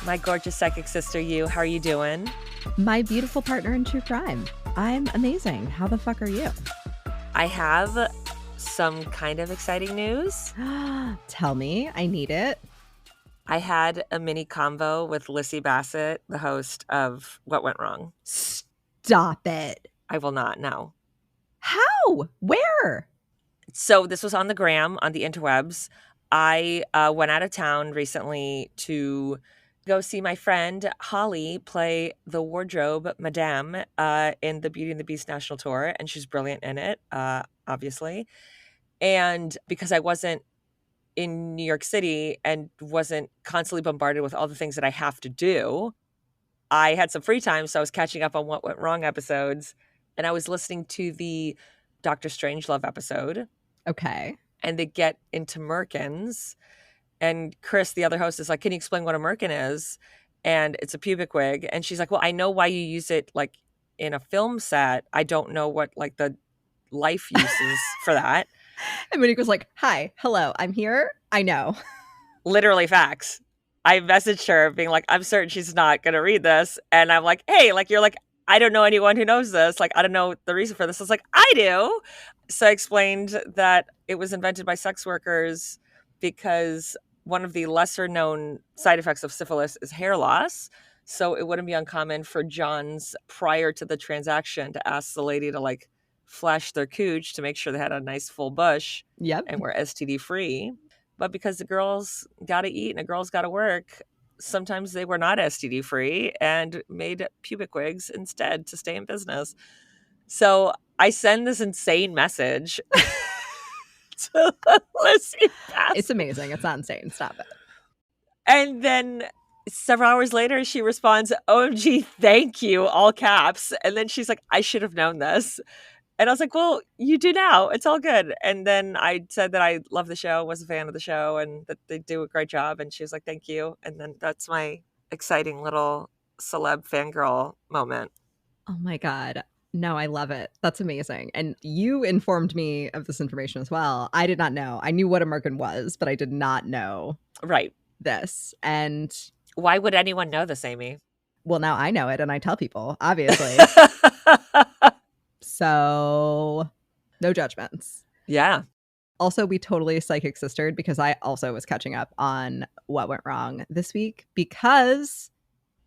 My gorgeous psychic sister, you. How are you doing? My beautiful partner in true crime. I'm amazing. How the fuck are you? I have some kind of exciting news. Tell me. I need it. I had a mini convo with Lissy Bassett, the host of What Went Wrong. Stop it. I will not, no. How? Where? So this was on the gram, on the interwebs. I went out of town recently to go see my friend Holly play the wardrobe Madame in the Beauty and the Beast National Tour, and she's brilliant in it, obviously. And because I wasn't in New York City and wasn't constantly bombarded with all the things that I have to do, I had some free time, so I was catching up on What Went Wrong episodes, and I was listening to the Dr. Strangelove episode. Okay. And they get into merkins. And Chris, the other host, is like, can you explain what a merkin is? And it's a pubic wig. And she's like, well, I know why you use it like in a film set. I don't know what like the life uses for that. And Monique was like, hi, hello, I'm here. I know. Literally facts. I messaged her being like, I'm certain she's not going to read this. And I'm like, hey, like, you're like, I don't know anyone who knows this. Like, I don't know the reason for this. I was like, I do. So I explained that it was invented by sex workers because one of the lesser known side effects of syphilis is hair loss. So it wouldn't be uncommon for Johns prior to the transaction to ask the lady to like flash their cooch to make sure they had a nice full bush. Yep. And were STD free. But because the girls got to eat and the girls got to work, sometimes they were not STD free and made pubic wigs instead to stay in business. So I send this insane message to Lissy Bassett. It's amazing. It's not insane. Stop it. And then several hours later, she responds, OMG, thank you, all caps. And then she's like, I should have known this. And I was like, well, you do now. It's all good. And then I said that I love the show, was a fan of the show, and that they do a great job. And she was like, thank you. And then that's my exciting little celeb fangirl moment. Oh my God. No, I love it. That's amazing. And you informed me of this information as well. I did not know. I knew what a merkin was, but I did not know Right. this. And why would anyone know this, Amy? Well, now I know it and I tell people, obviously. So no judgments. Yeah. Also, we totally psychic sistered because I also was catching up on What Went Wrong this week because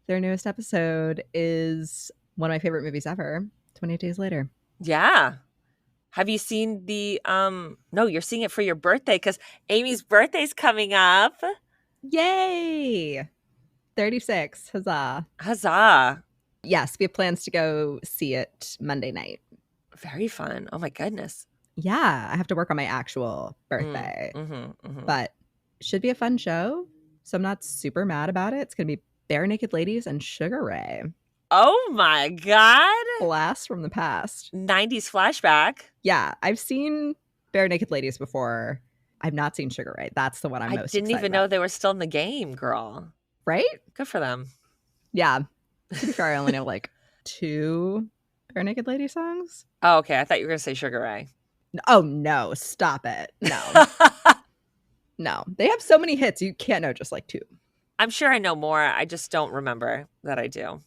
their newest episode is one of my favorite movies ever, 28 Days Later. Yeah. Have you seen the, no, you're seeing it for your birthday because Amy's birthday's coming up. Yay! 36. Huzzah. Huzzah. Yes, we have plans to go see it Monday night. Very fun. Oh my goodness. Yeah, I have to work on my actual birthday. But should be a fun show. So I'm not super mad about it. It's going to be Bare Naked Ladies and Sugar Ray. Oh my God. Blast from the past. 90s flashback. Yeah, I've seen Bare Naked Ladies before. I've not seen Sugar Ray. That's the one I'm most excited about. I didn't even know they were still in the game, girl. Right? Good for them. Yeah. To be fair, I only know like 2 Bare Naked Lady songs. Oh, okay. I thought you were going to say Sugar Ray. Oh, no. Stop it. No. No. They have so many hits. You can't know just like 2. I'm sure I know more. I just don't remember that I do.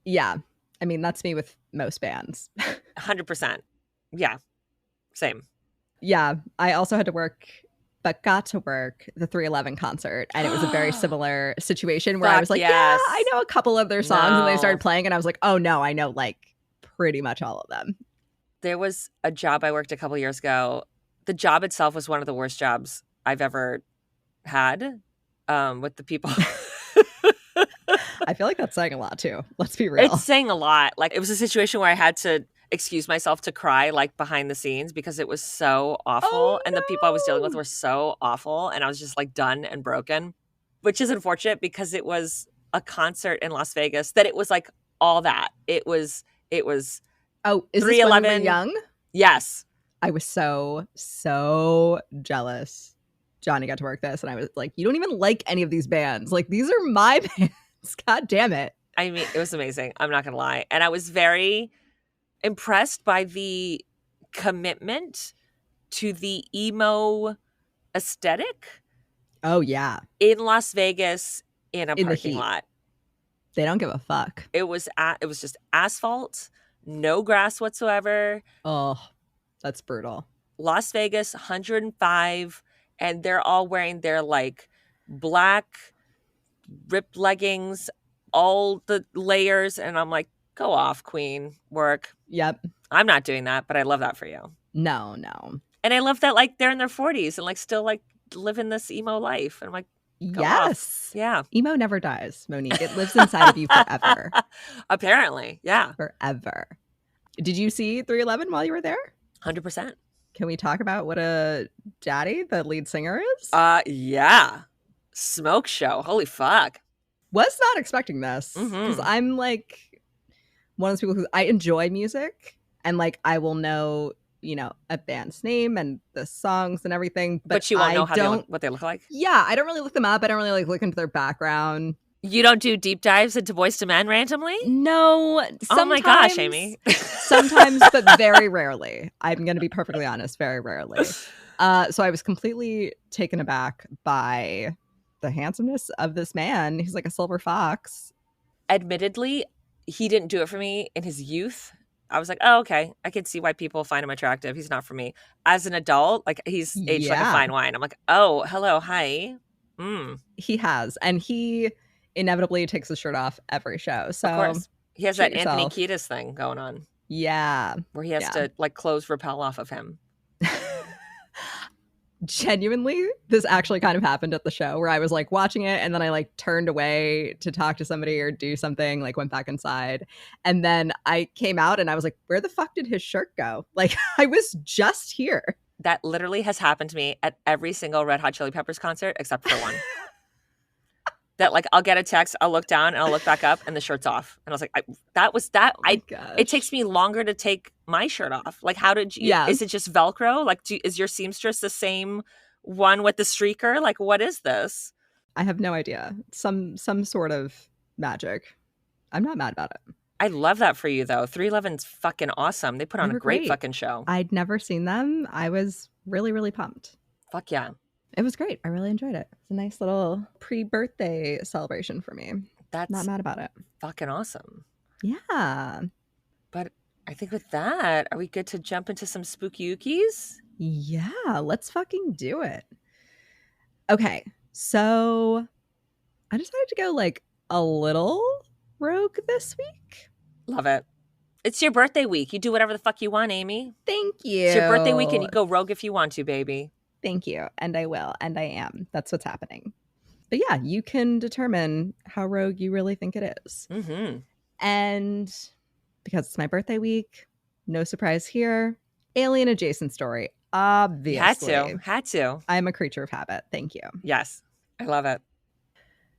Yeah. I mean, that's me with most bands. 100%. Yeah. Same. Yeah. I also had to work, but got to work the 311 concert. And it was a very similar situation where I was like, yes. yeah, I know a couple of their songs. And they started playing and I was like, oh no, I know like pretty much all of them. There was a job I worked a couple years ago. The job itself was one of the worst jobs I've ever had with the people. I feel like that's saying a lot too. Let's be real. It's saying a lot. Like it was a situation where I had to excuse myself to cry like behind the scenes because it was so awful. Oh, and the people I was dealing with were so awful. And I was just like done and broken, which is unfortunate because it was a concert in Las Vegas that it was like all that. It was Oh, is 311 this when we were young? Yes. I was so jealous. Johnny got to work this and I was like, you don't even like any of these bands. Like, these are my bands. God damn it. I mean, it was amazing. I'm not going to lie. And I was very impressed by the commitment to the emo aesthetic. Oh, yeah. In Las Vegas in a parking lot. They don't give a fuck. It was just asphalt, no grass whatsoever. Oh, that's brutal. Las Vegas, 105, and they're all wearing their like black ripped leggings, all the layers, and I'm like, go off, queen, work. Yep. I'm not doing that, but I love that for you. No. And I love that like they're in their 40s and like still like living this emo life. And I'm like, go Yes. off. Yeah. Emo never dies, Monique. It lives inside of you forever. Apparently. Yeah. Forever. Did you see 311 while you were there? 100%. Can we talk about what a daddy the lead singer is? Yeah. Smoke show. Holy fuck. Was not expecting this because I'm like one of those people who I enjoy music and like I will know, you know, a band's name and the songs and everything, but you won't know what they look like. Yeah, I don't really look them up. I don't really like look into their background. You don't do deep dives into Boyz II Men randomly? No. Oh my gosh, Amy. Sometimes, but very rarely. I'm going to be perfectly honest, very rarely. So I was completely taken aback by the handsomeness of this man. He's like a silver fox. Admittedly, he didn't do it for me in his youth. I was like, oh, okay. I can see why people find him attractive. He's not for me. As an adult, like he's aged like a fine wine. I'm like, oh, hello, hi. He has. And he inevitably takes his shirt off every show. So of course. He has that yourself. Anthony Kiedis thing going on. Yeah. Where he has to like clothes repel off of him. Genuinely, this actually kind of happened at the show where I was like watching it and then I like turned away to talk to somebody or do something, like went back inside. And then I came out and I was like, where the fuck did his shirt go? Like I was just here. That literally has happened to me at every single Red Hot Chili Peppers concert except for one. That like I'll get a text, I'll look down and I'll look back up and the shirt's off. And I was like, it takes me longer to take my shirt off. Like how did you, is it just Velcro? Like is your seamstress the same one with the streaker? Like what is this? I have no idea. Some sort of magic. I'm not mad about it. I love that for you though. 311's fucking awesome. They put on a great fucking show. I'd never seen them. I was really, really pumped. Fuck yeah. It was great. I really enjoyed it. It's a nice little pre-birthday celebration for me. That's not mad about it. Fucking awesome. Yeah. But I think with that, are we good to jump into some spooky ookies? Yeah, let's fucking do it. Okay, so I decided to go like a little rogue this week. Love it. It's your birthday week. You do whatever the fuck you want, Amy. Thank you. It's your birthday week and you go rogue if you want to, baby. Thank you. And I will. And I am. That's what's happening. But yeah, you can determine how rogue you really think it is. Mm-hmm. And because it's my birthday week, no surprise here, alien adjacent story. Obviously. Had to. I'm a creature of habit. Thank you. Yes. I love it.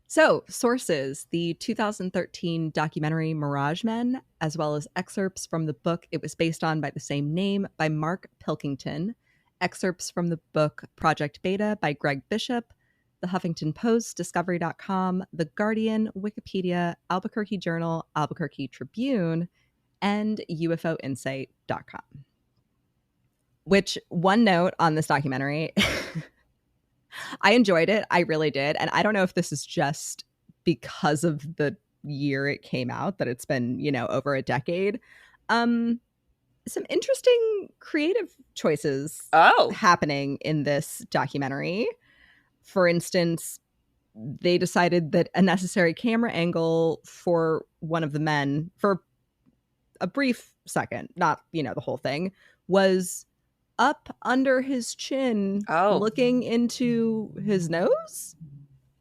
So, sources, the 2013 documentary Mirage Men, as well as excerpts from the book it was based on by the same name by Mark Pilkington, excerpts from the book Project Beta by Greg Bishop, The Huffington Post, Discovery.com, The Guardian, Wikipedia, Albuquerque Journal, Albuquerque Tribune, and UFOinsight.com. Which, one note on this documentary, I enjoyed it. I really did. And I don't know if this is just because of the year it came out, that it's been, you know, over a decade. Some interesting creative choices happening in this documentary. For instance, they decided that a necessary camera angle for one of the men, for a brief second, not, you know, the whole thing, was up under his chin, looking into his nose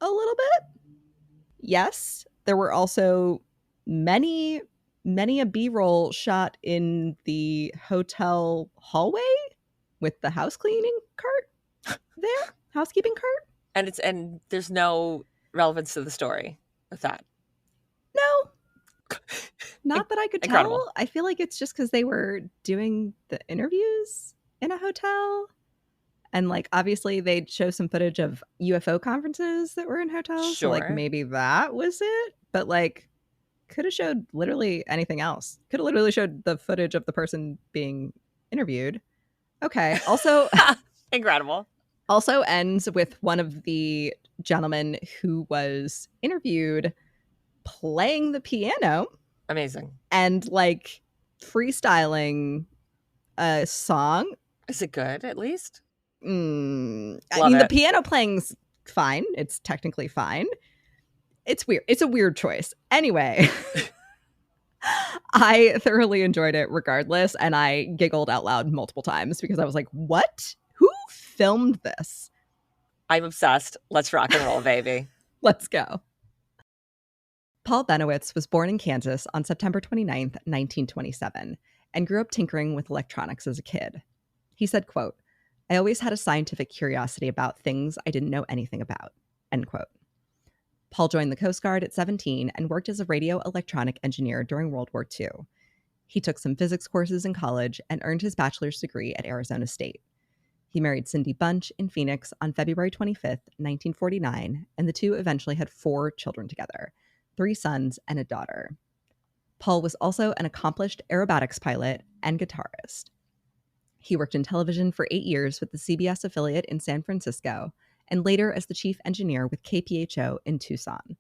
a little bit. Yes, there were also many a B-roll shot in the hotel hallway with the house cleaning cart there, housekeeping cart. And there's no relevance to the story with that. No. Not that I could Incredible. tell. I feel like it's just because they were doing the interviews in a hotel. And like obviously they'd show some footage of UFO conferences that were in hotels. Sure. So like maybe that was it. But like could have showed literally anything else. Could have literally showed the footage of the person being interviewed. Okay. Also incredible. Also ends with one of the gentlemen who was interviewed playing the piano Amazing. and like freestyling a song. Is it good at least? I Love mean, the it. piano playing's fine. It's technically fine. It's weird. It's a weird choice. Anyway, I thoroughly enjoyed it regardless. And I giggled out loud multiple times because I was like, what? Who filmed this? I'm obsessed. Let's rock and roll, baby. Let's go. Paul Benowitz was born in Kansas on September 29th, 1927, and grew up tinkering with electronics as a kid. He said, quote, "I always had a scientific curiosity about things I didn't know anything about," end quote. Paul joined the Coast Guard at 17 and worked as a radio electronic engineer during World War II. He took some physics courses in college and earned his bachelor's degree at Arizona State. He married Cindy Bunch in Phoenix on February 25th, 1949, and the two eventually had 4 children together, 3 sons and a daughter. Paul was also an accomplished aerobatics pilot and guitarist. He worked in television for 8 years with the CBS affiliate in San Francisco, and later as the chief engineer with KPHO in Tucson.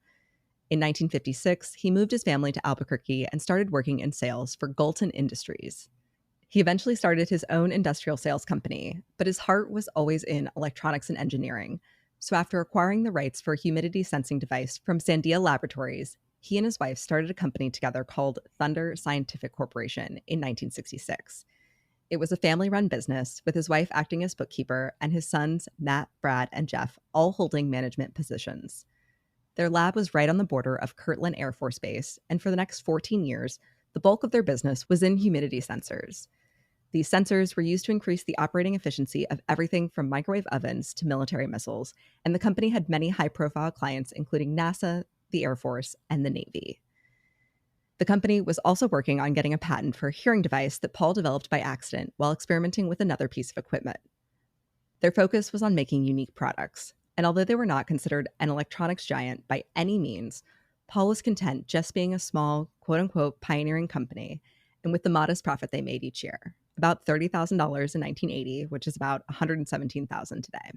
In 1956, he moved his family to Albuquerque and started working in sales for Galton Industries. He eventually started his own industrial sales company, but his heart was always in electronics and engineering. So after acquiring the rights for a humidity sensing device from Sandia Laboratories, he and his wife started a company together called Thunder Scientific Corporation in 1966. It was a family-run business, with his wife acting as bookkeeper and his sons, Matt, Brad, and Jeff, all holding management positions. Their lab was right on the border of Kirtland Air Force Base, and for the next 14 years, the bulk of their business was in humidity sensors. These sensors were used to increase the operating efficiency of everything from microwave ovens to military missiles, and the company had many high-profile clients, including NASA, the Air Force, and the Navy. The company was also working on getting a patent for a hearing device that Paul developed by accident while experimenting with another piece of equipment. Their focus was on making unique products, and although they were not considered an electronics giant by any means, Paul was content just being a small, quote-unquote, pioneering company, and with the modest profit they made each year, about $30,000 in 1980, which is about $117,000 today.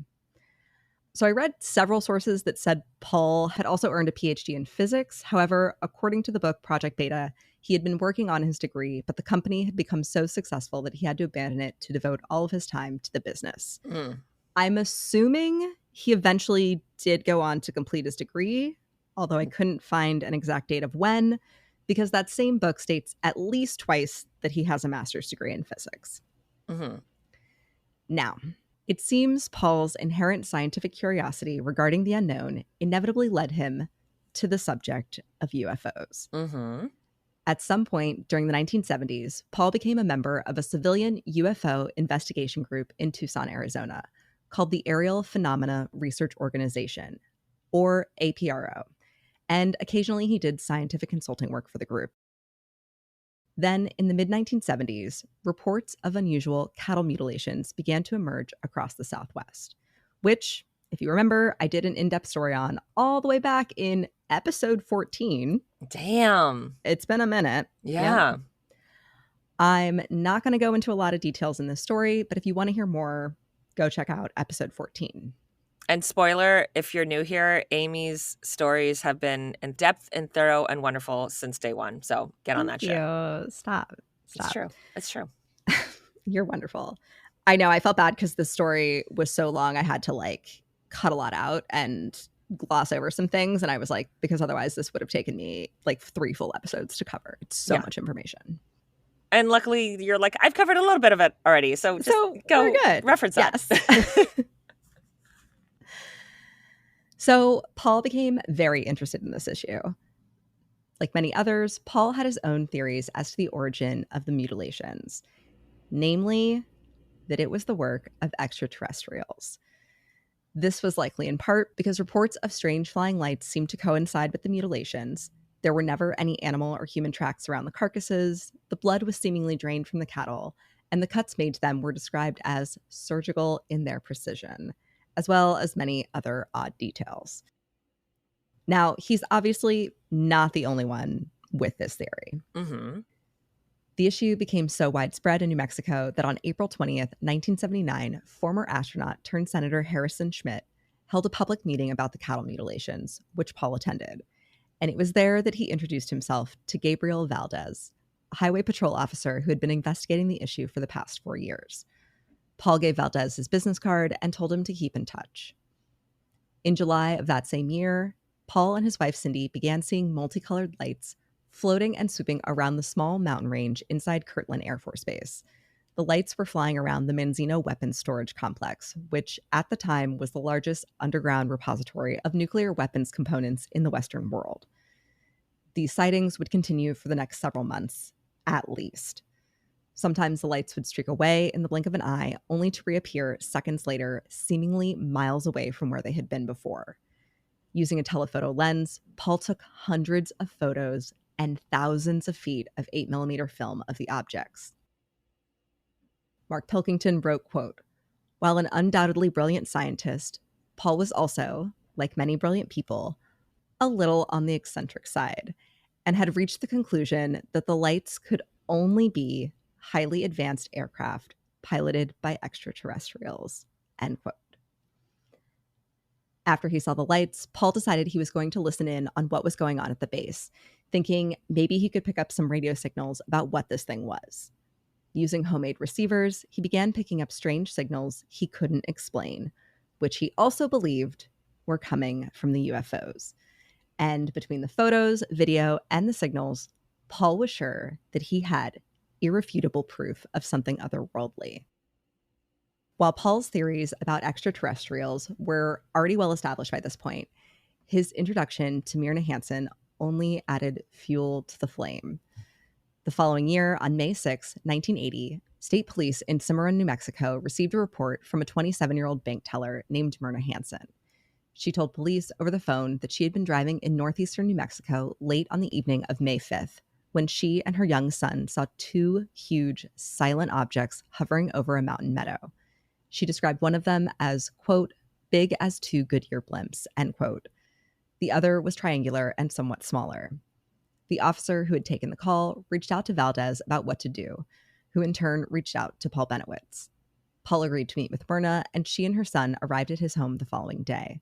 So I read several sources that said Paul had also earned a PhD in physics. However, according to the book Project Beta, he had been working on his degree, but the company had become so successful that he had to abandon it to devote all of his time to the business. I'm assuming he eventually did go on to complete his degree, although I couldn't find an exact date of when, because that same book states at least twice that he has a master's degree in physics. Now, it seems Paul's inherent scientific curiosity regarding the unknown inevitably led him to the subject of UFOs. At some point during the 1970s, Paul became a member of a civilian UFO investigation group in Tucson, Arizona, called the Aerial Phenomena Research Organization, or APRO, and occasionally he did scientific consulting work for the group. Then, in the mid-1970s, reports of unusual cattle mutilations began to emerge across the Southwest, which, if you remember, I did an in-depth story on all the way back in episode 14. Damn. It's been a minute. Yeah. Yep. I'm not going to go into a lot of details in this story, but if you want to hear more, go check out episode 14. And spoiler, if you're new here, Amy's stories have been in depth and thorough and wonderful since day one. So get on that shit. Stop. It's true. It's true. You're wonderful. I know. I felt bad because the story was so long. I had to like cut a lot out and gloss over some things. And I was like, because otherwise this would have taken me like 3 full episodes to cover. It's so much information. And luckily you're like, I've covered a little bit of it already. So just go we're good. Reference that. Yes. So Paul became very interested in this issue. Like many others, Paul had his own theories as to the origin of the mutilations, namely that it was the work of extraterrestrials. This was likely in part because reports of strange flying lights seemed to coincide with the mutilations. There were never any animal or human tracks around the carcasses, the blood was seemingly drained from the cattle, and the cuts made to them were described as surgical in their precision, as well as many other odd details. Now, he's obviously not the only one with this theory. The issue became so widespread in New Mexico that on April 20th, 1979, former astronaut turned Senator Harrison Schmitt held a public meeting about the cattle mutilations, which Paul attended. And it was there that he introduced himself to Gabriel Valdez, a highway patrol officer who had been investigating the issue for the past 4 years. Paul gave Valdez his business card and told him to keep in touch. In July of that same year, Paul and his wife Cindy began seeing multicolored lights floating and swooping around the small mountain range inside Kirtland Air Force Base. The lights were flying around the Manzino Weapons Storage Complex, which at the time was the largest underground repository of nuclear weapons components in the Western world. These sightings would continue for the next several months, at least. Sometimes the lights would streak away in the blink of an eye, only to reappear seconds later, seemingly miles away from where they had been before. Using a telephoto lens, Paul took hundreds of photos and thousands of feet of 8mm film of the objects. Mark Pilkington wrote, quote, "While an undoubtedly brilliant scientist, Paul was also, like many brilliant people, a little on the eccentric side, and had reached the conclusion that the lights could only be highly advanced aircraft piloted by extraterrestrials," end quote. After he saw the lights, Paul decided he was going to listen in on what was going on at the base, thinking maybe he could pick up some radio signals about what this thing was. Using homemade receivers, he began picking up strange signals he couldn't explain, which he also believed were coming from the UFOs. And between the photos, video, and the signals, Paul was sure that he had irrefutable proof of something otherworldly. While Paul's theories about extraterrestrials were already well established by this point, his introduction to Myrna Hansen only added fuel to the flame. The following year, on May 6, 1980, state police in Cimarron, New Mexico, received a report from a 27-year-old bank teller named Myrna Hansen. She told police over the phone that she had been driving in northeastern New Mexico late on the evening of May 5th, when she and her young son saw 2 huge, silent objects hovering over a mountain meadow. She described one of them as, quote, "big as 2 Goodyear blimps," end quote. The other was triangular and somewhat smaller. The officer who had taken the call reached out to Valdez about what to do, who in turn reached out to Paul Benowitz. Paul agreed to meet with Myrna, and she and her son arrived at his home the following day.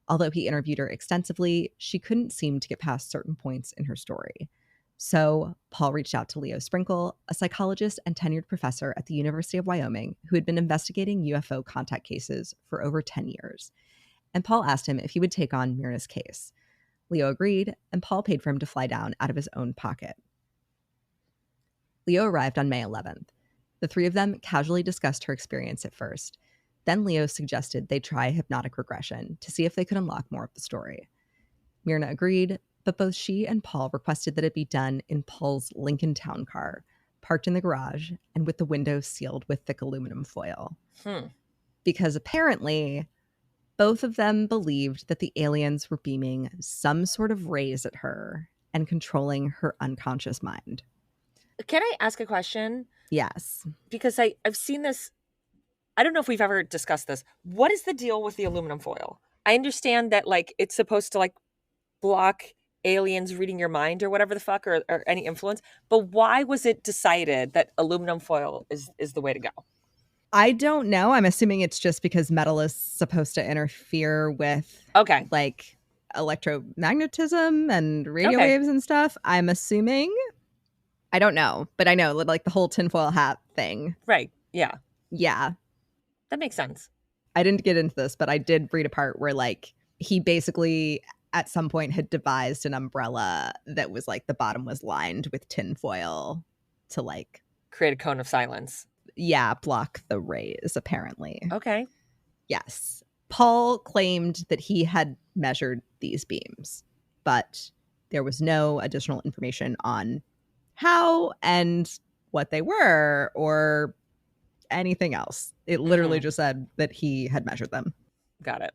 Although he interviewed her extensively, she couldn't seem to get past certain points in her story. So Paul reached out to Leo Sprinkle, a psychologist and tenured professor at the University of Wyoming who had been investigating UFO contact cases for over 10 years. And Paul asked him if he would take on Myrna's case. Leo agreed, and Paul paid for him to fly down out of his own pocket. Leo arrived on May 11th. The 3 of them casually discussed her experience at first. Then Leo suggested they try hypnotic regression to see if they could unlock more of the story. Myrna agreed, but both she and Paul requested that it be done in Paul's Lincoln Town Car, parked in the garage and with the windows sealed with thick aluminum foil. Because apparently both of them believed that the aliens were beaming some sort of rays at her and controlling her unconscious mind. Can I ask a question? Yes. Because I've seen this. I don't know if we've ever discussed this. What is the deal with the aluminum foil? I understand that like it's supposed to like block aliens reading your mind or whatever the fuck or any influence. But why was it decided that aluminum foil is the way to go? I don't know. I'm assuming it's just because metal is supposed to interfere with like electromagnetism and radio waves and stuff. I'm assuming. I don't know, but I know like the whole tinfoil hat thing. Right. Yeah. Yeah. That makes sense. I didn't get into this, but I did read a part where like he basically at some point had devised an umbrella that was like the bottom was lined with tinfoil to like create a cone of silence. Yeah, block the rays, apparently. Okay. Yes. Paul claimed that he had measured these beams, but there was no additional information on how and what they were or anything else. It literally just said that he had measured them. Got it.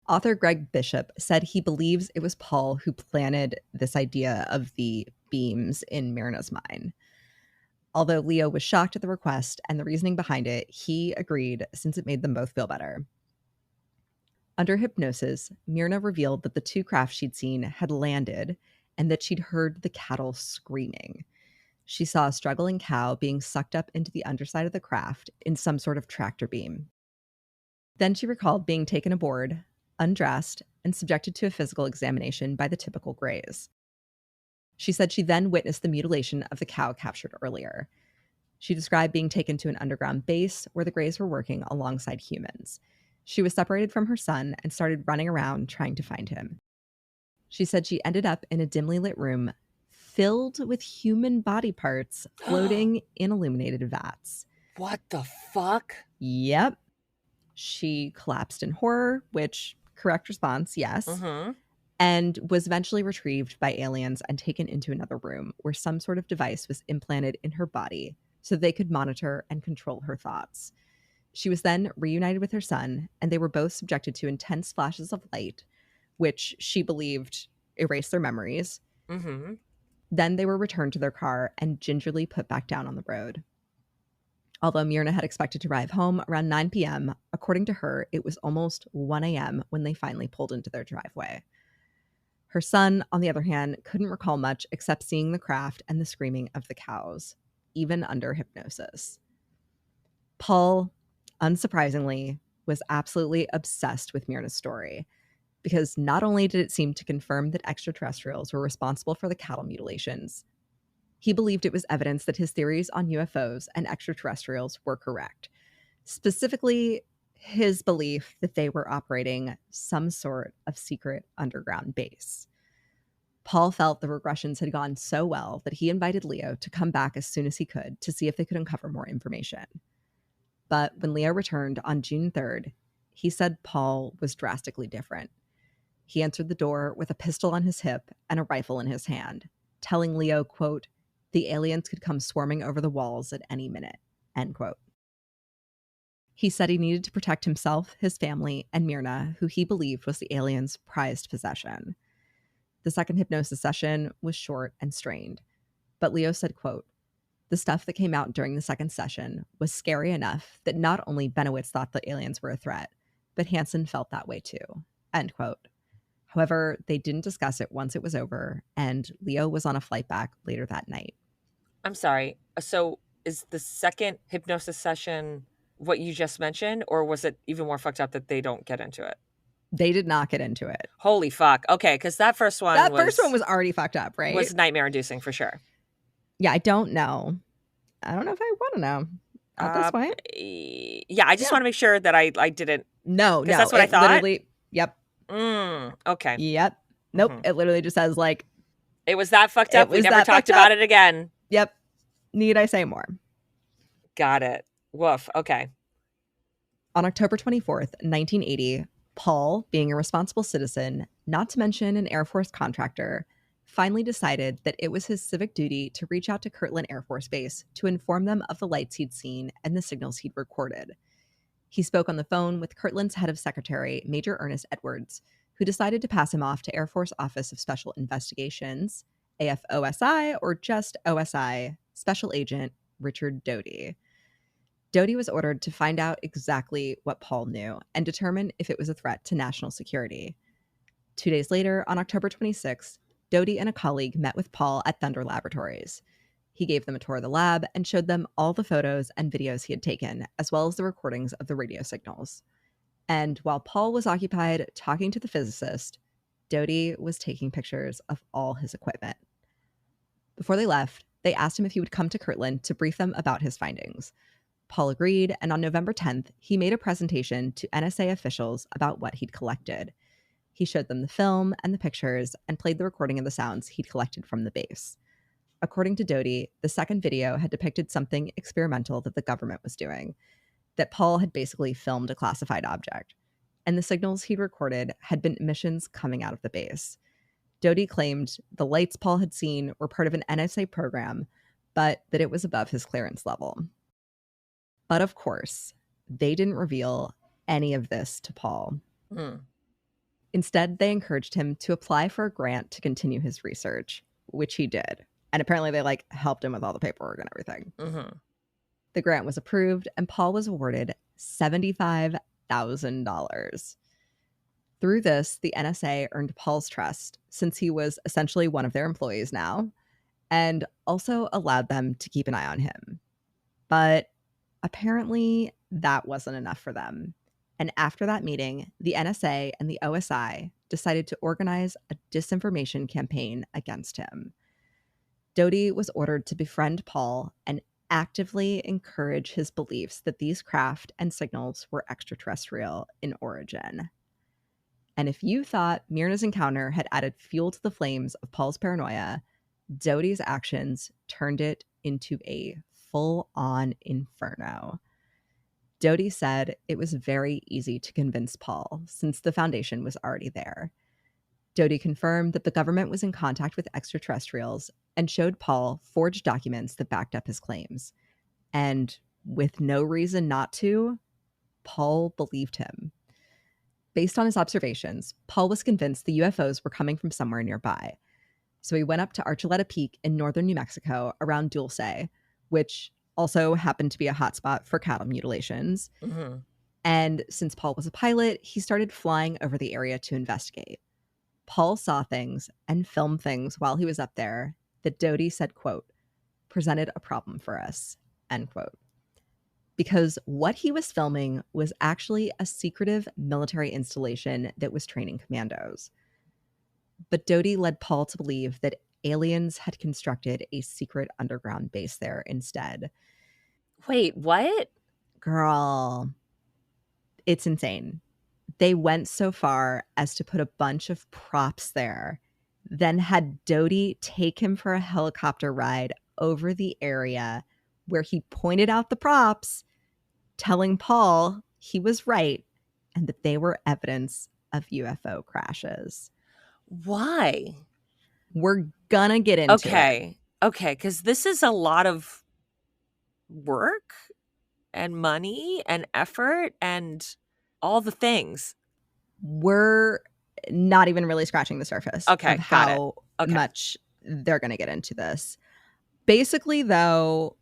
Author Greg Bishop said he believes it was Paul who planted this idea of the beams in Myrna's mind. Although Leo was shocked at the request and the reasoning behind it, he agreed since it made them both feel better. Under hypnosis, Myrna revealed that the 2 craft she'd seen had landed and that she'd heard the cattle screaming. She saw a struggling cow being sucked up into the underside of the craft in some sort of tractor beam. Then she recalled being taken aboard, undressed, and subjected to a physical examination by the typical Greys. She said she then witnessed the mutilation of the cow captured earlier. She described being taken to an underground base where the Greys were working alongside humans. She was separated from her son and started running around trying to find him. She said she ended up in a dimly lit room filled with human body parts floating in illuminated vats. What the fuck? Yep. She collapsed in horror, which, correct response, yes, and was eventually retrieved by aliens and taken into another room where some sort of device was implanted in her body so they could monitor and control her thoughts. She was then reunited with her son, and they were both subjected to intense flashes of light, which she believed erased their memories. Then they were returned to their car and gingerly put back down on the road. Although Myrna had expected to arrive home around 9 p.m., according to her, it was almost 1 a.m. when they finally pulled into their driveway. Her son, on the other hand, couldn't recall much except seeing the craft and the screaming of the cows, even under hypnosis. Paul, unsurprisingly, was absolutely obsessed with Myrna's story, because not only did it seem to confirm that extraterrestrials were responsible for the cattle mutilations, he believed it was evidence that his theories on UFOs and extraterrestrials were correct. Specifically, his belief that they were operating some sort of secret underground base. Paul felt the regressions had gone so well that he invited Leo to come back as soon as he could to see if they could uncover more information. But when Leo returned on June 3rd, he said Paul was drastically different. He answered the door with a pistol on his hip and a rifle in his hand, telling Leo, quote, "The aliens could come swarming over the walls at any minute," end quote. He said he needed to protect himself, his family, and Myrna, who he believed was the aliens' prized possession. The second hypnosis session was short and strained, but Leo said, quote, "The stuff that came out during the second session was scary enough that not only Benowitz thought the aliens were a threat, but Hansen felt that way too," end quote. However, they didn't discuss it once it was over, and Leo was on a flight back later that night. I'm sorry. So is the second hypnosis session what you just mentioned, or was it even more fucked up that they don't get into it? They did not get into it. Holy fuck. Okay, because that first one was already fucked up, right? Was nightmare-inducing for sure. Yeah, I don't know. I don't know if I want to know at this point. Yeah, I just want to make sure that I didn't. No, that's what I thought. Literally, yep. Okay. Yep. Nope. It literally just says like, it was that fucked up. We never talked about it again. Yep. Need I say more? Got it. Woof. Okay. On October 24th, 1980, Paul, being a responsible citizen, not to mention an Air Force contractor, finally decided that it was his civic duty to reach out to Kirtland Air Force Base to inform them of the lights he'd seen and the signals he'd recorded. He spoke on the phone with Kirtland's head of secretary, Major Ernest Edwards, who decided to pass him off to Air Force Office of Special Investigations, AFOSI, or just OSI, Special Agent Richard Doty. Doty was ordered to find out exactly what Paul knew and determine if it was a threat to national security. 2 days later, on October 26th, Doty and a colleague met with Paul at Thunder Laboratories. He gave them a tour of the lab and showed them all the photos and videos he had taken, as well as the recordings of the radio signals. And while Paul was occupied talking to the physicist, Doty was taking pictures of all his equipment. Before they left, they asked him if he would come to Kirtland to brief them about his findings. Paul agreed, and on November 10th, he made a presentation to NSA officials about what he'd collected. He showed them the film and the pictures and played the recording of the sounds he'd collected from the base. According to Doty, the second video had depicted something experimental that the government was doing, that Paul had basically filmed a classified object, and the signals he'd recorded had been emissions coming out of the base. Doty claimed the lights Paul had seen were part of an NSA program, but that it was above his clearance level. But of course, they didn't reveal any of this to Paul. Instead, they encouraged him to apply for a grant to continue his research, which he did. And apparently they helped him with all the paperwork and everything. The grant was approved, and Paul was awarded $75,000. Through this, the NSA earned Paul's trust, since he was essentially one of their employees now, and also allowed them to keep an eye on him. But apparently that wasn't enough for them. And after that meeting, the NSA and the OSI decided to organize a disinformation campaign against him. Doty was ordered to befriend Paul and actively encourage his beliefs that these craft and signals were extraterrestrial in origin. And if you thought Myrna's encounter had added fuel to the flames of Paul's paranoia, Doty's actions turned it into a full-on inferno. Doty said it was very easy to convince Paul since the foundation was already there. Doty confirmed that the government was in contact with extraterrestrials and showed Paul forged documents that backed up his claims. And with no reason not to, Paul believed him. Based on his observations, Paul was convinced the UFOs were coming from somewhere nearby. So he went up to Archuleta Peak in northern New Mexico around Dulce, which also happened to be a hotspot for cattle mutilations. Mm-hmm. And since Paul was a pilot, he started flying over the area to investigate. Paul saw things and filmed things while he was up there that Doty said, quote, presented a problem for us, end quote. Because what he was filming was actually a secretive military installation that was training commandos. But Doty led Paul to believe that aliens had constructed a secret underground base there instead. Wait, what? Girl, it's insane. They went so far as to put a bunch of props there, then had Doty take him for a helicopter ride over the area where he pointed out the props, telling Paul he was right and that they were evidence of UFO crashes. Why? We're gonna get into it. Okay, because this is a lot of work and money and effort and all the things. We're not even really scratching the surface Okay, of got it. how Okay. much they're going to get into this. Basically, though,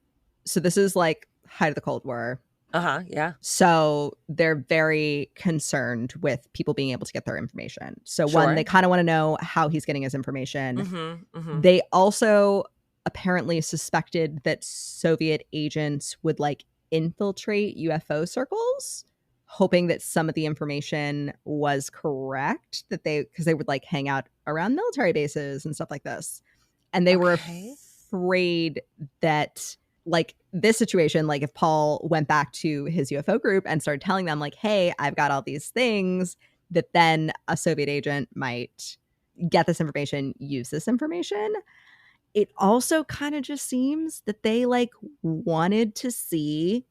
so this is like height of the Cold War. Yeah. So they're very concerned with people being able to get their information. So Sure. one, they kind of want to know how he's getting his information. Mm-hmm. They also apparently suspected that Soviet agents would like infiltrate UFO circles, hoping that some of the information was correct, that because they would like hang out around military bases and stuff like this. And they were afraid that like this situation, like if Paul went back to his UFO group and started telling them like, hey, I've got all these things, that then a Soviet agent might get this information, use this information. It also kind of just seems that they like wanted to see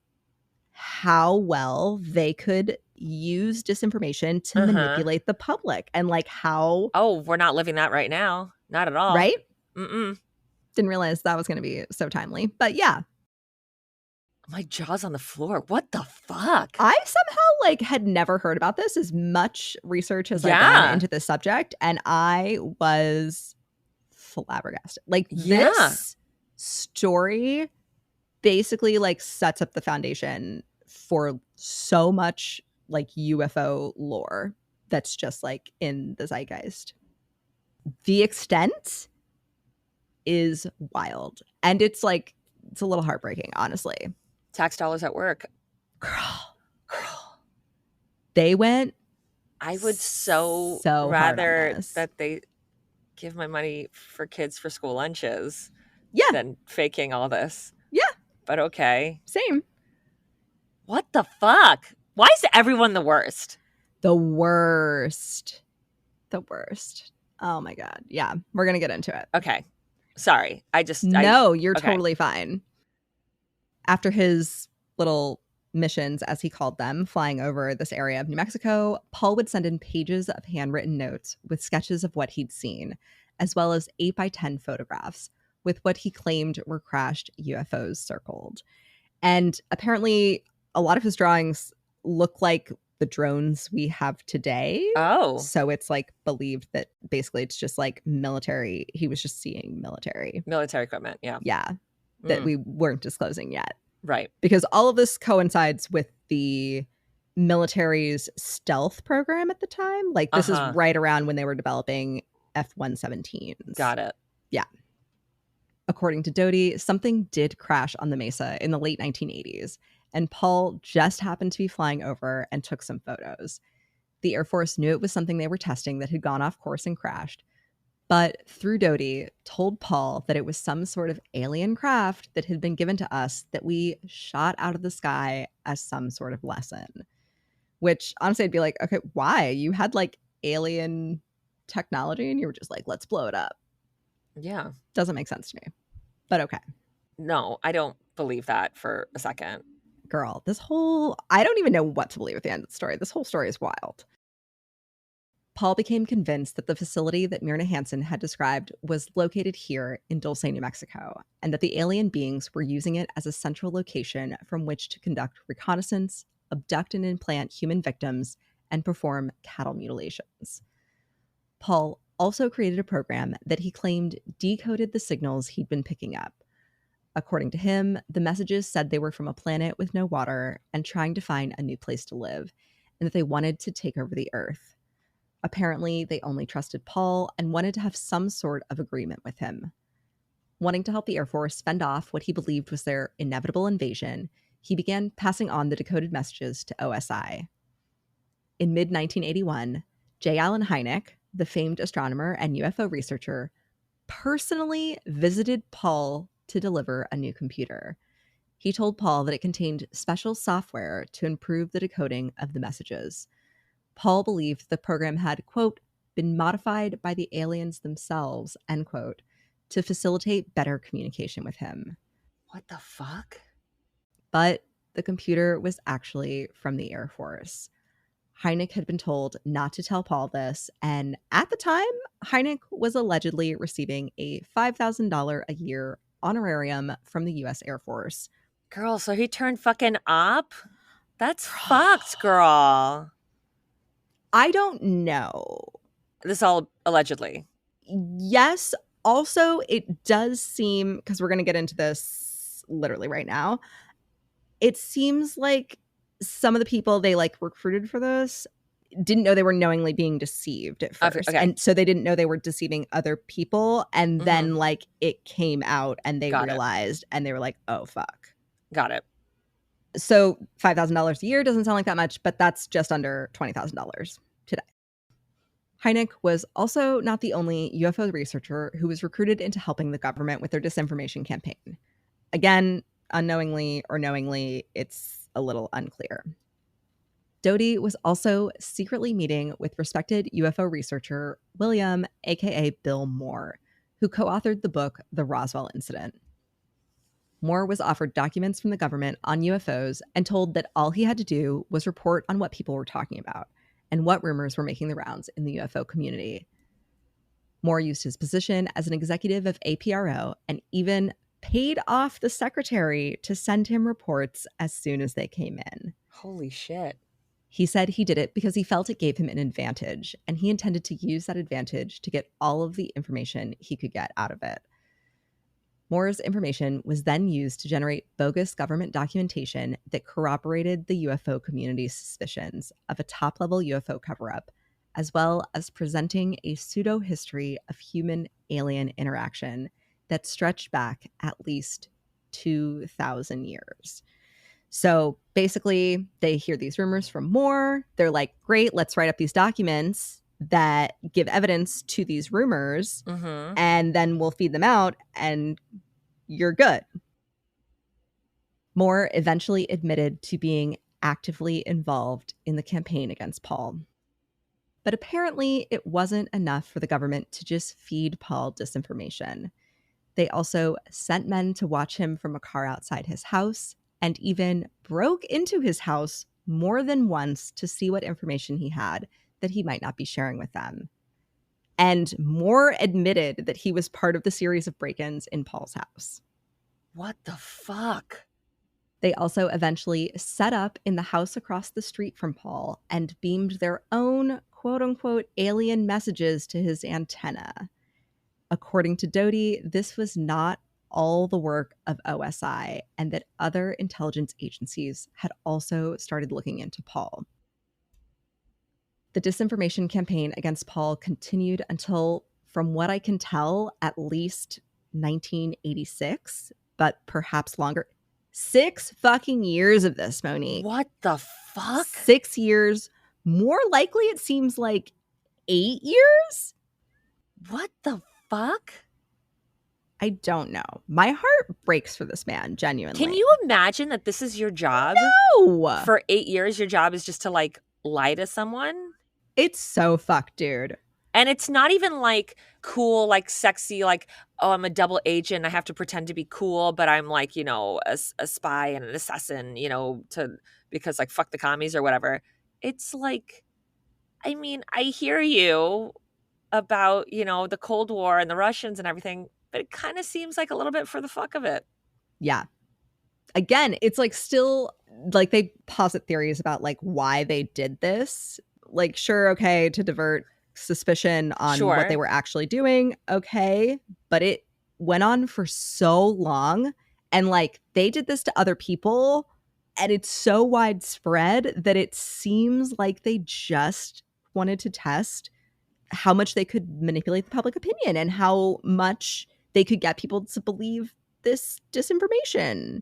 how well they could use disinformation to manipulate the public and like how. Oh, we're not living that right now. Not at all. Right? Mm-mm. Didn't realize that was going to be so timely. But yeah. My jaw's on the floor. What the fuck? I somehow like had never heard about this as much research as I've done into this subject. And I was flabbergasted. Like this story basically like sets up the foundation for so much like UFO lore that's just like in the zeitgeist. The extent is wild. And it's like, it's a little heartbreaking, honestly. Tax dollars at work. Girl. They went. I would so rather that they give my money for kids for school lunches than faking all this. Yeah. But okay. Same. What the fuck? Why is everyone the worst? The worst. Oh my God. Yeah. We're going to get into it. Okay. Sorry. You're totally fine. After his little missions, as he called them, flying over this area of New Mexico, Paul would send in pages of handwritten notes with sketches of what he'd seen, as well as 8x10 photographs with what he claimed were crashed UFOs circled. And apparently, a lot of his drawings look like the drones we have today. Oh. So it's like believed that basically it's just like military. He was just seeing military equipment. Yeah. Yeah. That we weren't disclosing yet. Right. Because all of this coincides with the military's stealth program at the time. Like this is right around when they were developing F-117s. Got it. Yeah. According to Doty, something did crash on the Mesa in the late 1980s. and Paul just happened to be flying over and took some photos. The Air Force knew it was something they were testing that had gone off course and crashed, but through Doty told Paul that it was some sort of alien craft that had been given to us that we shot out of the sky as some sort of lesson. Which honestly, I'd be like, okay, why? You had like alien technology and you were just like, let's blow it up. Yeah. Doesn't make sense to me, but okay. No, I don't believe that for a second. Girl, I don't even know what to believe at the end of the story. This whole story is wild. Paul became convinced that the facility that Myrna Hansen had described was located here in Dulce, New Mexico, and that the alien beings were using it as a central location from which to conduct reconnaissance, abduct and implant human victims, and perform cattle mutilations. Paul also created a program that he claimed decoded the signals he'd been picking up. According to him, the messages said they were from a planet with no water and trying to find a new place to live, and that they wanted to take over the Earth. Apparently, they only trusted Paul and wanted to have some sort of agreement with him. Wanting to help the Air Force fend off what he believed was their inevitable invasion, he began passing on the decoded messages to OSI. In mid-1981, J. Allen Hynek, the famed astronomer and UFO researcher, personally visited Paul to deliver a new computer. He told Paul that it contained special software to improve the decoding of the messages. Paul believed the program had, quote, been modified by the aliens themselves, end quote, to facilitate better communication with him. What the fuck? But the computer was actually from the Air Force. Hynek had been told not to tell Paul this, and at the time, Hynek was allegedly receiving a $5,000 a year honorarium from the U.S. Air Force. Girl, so he turned fucking up? That's fucked, girl. I don't know. This all allegedly. Yes. Also, it does seem, because we're going to get into this literally right now, it seems like some of the people they like recruited for this didn't know they were knowingly being deceived at first. Okay. And so they didn't know they were deceiving other people. And then like it came out and they realized and they were like, oh, fuck. Got it. So $5,000 a year doesn't sound like that much, but that's just under $20,000 today. Hynek was also not the only UFO researcher who was recruited into helping the government with their disinformation campaign. Again, unknowingly or knowingly, it's a little unclear. Doty was also secretly meeting with respected UFO researcher William, aka Bill Moore, who co-authored the book The Roswell Incident. Moore was offered documents from the government on UFOs and told that all he had to do was report on what people were talking about and what rumors were making the rounds in the UFO community. Moore used his position as an executive of APRO and even paid off the secretary to send him reports as soon as they came in. Holy shit. He said he did it because he felt it gave him an advantage, and he intended to use that advantage to get all of the information he could get out of it. Moore's information was then used to generate bogus government documentation that corroborated the UFO community's suspicions of a top-level UFO cover-up, as well as presenting a pseudo-history of human-alien interaction that stretched back at least 2,000 years. So basically, they hear these rumors from Moore. They're like, great, let's write up these documents that give evidence to these rumors, and then we'll feed them out, and you're good. Moore eventually admitted to being actively involved in the campaign against Paul. But apparently, it wasn't enough for the government to just feed Paul disinformation. They also sent men to watch him from a car outside his house and even broke into his house more than once to see what information he had that he might not be sharing with them. And Moore admitted that he was part of the series of break-ins in Paul's house. What the fuck? They also eventually set up in the house across the street from Paul and beamed their own quote-unquote alien messages to his antenna. According to Doty, this was not all the work of OSI, and that other intelligence agencies had also started looking into Paul. The disinformation campaign against Paul continued until, from what I can tell, at least 1986, but perhaps longer. 6 fucking years of this, Monique. What the fuck? 6 years. More likely, it seems like 8 years? What the fuck? I don't know. My heart breaks for this man, genuinely. Can you imagine that this is your job? No! For 8 years, your job is just to like lie to someone? It's so fucked, dude. And it's not even like cool, like sexy, like, oh, I'm a double agent. I have to pretend to be cool, but I'm like, you know, a spy and an assassin, you know, because like fuck the commies or whatever. It's like, I mean, I hear you about, you know, the Cold War and the Russians and everything, but it kind of seems like a little bit for the fuck of it. Yeah. Again, it's like still like they posit theories about like why they did this. Like, sure, okay, to divert suspicion on what they were actually doing. Okay. But it went on for so long. And like they did this to other people. And it's so widespread that it seems like they just wanted to test how much they could manipulate the public opinion and how much they could get people to believe this disinformation.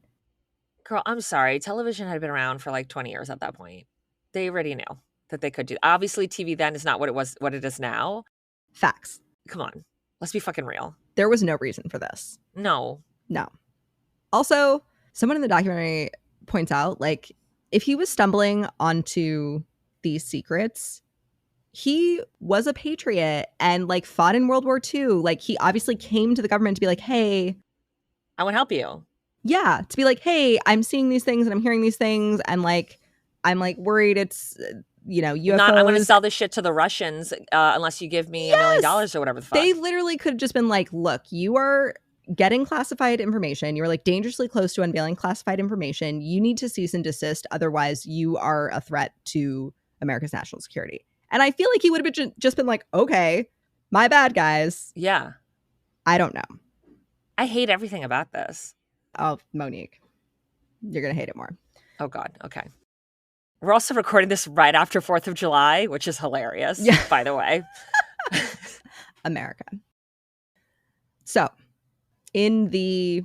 Girl, I'm sorry. Television had been around for like 20 years at that point. They already knew that they could do. Obviously, TV then is not what it is now. Facts. Come on. Let's be fucking real. There was no reason for this. No. Also, someone in the documentary points out, like, if he was stumbling onto these secrets, he was a patriot and like fought in World War II. Like, he obviously came to the government to be like, hey, I want to help you. Yeah, to be like, hey, I'm seeing these things and I'm hearing these things, and like, I'm like worried it's, you know, UFOs. I'm going to sell this shit to the Russians unless you give me $1 million or whatever the fuck. They literally could have just been like, look, you are getting classified information. You are like dangerously close to unveiling classified information. You need to cease and desist. Otherwise, you are a threat to America's national security. And I feel like he would have just been like, okay, my bad, guys. Yeah. I don't know. I hate everything about this. Oh, Monique, you're going to hate it more. Oh, God. Okay. We're also recording this right after 4th of July, which is hilarious, by the way. America. So, in the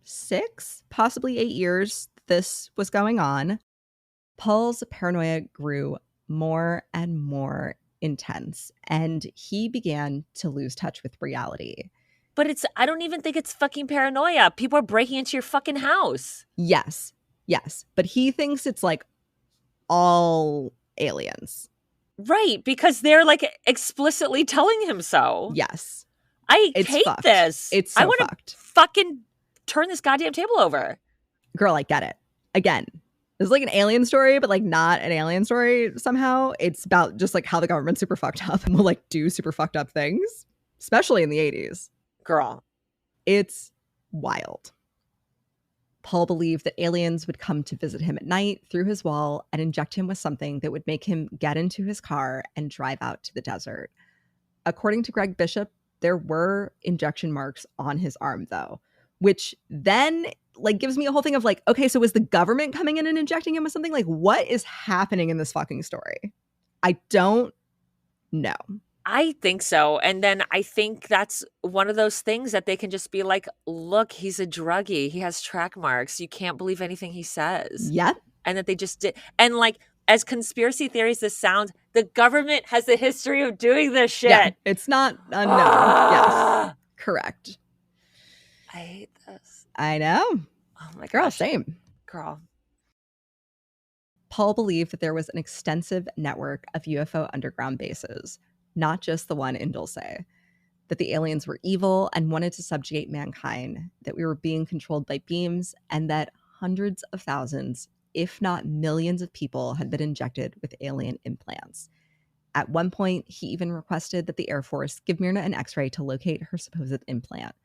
6, possibly 8 years this was going on, Paul's paranoia grew more and more intense, and he began to lose touch with reality. But I don't even think it's fucking paranoia. People are breaking into your fucking house. Yes. But he thinks it's like all aliens. Right, because they're like explicitly telling him so. Yes. It's hate fucked. This. It's so I want to fucking turn this goddamn table over. Girl, I get it. Again, this is like an alien story, but like not an alien story somehow. It's about just like how the government's super fucked up and will like do super fucked up things, especially in the 80s. Girl. It's wild. Paul believed that aliens would come to visit him at night through his wall and inject him with something that would make him get into his car and drive out to the desert. According to Greg Bishop, there were injection marks on his arm, though, which then like gives me a whole thing of like, okay, so was the government coming in and injecting him with something? Like, what is happening in this fucking story? I don't know. I think so. And then I think that's one of those things that they can just be like, look, he's a druggie. He has track marks. You can't believe anything he says. Yep. And that they just did. And like, as conspiracy theories this sounds, the government has a history of doing this shit. Yeah, it's not unknown. Yes. Correct. I hate this. I know. Oh my Girl, gosh. same. Girl. Paul believed that there was an extensive network of UFO underground bases, not just the one in Dulce, that the aliens were evil and wanted to subjugate mankind, that we were being controlled by beams, and that hundreds of thousands, if not millions of people had been injected with alien implants. At one point, he even requested that the Air Force give Myrna an X-ray to locate her supposed implant.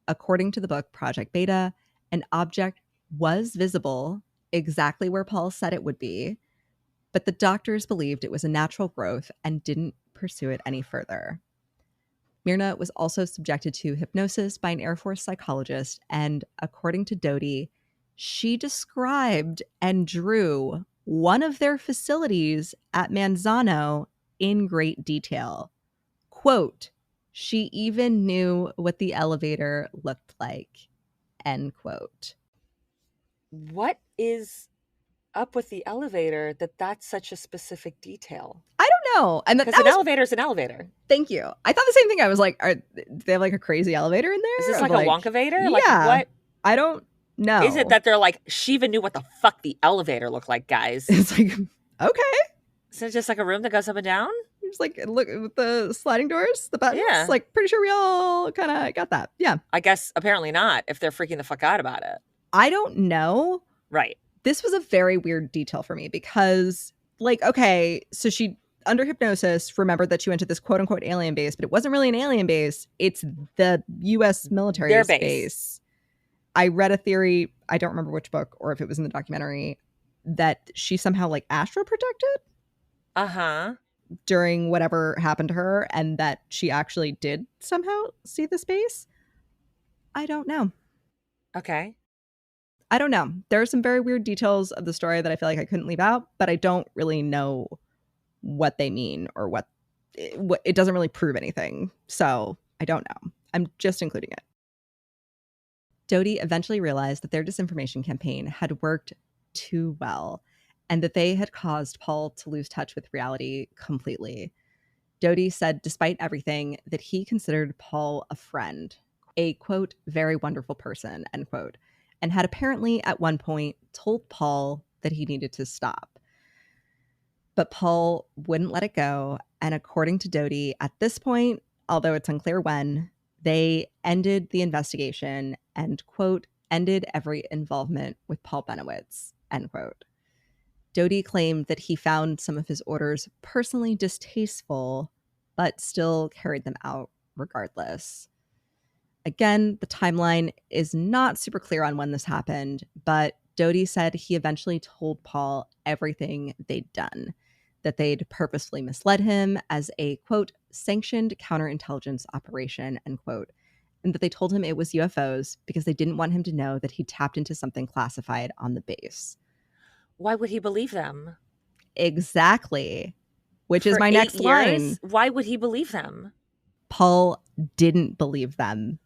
According to the book Project Beta, an object was visible exactly where Paul said it would be, but the doctors believed it was a natural growth and didn't pursue it any further. Myrna was also subjected to hypnosis by an Air Force psychologist, and according to Doty, she described and drew one of their facilities at Manzano in great detail. Quote, she even knew what the elevator looked like, end quote. What is up with the elevator that that's such a specific detail? I don't know. And Because that an was, elevator is an elevator. thank you. I thought the same thing. I was like, do they have like a crazy elevator in Is there? this Of like a like, Wonkavator? Like yeah, what I don't is it know. that they're like, Shiva knew what the fuck the elevator looked like, guys? It's like, okay. Is it just like a room that goes up and down? It's like, look with the sliding doors, the buttons. Yeah. Like, pretty sure we all kind of got that. Yeah. I guess apparently not if they're freaking the fuck out about it. I don't know. Right. This was a very weird detail for me because, like, okay, so she, under hypnosis, remembered that she went to this quote unquote alien base, but it wasn't really an alien base. It's the US military's Their base. base. I read a theory, I don't remember which book or if it was in the documentary, that she somehow like astral protected Uh-huh. during whatever happened to her and that she actually did somehow see the space. I don't know. Okay. I don't know. There are some very weird details of the story that I feel like I couldn't leave out, but I don't really know what they mean or what it doesn't really prove anything. So I don't know. I'm just including it. Doty eventually realized that their disinformation campaign had worked too well and that they had caused Paul to lose touch with reality completely. Doty said, despite everything, that he considered Paul a friend, a quote, very wonderful person, end quote, and had apparently at one point told Paul that he needed to stop. But Paul wouldn't let it go. And according to Doty, at this point, although it's unclear when, they ended the investigation and, quote, ended every involvement with Paul Benowitz, end quote. Doty claimed that he found some of his orders personally distasteful, but still carried them out regardless. Again, the timeline is not super clear on when this happened, but Doty said he eventually told Paul everything they'd done, that they'd purposefully misled him as a, quote, sanctioned counterintelligence operation, end quote, and that they told him it was UFOs because they didn't want him to know that he tapped into something classified on the base. Why would he believe them? Exactly. Which is For my 8 next years? line. Why would he believe them? Paul didn't believe them.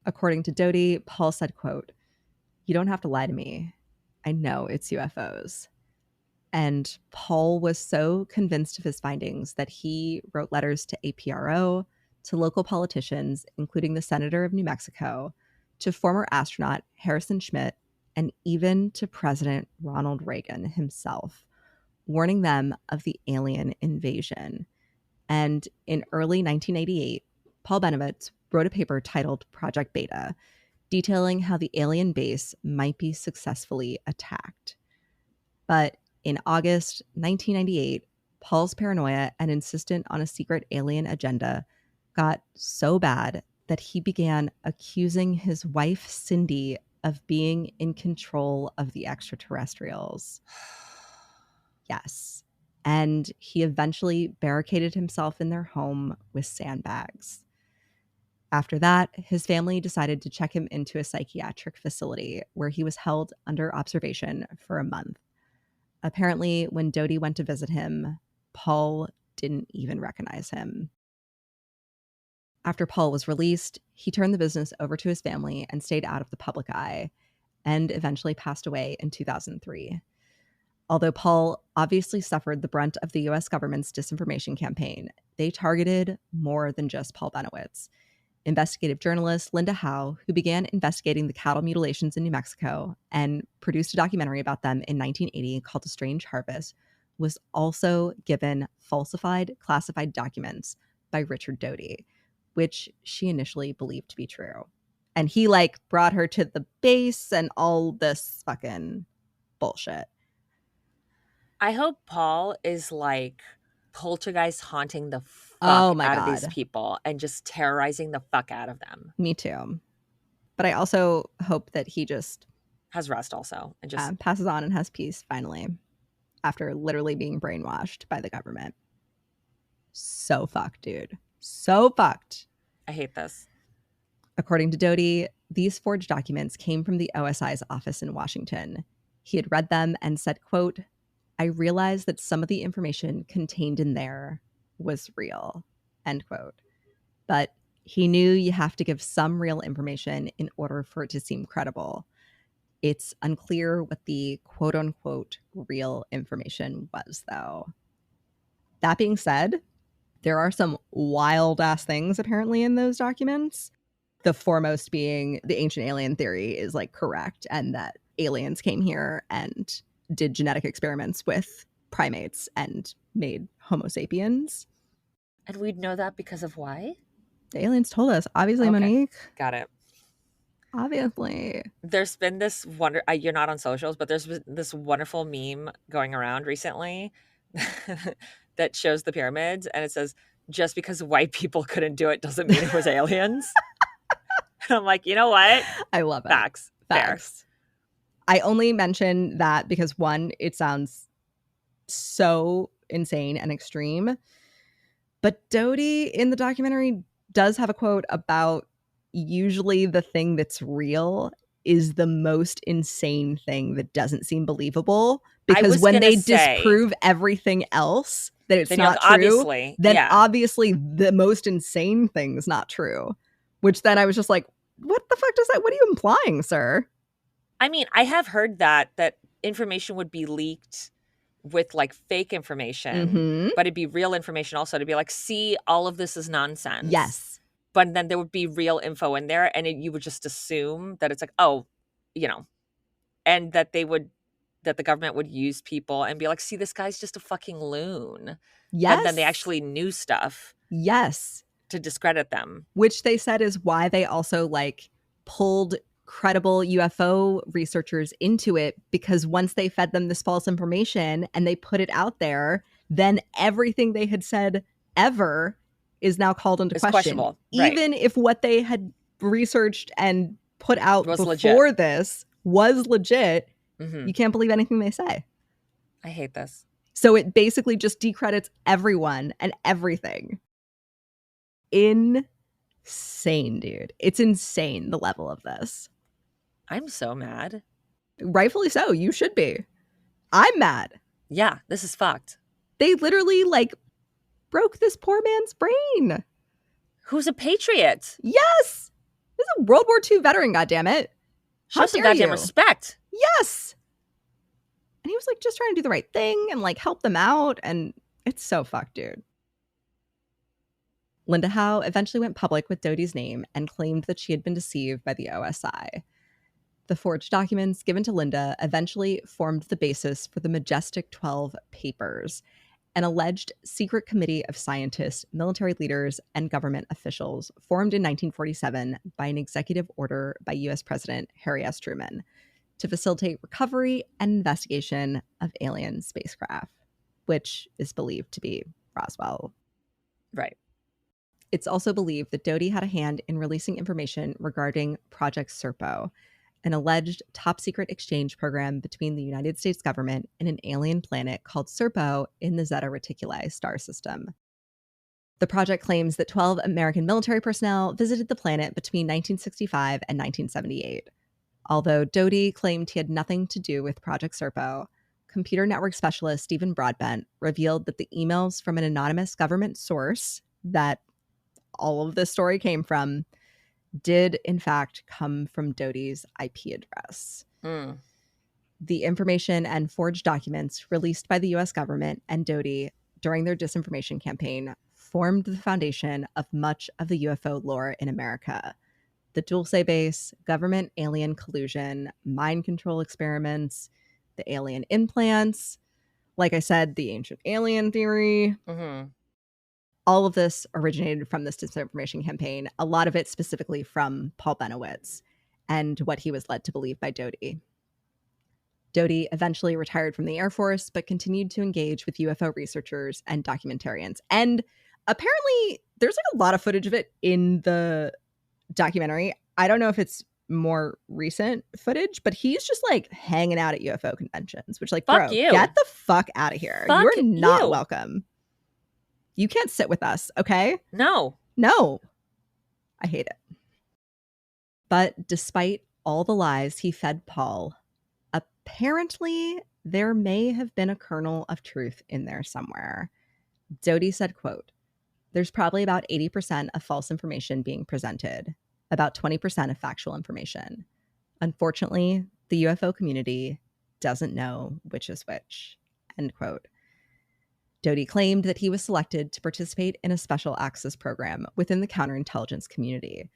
According to Doty, Paul said, quote, "You don't have to lie to me. I know it's UFOs." And Paul was so convinced of his findings that he wrote letters to APRO, to local politicians, including the senator of New Mexico, to former astronaut Harrison Schmitt, and even to President Ronald Reagan himself, warning them of the alien invasion. And in early 1988, Paul Benowitz wrote a paper titled Project Beta, detailing how the alien base might be successfully attacked. But in August 1998, Paul's paranoia and insistence on a secret alien agenda got so bad that he began accusing his wife, Cindy, of being in control of the extraterrestrials. Yes. And he eventually barricaded himself in their home with sandbags. After that, his family decided to check him into a psychiatric facility where he was held under observation for a month. Apparently, when Doty went to visit him, Paul didn't even recognize him. After Paul was released, he turned the business over to his family and stayed out of the public eye, and eventually passed away in 2003. Although Paul obviously suffered the brunt of the US government's disinformation campaign, they targeted more than just Paul Benowitz. Investigative journalist Linda Howe, who began investigating the cattle mutilations in New Mexico and produced a documentary about them in 1980 called A Strange Harvest, was also given falsified, classified documents by Richard Doty, which she initially believed to be true. And he like brought her to the base and all this fucking bullshit. I hope Paul is like poltergeist haunting the fuck Oh my out God. of these people and just terrorizing the fuck out of them. Me too. But I also hope that he just Has rest also and just passes on and has peace finally after literally being brainwashed by the government. So fucked, dude. So fucked. I hate this. According to Doty, these forged documents came from the OSI's office in Washington. He had read them and said, quote, "I realized that some of the information contained in there was real," end quote. But he knew you have to give some real information in order for it to seem credible. It's unclear what the quote-unquote real information was, though. That being said, there are some wild-ass things apparently in those documents. The foremost being the ancient alien theory is like correct, and that aliens came here and did genetic experiments with primates and made Homo sapiens. And we'd know that because of why? The aliens told us, obviously, Okay. Monique. Got it. Obviously. There's been this you're not on socials, but there's been this wonderful meme going around recently that shows the pyramids, and it says, just because white people couldn't do it doesn't mean it was aliens. And I'm like, you know what? I love it. Facts. Facts. I only mention that because, one, it sounds so insane and extreme. But Dodi in the documentary does have a quote about usually the thing that's real is the most insane thing that doesn't seem believable. Because when they disprove everything else that it's not true, then obviously the most insane thing's not true. Which then I was just like, what the fuck does that? What are you implying, sir? I mean, I have heard that information would be leaked with like fake information, but it'd be real information also, to be like, see, all of this is nonsense. Yes. But then there would be real info in there, and you would just assume that it's like, oh, and that the government would use people and be like, see, this guy's just a fucking loon. Yes. And then they actually knew stuff. Yes. To discredit them. Which they said is why they also like pulled credible UFO researchers into it, because once they fed them this false information and they put it out there, then everything they had said ever is now called into question. Right. Even if what they had researched and put out before this was legit, you can't believe anything they say. I hate this. So it basically just decredits everyone and everything. Insane, dude. It's insane, the level of this. I'm so mad. Rightfully so. You should be. I'm mad. Yeah, this is fucked. They literally like broke this poor man's brain. Who's a patriot? Yes. This is a World War II veteran, goddammit. Show some goddamn respect. Yes. And he was like just trying to do the right thing and like help them out. And it's so fucked, dude. Linda Howe eventually went public with Dodi's name and claimed that she had been deceived by the OSI. The forged documents given to Linda eventually formed the basis for the Majestic 12 Papers, an alleged secret committee of scientists, military leaders, and government officials formed in 1947 by an executive order by U.S. President Harry S. Truman to facilitate recovery and investigation of alien spacecraft, which is believed to be Roswell. Right. It's also believed that Dodi had a hand in releasing information regarding Project Serpo, an alleged top-secret exchange program between the United States government and an alien planet called Serpo in the Zeta Reticuli star system. The project claims that 12 American military personnel visited the planet between 1965 and 1978. Although Dodi claimed he had nothing to do with Project Serpo, computer network specialist Stephen Broadbent revealed that the emails from an anonymous government source that all of this story came from did in fact come from Dodi's IP address. The information and forged documents released by the US government and Dodi during their disinformation campaign formed the foundation of much of the UFO lore in America. The Dulce base, government alien collusion, mind control experiments, the alien implants, like I said, the ancient alien theory. All of this originated from this disinformation campaign, a lot of it specifically from Paul Benowitz and what he was led to believe by Dodi. Dodi eventually retired from the Air Force, but continued to engage with UFO researchers and documentarians. And apparently there's like a lot of footage of it in the documentary. I don't know if it's more recent footage, but he's just like hanging out at UFO conventions, which like, fuck bro, you. Get the fuck out of here. Fuck You're not you. welcome. You can't sit with us, okay? No. I hate it. But despite all the lies he fed Paul, apparently there may have been a kernel of truth in there somewhere. Dodi said, quote, "There's probably about 80% of false information being presented, about 20% of factual information. Unfortunately, the UFO community doesn't know which is which, end quote. Doty claimed that he was selected to participate in a special access program within the counterintelligence community.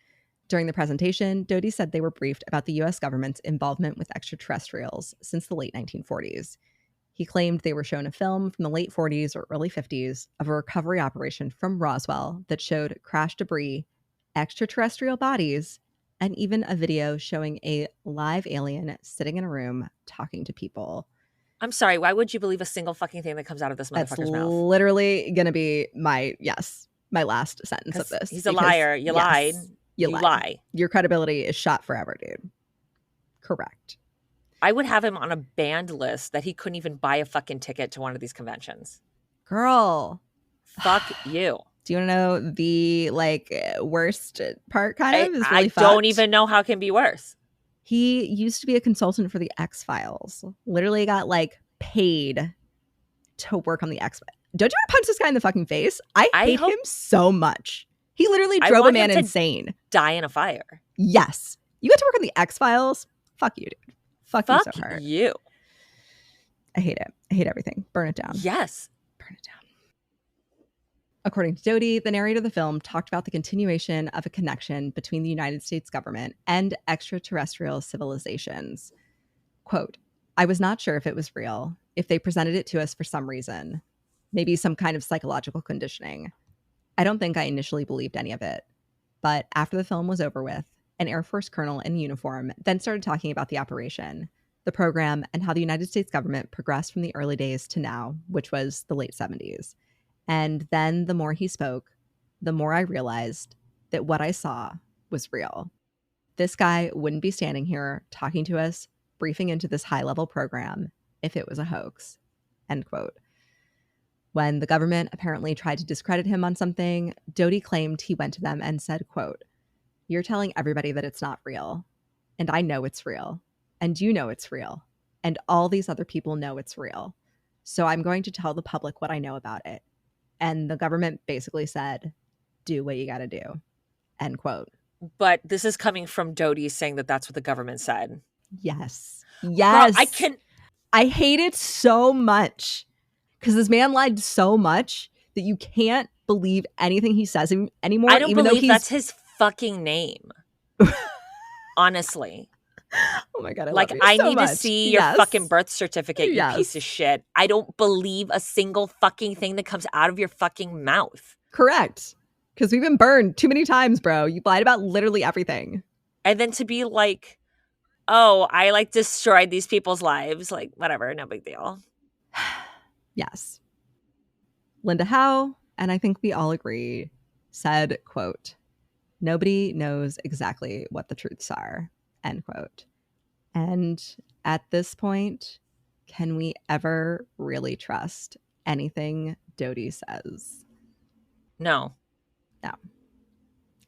During the presentation, Doty said they were briefed about the US government's involvement with extraterrestrials since the late 1940s. He claimed they were shown a film from the late 40s or early 50s of a recovery operation from Roswell that showed crashed debris, extraterrestrial bodies, and even a video showing a live alien sitting in a room talking to people. I'm sorry, why would you believe a single fucking thing that comes out of this motherfucker's That's mouth? literally going to be my last sentence of this. He's a liar. You lied. You lie. Your credibility is shot forever, dude. Correct. I would have him on a banned list that he couldn't even buy a fucking ticket to one of these conventions. Girl. Fuck you. Do you want to know the worst part kind of? Is really I don't even know how it can be worse. He used to be a consultant for the X-Files. Literally got paid to work on the X-Files. Don't you want to punch this guy in the fucking face? I hate him so much. He literally drove a man insane. Die in a fire. Yes. You got to work on the X-Files? Fuck you, dude. Fuck you so hard. You. I hate it. I hate everything. Burn it down. Yes. Burn it down. According to Doty, the narrator of the film talked about the continuation of a connection between the United States government and extraterrestrial civilizations. Quote, I was not sure if it was real, if they presented it to us for some reason, maybe some kind of psychological conditioning. I don't think I initially believed any of it. But after the film was over with, an Air Force colonel in uniform then started talking about the operation, the program, and how the United States government progressed from the early days to now, which was the late 70s. And then the more he spoke, the more I realized that what I saw was real. This guy wouldn't be standing here talking to us, briefing into this high-level program if it was a hoax, end quote. When the government apparently tried to discredit him on something, Doty claimed he went to them and said, quote, you're telling everybody that it's not real, and I know it's real, and you know it's real, and all these other people know it's real. So I'm going to tell the public what I know about it. And the government basically said, do what you got to do, end quote. But this is coming from Doty saying that that's what the government said. Yes. Yes. Girl, I hate it so much because this man lied so much that you can't believe anything he says anymore. I don't believe that's his fucking name. Honestly. Oh my God. I so need much. to see your fucking birth certificate, you piece of shit. I don't believe a single fucking thing that comes out of your fucking mouth. Correct. Because we've been burned too many times, bro. You lied about literally everything. And then to be like, oh, I destroyed these people's lives. Whatever, no big deal. Yes. Linda Howe, and I think we all agree, said, quote, nobody knows exactly what the truths are, end quote. And at this point, can we ever really trust anything Doty says? No. No.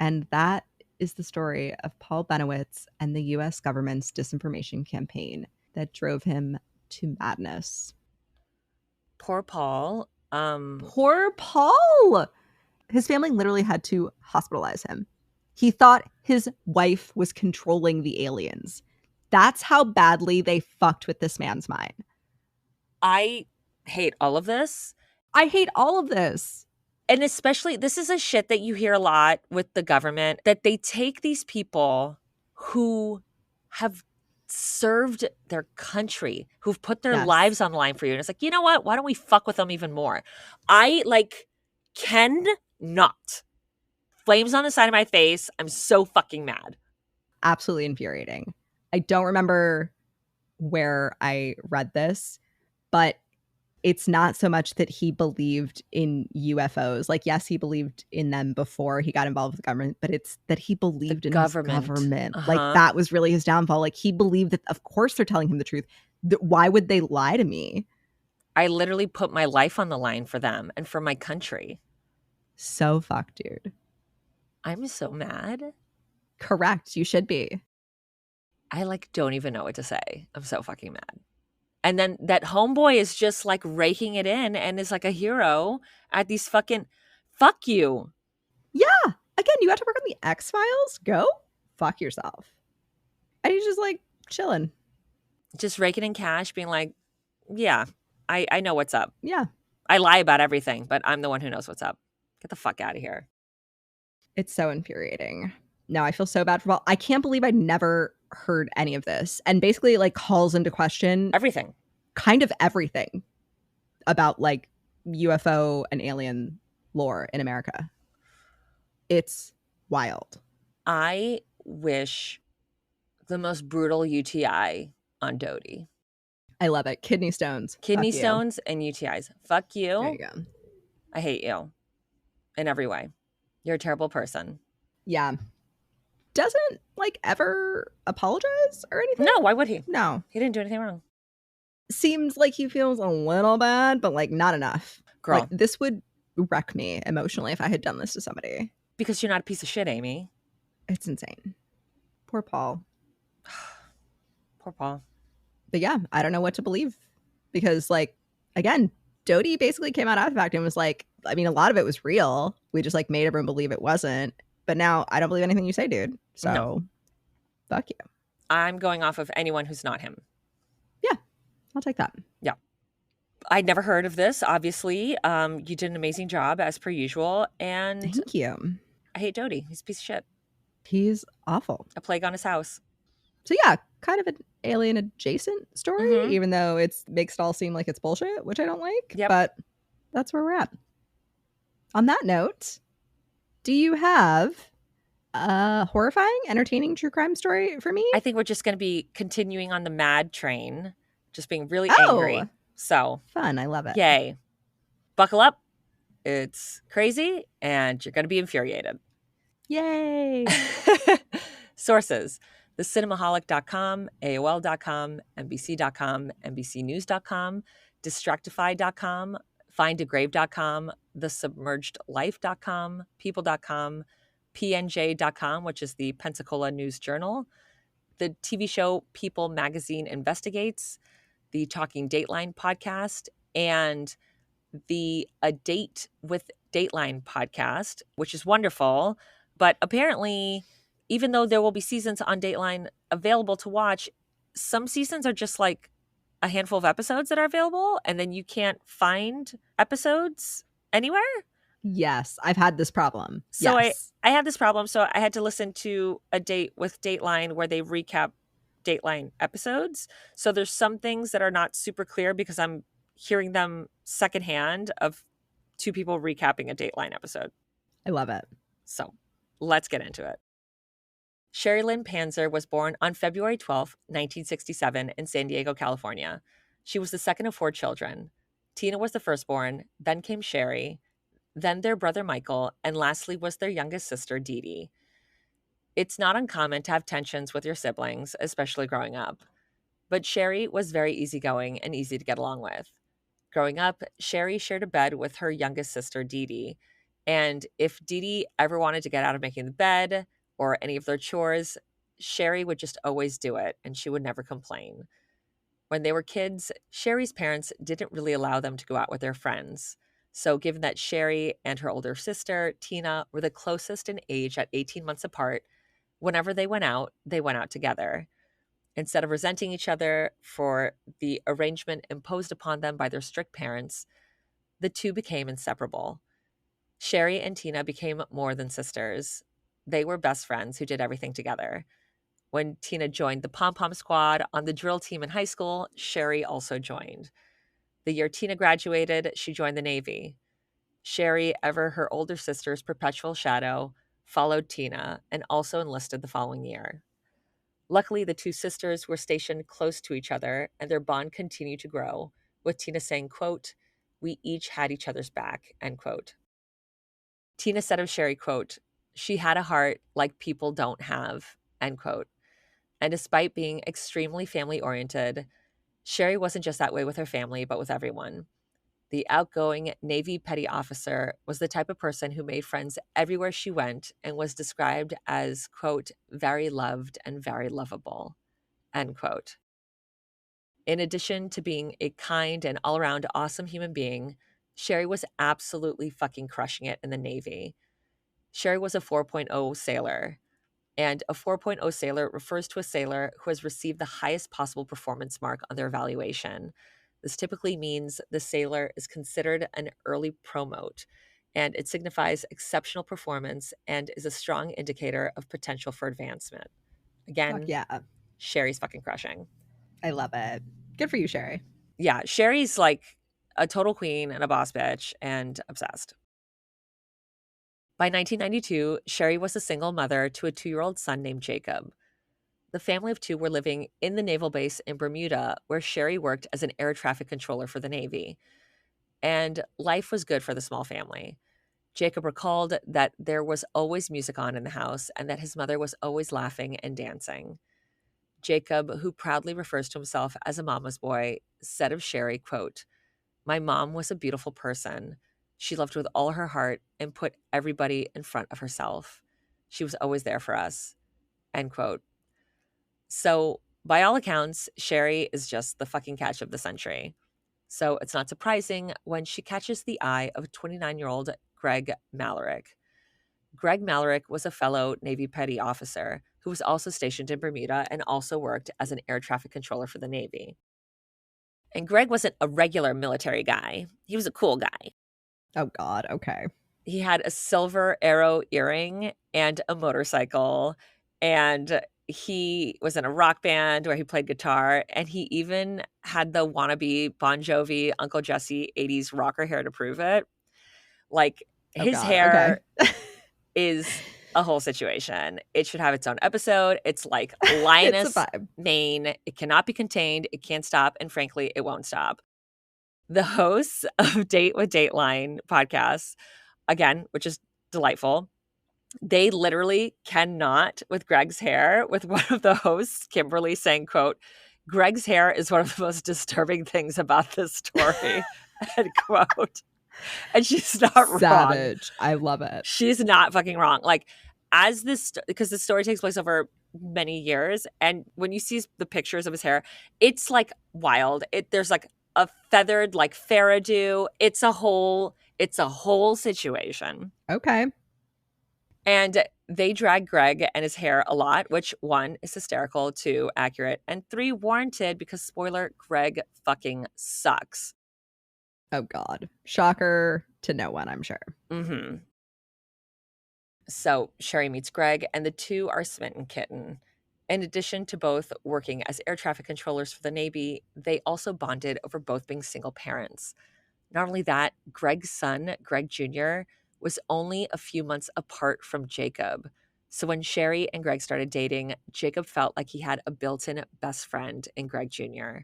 And that is the story of Paul Bennewitz and the U.S. government's disinformation campaign that drove him to madness. Poor Paul. Poor Paul. His family literally had to hospitalize him. He thought his wife was controlling the aliens. That's how badly they fucked with this man's mind. I hate all of this. I hate all of this. And especially, this is a shit that you hear a lot with the government, that they take these people who have served their country, who've put their lives on the line for you. And it's like, you know what? Why don't we fuck with them even more? I cannot. Flames on the side of my face. I'm so fucking mad. Absolutely infuriating. I don't remember where I read this, but it's not so much that he believed in UFOs. Yes, he believed in them before he got involved with the government, but it's that he believed in his government. That was really his downfall. He believed that, of course, they're telling him the truth. Why would they lie to me? I literally put my life on the line for them and for my country. So fucked, dude. I'm so mad. Correct. You should be. I don't even know what to say. I'm so fucking mad. And then that homeboy is just raking it in and is a hero at these fucking, fuck you. Yeah. Again, you got to work on the X-Files? Go fuck yourself. And he's just chilling. Just raking in cash, being like, yeah, I know what's up. Yeah. I lie about everything, but I'm the one who knows what's up. Get the fuck out of here. It's so infuriating. No, I feel so bad for Paul. I can't believe I never heard any of this, and basically like calls into question Everything. kind of everything about like UFO and alien lore in America. It's wild. I wish the most brutal UTI on Dodie. I love it. Kidney stones. Kidney Fuck you. stones and UTIs. Fuck There you. you go. I hate you in every way. You're a terrible person. Yeah. Doesn't like ever apologize or anything? No, why would he? No. He didn't do anything wrong. Seems like he feels a little bad, but like not enough. Girl. Like this would wreck me emotionally if I had done this to somebody. Because you're not a piece of shit, Amy. It's insane. Poor Paul. Poor Paul. But yeah, I don't know what to believe. Because like, again, Dodie basically came out after the fact and was like, I mean, a lot of it was real. We just like made everyone believe it wasn't. But now I don't believe anything you say, dude. So No. fuck you. I'm going off of anyone who's not him. Yeah, I'll take that. Yeah. I'd never heard of this, obviously. You did an amazing job, as per usual. And Thank you. I hate Dodie. He's a piece of shit. He's awful. A plague on his house. So yeah, kind of an alien adjacent story, Mhm. even though it makes it all seem like it's bullshit, which I don't like. Yep. But that's where we're at. On that note, do you have a horrifying, entertaining true crime story for me? I think we're just going to be continuing on the mad train, just being really Oh. angry. So, Fun. I love it. yay. Buckle up. It's crazy, and you're going to be infuriated. Yay. Sources: thecinemaholic.com, AOL.com, NBC.com, NBCnews.com, Distractify.com, findagrave.com, thesubmergedlife.com, people.com, PNJ.com, which is the Pensacola News Journal, the TV show People Magazine Investigates, the Talking Dateline podcast, and the A Date with Dateline podcast, which is wonderful. But apparently, even though there will be seasons on Dateline available to watch, some seasons are just like a handful of episodes that are available, and then you can't find episodes anywhere. Yes, I've had this problem. So yes. I had this problem. So I had to listen to A Date with Dateline where they recap Dateline episodes. So there's some things that are not super clear because I'm hearing them secondhand of two people recapping a Dateline episode. I love it. So let's get into it. Sherry Lynn Panzer was born on February 12, 1967 in San Diego, California. She was the second of 4 children. Tina was the firstborn, then came Sherry, then their brother Michael, and lastly was their youngest sister, Dee Dee. It's not uncommon to have tensions with your siblings, especially growing up. But Sherry was very easygoing and easy to get along with. Growing up, Sherry shared a bed with her youngest sister, Dee Dee. And if Dee Dee ever wanted to get out of making the bed or any of their chores, Sherry would just always do it, and she would never complain. When they were kids, Sherry's parents didn't really allow them to go out with their friends. So given that Sherry and her older sister, Tina, were the closest in age at 18 months apart, whenever they went out together. Instead of resenting each other for the arrangement imposed upon them by their strict parents, the two became inseparable. Sherry and Tina became more than sisters. They were best friends who did everything together. When Tina joined the pom-pom squad on the drill team in high school, Sherry also joined. The year Tina graduated, she joined the Navy. Sherry, ever her older sister's perpetual shadow, followed Tina and also enlisted the following year. Luckily, the two sisters were stationed close to each other, and their bond continued to grow, with Tina saying, quote, "We each had each other's back," end quote. Tina said of Sherry, quote, "She had a heart like people don't have," end quote. And despite being extremely family-oriented, Sherry wasn't just that way with her family, but with everyone. The outgoing Navy petty officer was the type of person who made friends everywhere she went and was described as, quote, "very loved and very lovable," end quote. In addition to being a kind and all-around awesome human being, Sherry was absolutely fucking crushing it in the Navy. Sherry was a 4.0 sailor, And a 4.0 sailor refers to a sailor who has received the highest possible performance mark on their evaluation. This typically means the sailor is considered an early promote, and it signifies exceptional performance and is a strong indicator of potential for advancement. Fuck Again, yeah. Sherry's fucking crushing. I love it. Good for you, Sherry. Yeah, Sherry's like a total queen and a boss bitch and obsessed. By 1992, Sherry was a single mother to a 2-year-old son named Jacob. The family of two were living in the naval base in Bermuda, where Sherry worked as an air traffic controller for the Navy. And life was good for the small family. Jacob recalled that there was always music on in the house and that his mother was always laughing and dancing. Jacob, who proudly refers to himself as a mama's boy, said of Sherry, quote, "My mom was a beautiful person. She loved with all her heart and put everybody in front of herself. She was always there for us," end quote. So, by all accounts, Sherry is just the fucking catch of the century. So, it's not surprising when she catches the eye of 29-year-old Greg Malarick. Greg Malarick was a fellow Navy petty officer who was also stationed in Bermuda and also worked as an air traffic controller for the Navy. And Greg wasn't a regular military guy. He was a cool guy. Oh, God. Okay. He had a silver arrow earring and a motorcycle, and he was in a rock band where he played guitar, and he even had the wannabe Bon Jovi Uncle Jesse 80s rocker hair to prove it. Like, Oh, his God. hair Okay. is a whole situation. It should have its own episode. It's like It's a lioness vibe. mane. It cannot be contained. It can't stop. And frankly, it won't stop. The hosts of Date with Dateline podcast, again, which is delightful, they literally cannot with Greg's hair, with one of the hosts, Kimberly, saying, quote, "Greg's hair is one of the most disturbing things about this story," end quote. And she's not wrong. Savage. I love it. She's not fucking wrong. Like, as this, because the story takes place over many years, and when you see the pictures of his hair, it's like wild. There's like a feathered like Faradoo. It's a whole situation. Okay. And they drag Greg and his hair a lot, which 1 is hysterical, 2 accurate, and 3 warranted because, spoiler, Greg fucking sucks. Oh, God. Shocker to no one, I'm sure. Mm-hmm. So Sherry meets Greg, and the two are smitten kitten. In addition to both working as air traffic controllers for the Navy, they also bonded over both being single parents. Not only that, Greg's son, Greg Jr., was only a few months apart from Jacob. So when Sherry and Greg started dating, Jacob felt like he had a built-in best friend in Greg Jr.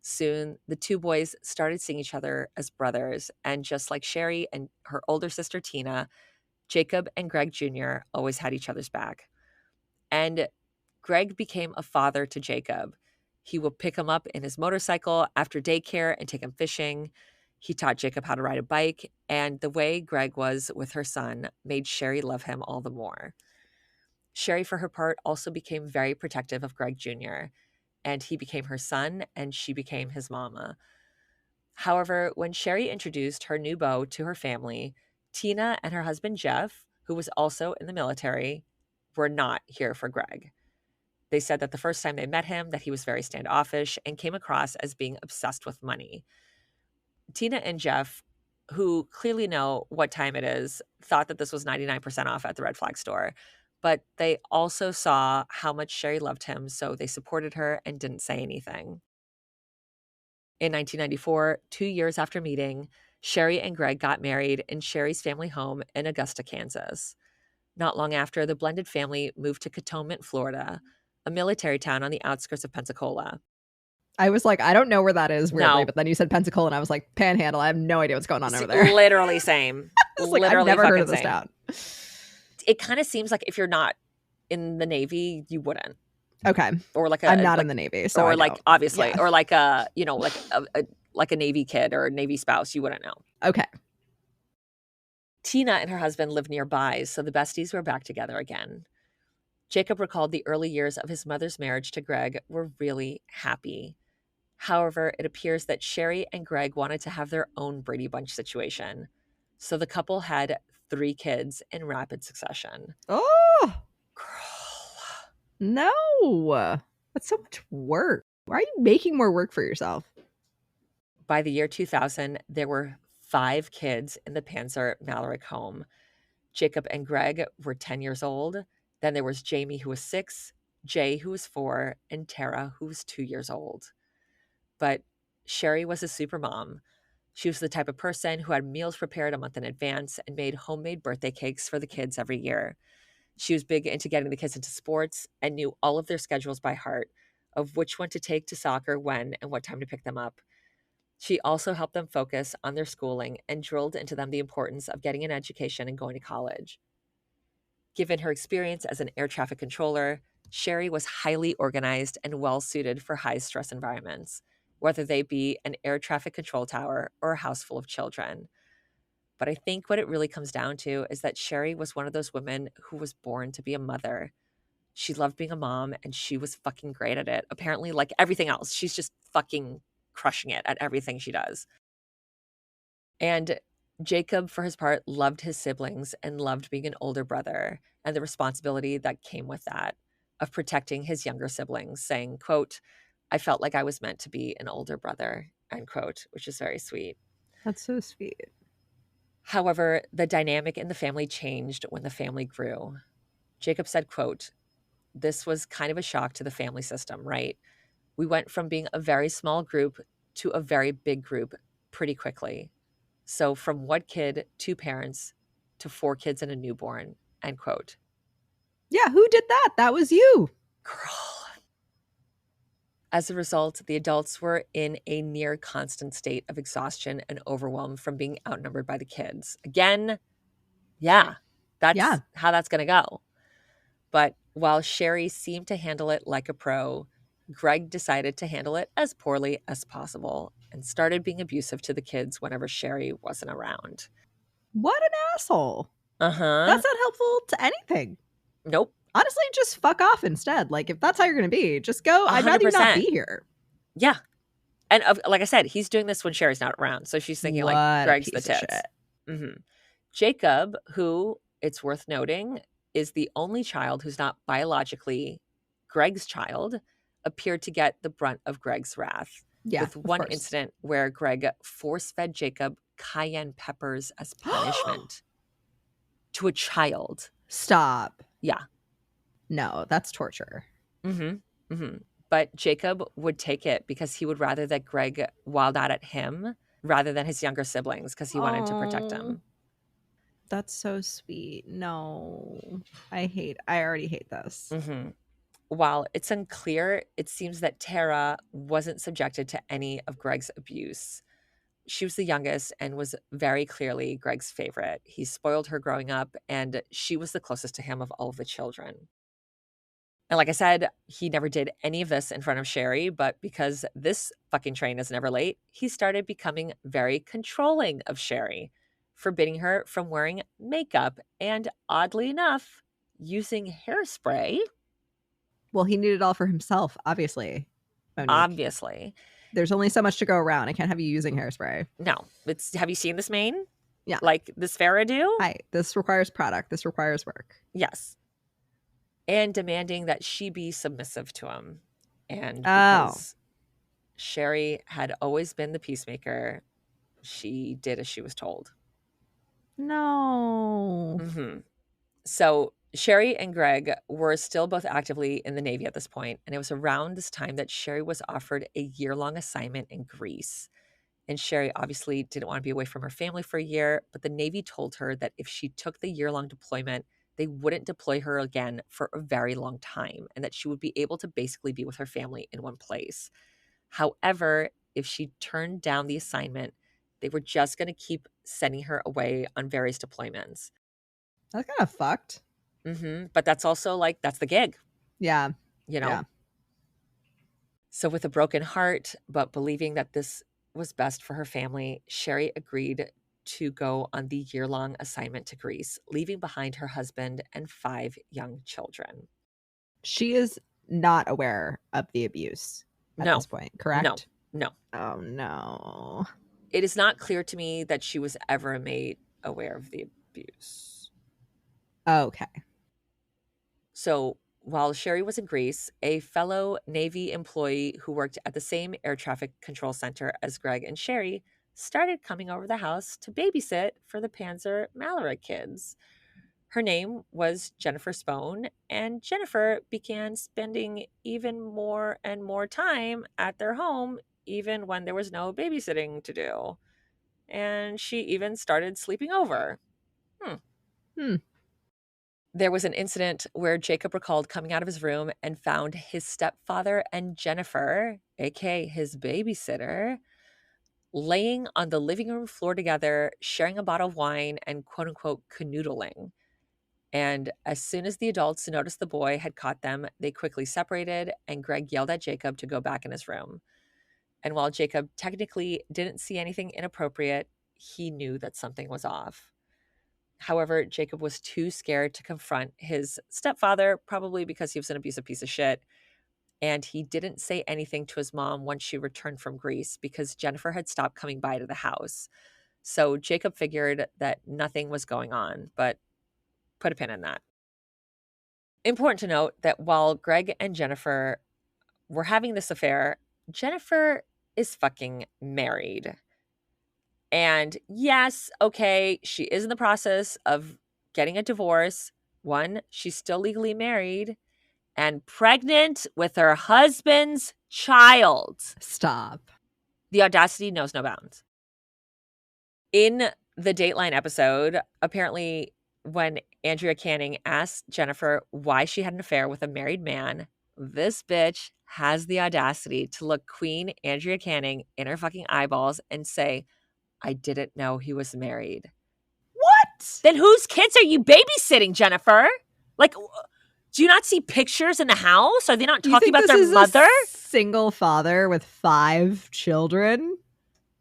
Soon, the two boys started seeing each other as brothers, and just like Sherry and her older sister Tina, Jacob and Greg Jr. always had each other's back. And Greg became a father to Jacob. He would pick him up in his motorcycle after daycare and take him fishing. He taught Jacob how to ride a bike, and the way Greg was with her son made Sherry love him all the more. Sherry, for her part, also became very protective of Greg Jr., and he became her son, and she became his mama. However, when Sherry introduced her new beau to her family, Tina and her husband Jeff, who was also in the military, were not here for Greg. They said that the first time they met him, that he was very standoffish and came across as being obsessed with money. Tina and Jeff, who clearly know what time it is, thought that this was 99% off at the Red Flag store. But they also saw how much Sherry loved him, so they supported her and didn't say anything. In 1994, 2 years after meeting, Sherry and Greg got married in Sherry's family home in Augusta, Kansas. Not long after, the blended family moved to Cantonment, Florida, a military town on the outskirts of Pensacola. I was like, I don't know where that is, weirdly, No. but then you said Pensacola, and I was like, Panhandle. I have no idea what's going on over there. Literally same. I was like, I've Literally never heard fucking of this same. town. It kind of seems like if you're not in the Navy, you wouldn't. Okay. Or like I'm not in the Navy, so I or like don't. obviously, Yeah. or like a like a Navy kid or a Navy spouse, you wouldn't know. Okay. Tina and her husband lived nearby, so the besties were back together again. Jacob recalled the early years of his mother's marriage to Greg were really happy. However, it appears that Sherry and Greg wanted to have their own Brady Bunch situation. So the couple had 3 kids in rapid succession. Oh, Girl. No. That's so much work. Why are you making more work for yourself? By the year 2000, there were 5 kids in the Panzer Malaric home. Jacob and Greg were 10 years old. Then there was Jamie, who was 6, Jay, who was 4, and Tara, who was 2 years old. But Sherry was a super mom. She was the type of person who had meals prepared a month in advance and made homemade birthday cakes for the kids every year. She was big into getting the kids into sports and knew all of their schedules by heart, of which one to take to soccer when and what time to pick them up. She also helped them focus on their schooling and drilled into them the importance of getting an education and going to college. Given her experience as an air traffic controller, Sherry was highly organized and well suited for high stress environments, whether they be an air traffic control tower or a house full of children. But I think what it really comes down to is that Sherry was one of those women who was born to be a mother. She loved being a mom and she was fucking great at it. Apparently, like everything else, she's just fucking crushing it at everything she does. And Jacob, for his part, loved his siblings and loved being an older brother and the responsibility that came with that of protecting his younger siblings, saying, quote, I felt like I was meant to be an older brother, end quote, which is very sweet. That's so sweet. However, the dynamic in the family changed when the family grew. Jacob said, quote, this was kind of a shock to the family system, right? We went from being a very small group to a very big group pretty quickly. So from 1 kid, 2 parents, to 4 kids and a newborn, end quote. Yeah, who did that? That was you. Girl. As a result, the adults were in a near constant state of exhaustion and overwhelm from being outnumbered by the kids. Again, yeah, that's how that's going to go. But while Sherry seemed to handle it like a pro, Greg decided to handle it as poorly as possible and started being abusive to the kids whenever Sherry wasn't around. What an asshole. Uh-huh. That's not helpful to anything. Nope. Honestly, just fuck off instead. Like, if that's how you're going to be, just go. I'd rather you not 100%. be here. Yeah. And like I said, he's doing this when Sherry's not around. So she's thinking What like a Greg's the piece of tits. shit. Mm-hmm. Jacob, who it's worth noting is the only child who's not biologically Greg's child, appeared to get the brunt of Greg's wrath. Yeah, with of one course. incident where Greg force-fed Jacob cayenne peppers as punishment to a child. Stop. Yeah. No, that's torture. Mm-hmm. Mm-hmm. But Jacob would take it because he would rather that Greg wild out at him rather than his younger siblings because he wanted to protect him. That's so sweet. No, I already hate this. Mm-hmm. While it's unclear, it seems that Tara wasn't subjected to any of Greg's abuse. She was the youngest and was very clearly Greg's favorite. He spoiled her growing up, and she was the closest to him of all of the children. And like I said, he never did any of this in front of Sherry, but because this fucking train is never late, he started becoming very controlling of Sherry, forbidding her from wearing makeup and, oddly enough, using hairspray. Well, he needed it all for himself, obviously. Monique. Obviously. There's only so much to go around. I can't have you using hairspray. No. Have you seen this mane? Yeah. Like this Farrah do? This requires product. This requires work. Yes. And demanding that she be submissive to him. And because Sherry had always been the peacemaker, she did as she was told. No. Mm-hmm. So Sherry and Greg were still both actively in the Navy at this point, and it was around this time that Sherry was offered a year-long assignment in Greece. And Sherry obviously didn't want to be away from her family for a year, but the Navy told her that if she took the year-long deployment, they wouldn't deploy her again for a very long time, and that she would be able to basically be with her family in one place. However, if she turned down the assignment, they were just going to keep sending her away on various deployments. That's kind of fucked. Mm-hmm. But that's also like, that's the gig. Yeah. You know? Yeah. So with a broken heart, but believing that this was best for her family, Sherry agreed to go on the year-long assignment to Greece, leaving behind her husband and 5 young children. She is not aware of the abuse at this point, correct? No. Oh, no. It is not clear to me that she was ever made aware of the abuse. Okay. So while Sherry was in Greece, a fellow Navy employee who worked at the same air traffic control center as Greg and Sherry started coming over the house to babysit for the Panzer Malaric kids. Her name was Jennifer Spone, and Jennifer began spending even more and more time at their home, even when there was no babysitting to do. And she even started sleeping over. There was an incident where Jacob recalled coming out of his room and found his stepfather and Jennifer, aka his babysitter, laying on the living room floor together, sharing a bottle of wine and quote unquote canoodling. And as soon as the adults noticed the boy had caught them, they quickly separated, and Greg yelled at Jacob to go back in his room. And while Jacob technically didn't see anything inappropriate, he knew that something was off. However, Jacob was too scared to confront his stepfather, probably because he was an abusive piece of shit. And he didn't say anything to his mom once she returned from Greece because Jennifer had stopped coming by to the house. So Jacob figured that nothing was going on, but put a pin in that. Important to note that while Greg and Jennifer were having this affair, Jennifer is fucking married. And yes, okay, she is in the process of getting a divorce. One, she's still legally married and pregnant with her husband's child. Stop. The audacity knows no bounds. In the Dateline episode, apparently when Andrea Canning asked Jennifer why she had an affair with a married man, this bitch has the audacity to look Queen Andrea Canning in her fucking eyeballs and say, I didn't know he was married. What? Then whose kids are you babysitting, Jennifer? Like, do you not see pictures in the house? Are they not talking about their mother? Single father with 5 children.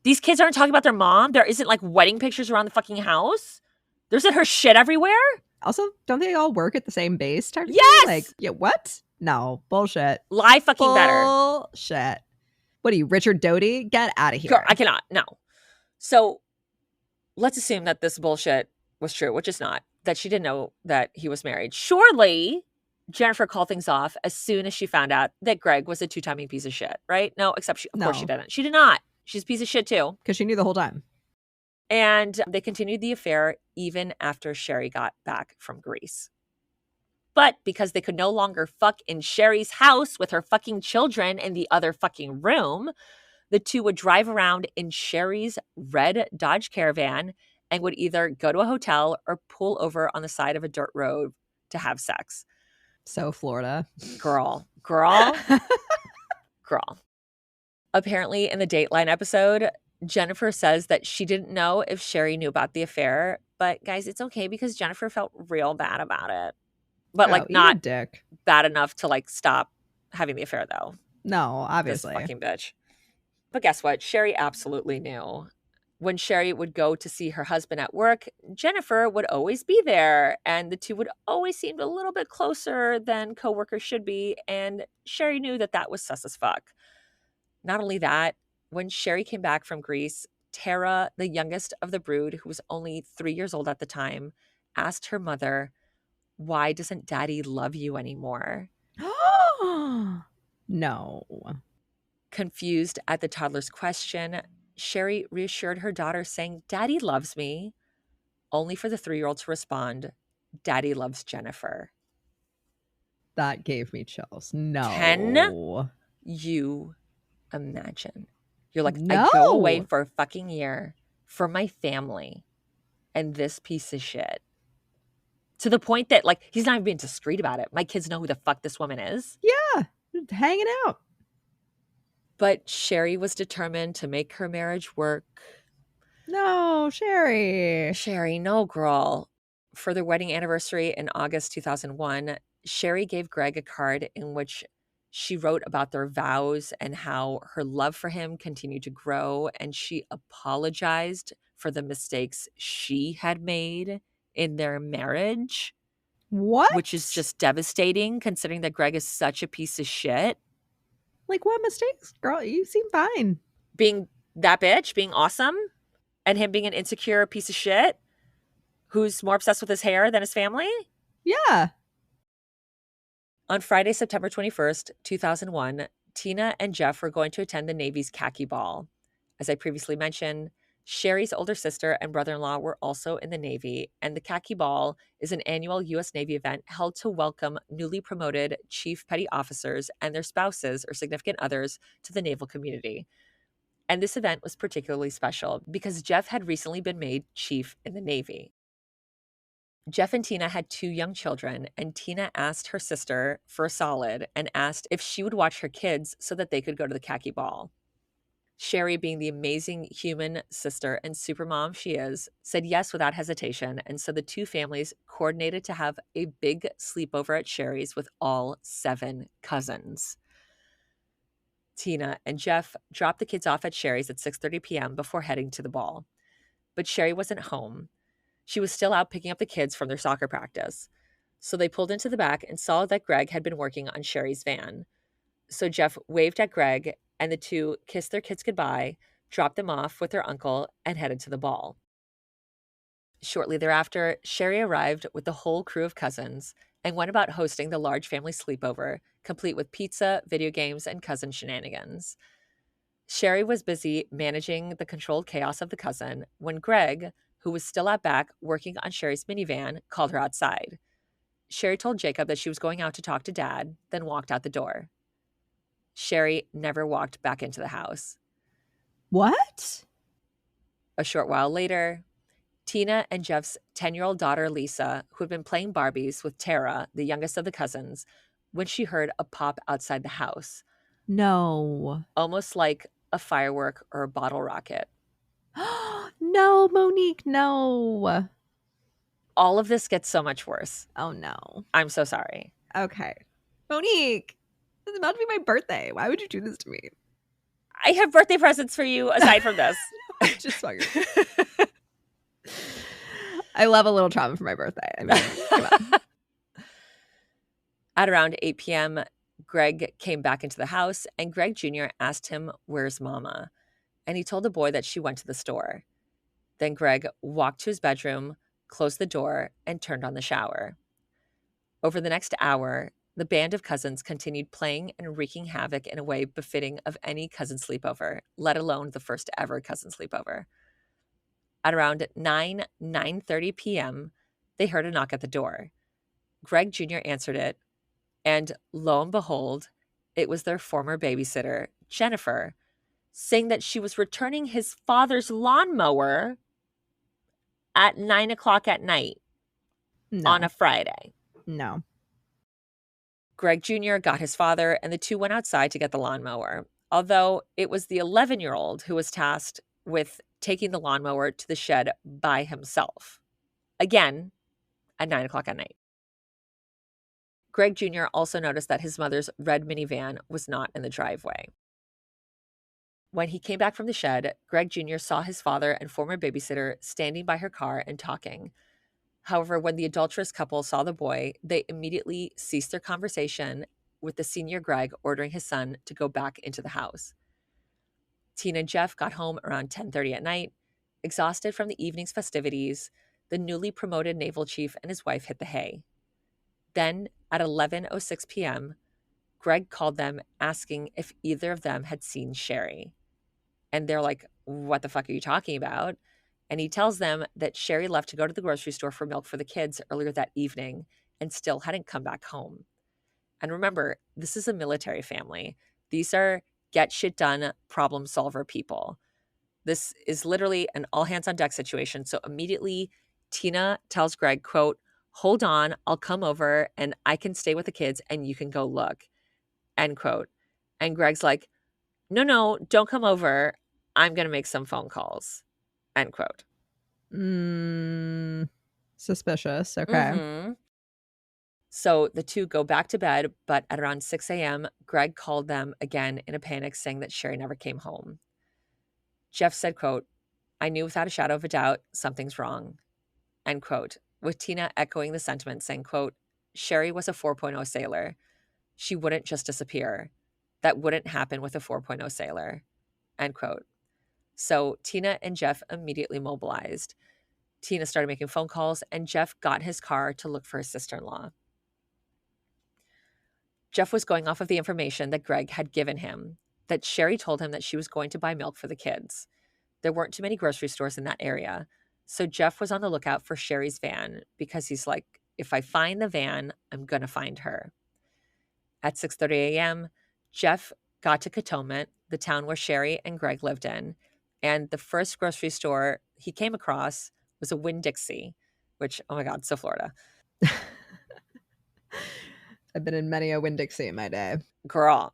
These kids aren't talking about their mom. There isn't like wedding pictures around the fucking house. There isn't her shit everywhere. Also, don't they all work at the same base? Yes. Like, yeah, what? No, bullshit. Lie fucking better. Bullshit. What are you, Richard Doty? Get out of here. Girl, I cannot. No. So let's assume that this bullshit was true, which is not, that she didn't know that he was married. Surely Jennifer called things off as soon as she found out that Greg was a 2-timing piece of shit, right? No, except of course she didn't. She did not. She's a piece of shit too. Because she knew the whole time. And they continued the affair even after Sherry got back from Greece. But because they could no longer fuck in Sherry's house with her fucking children in the other fucking room, the two would drive around in Sherry's red Dodge Caravan and would either go to a hotel or pull over on the side of a dirt road to have sex. So Florida. Girl. Apparently in the Dateline episode, Jennifer says that she didn't know if Sherry knew about the affair, but guys, it's okay because Jennifer felt real bad about it. But like not dick. Bad enough to like stop having the affair though. No, obviously. This fucking bitch. But guess what? Sherry absolutely knew. When Sherry would go to see her husband at work, Jennifer would always be there, and the two would always seem a little bit closer than coworkers should be, and Sherry knew that that was sus as fuck. Not only that, when Sherry came back from Greece, Tara, the youngest of the brood, who was only 3 years old at the time, asked her mother, why doesn't Daddy love you anymore? No. Confused at the toddler's question, Sherry reassured her daughter, saying, Daddy loves me, only for the 3-year-old to respond, Daddy loves Jennifer. That gave me chills. No. Can you imagine? You're like, no. I go away for a fucking year for my family, and this piece of shit. To the point that, like, he's not even being discreet about it. My kids know who the fuck this woman is. Yeah, hanging out. But Sherry was determined to make her marriage work. No, Sherry. Sherry, no, girl. For their wedding anniversary in August 2001, Sherry gave Greg a card in which she wrote about their vows and how her love for him continued to grow, and she apologized for the mistakes she had made in their marriage. What? Which is just devastating considering that Greg is such a piece of shit. Like, what mistakes, girl? You seem fine. Being that bitch, being awesome, and him being an insecure piece of shit who's more obsessed with his hair than his family? Yeah. On Friday, September 21st, 2001, Tina and Jeff were going to attend the Navy's khaki ball. As I previously mentioned, Sherry's older sister and brother-in-law were also in the Navy, and the khaki ball is an annual U.S. Navy event held to welcome newly promoted chief petty officers and their spouses or significant others to the naval community. And this event was particularly special because Jeff had recently been made chief in the Navy. Jeff and Tina had 2 young children, and Tina asked her sister for a solid and asked if she would watch her kids so that they could go to the khaki ball. Sherry, being the amazing human sister and supermom she is, said yes without hesitation, and so the 2 families coordinated to have a big sleepover at Sherry's with all 7 cousins. Tina and Jeff dropped the kids off at Sherry's at 6:30 p.m. before heading to the ball. But Sherry wasn't home. She was still out picking up the kids from their soccer practice. So they pulled into the back and saw that Greg had been working on Sherry's van. So Jeff waved at Greg, and the 2 kissed their kids goodbye, dropped them off with their uncle, and headed to the ball. Shortly thereafter, Sherry arrived with the whole crew of cousins and went about hosting the large family sleepover, complete with pizza, video games, and cousin shenanigans. Sherry was busy managing the controlled chaos of the cousin when Greg, who was still out back working on Sherry's minivan, called her outside. Sherry told Jacob that she was going out to talk to Dad, then walked out the door. Sherry never walked back into the house. What? A short while later, Tina and Jeff's 10-year-old daughter, Lisa, who had been playing Barbies with Tara, the youngest of the cousins, when she heard a pop outside the house, No. almost like a firework or a bottle rocket. No, Monique, no. All of this gets so much worse. Oh, no. I'm so sorry. Okay. Monique, it's about to be my birthday. Why would you do this to me? I have birthday presents for you aside from this. Just fucking. I love a little trauma for my birthday. I mean, come on. At around 8 p.m., Greg came back into the house, and Greg Jr. asked him, "Where's Mama?" And he told the boy that she went to the store. Then Greg walked to his bedroom, closed the door, and turned on the shower. Over the next hour, the band of cousins continued playing and wreaking havoc in a way befitting of any cousin sleepover, let alone the first ever cousin sleepover. At around 9:30 p.m., they heard a knock at the door. Greg Jr. answered it, and lo and behold, it was their former babysitter, Jennifer, saying that she was returning his father's lawnmower at 9 o'clock at night on a Friday. No. Greg Jr. got his father, and the 2 went outside to get the lawnmower, although it was the 11-year-old who was tasked with taking the lawnmower to the shed by himself. Again, at 9 o'clock at night. Greg Jr. also noticed that his mother's red minivan was not in the driveway. When he came back from the shed, Greg Jr. saw his father and former babysitter standing by her car and talking. However, when the adulterous couple saw the boy, they immediately ceased their conversation, with the senior Greg ordering his son to go back into the house. Tina and Jeff got home around 10:30 at night. Exhausted from the evening's festivities, the newly promoted naval chief and his wife hit the hay. Then, at 11:06 p.m., Greg called them asking if either of them had seen Sherry. And they're like, "What the fuck are you talking about?" And he tells them that Sherry left to go to the grocery store for milk for the kids earlier that evening and still hadn't come back home. And remember, this is a military family. These are get shit done, problem solver people. This is literally an all hands on deck situation. So immediately Tina tells Greg, quote, "Hold on, I'll come over and I can stay with the kids and you can go look," end quote. And Greg's like, no, don't come over. I'm going to make some phone calls, end quote. Suspicious. Okay. Mm-hmm. So the 2 go back to bed, but at around 6 a.m., Greg called them again in a panic, saying that Sherry never came home. Jeff said, quote, "I knew without a shadow of a doubt something's wrong," end quote, with Tina echoing the sentiment, saying, quote, "Sherry was a 4.0 sailor. She wouldn't just disappear. That wouldn't happen with a 4.0 sailor," end quote. So Tina and Jeff immediately mobilized. Tina started making phone calls, and Jeff got his car to look for his sister-in-law. Jeff was going off of the information that Greg had given him, that Sherry told him that she was going to buy milk for the kids. There weren't too many grocery stores in that area. So Jeff was on the lookout for Sherry's van because he's like, if I find the van, I'm going to find her. At 6:30 a.m., Jeff got to Cantonment, the town where Sherry and Greg lived in, and the first grocery store he came across was a Winn-Dixie, which, oh my God, so Florida. I've been in many a Winn-Dixie in my day. Girl,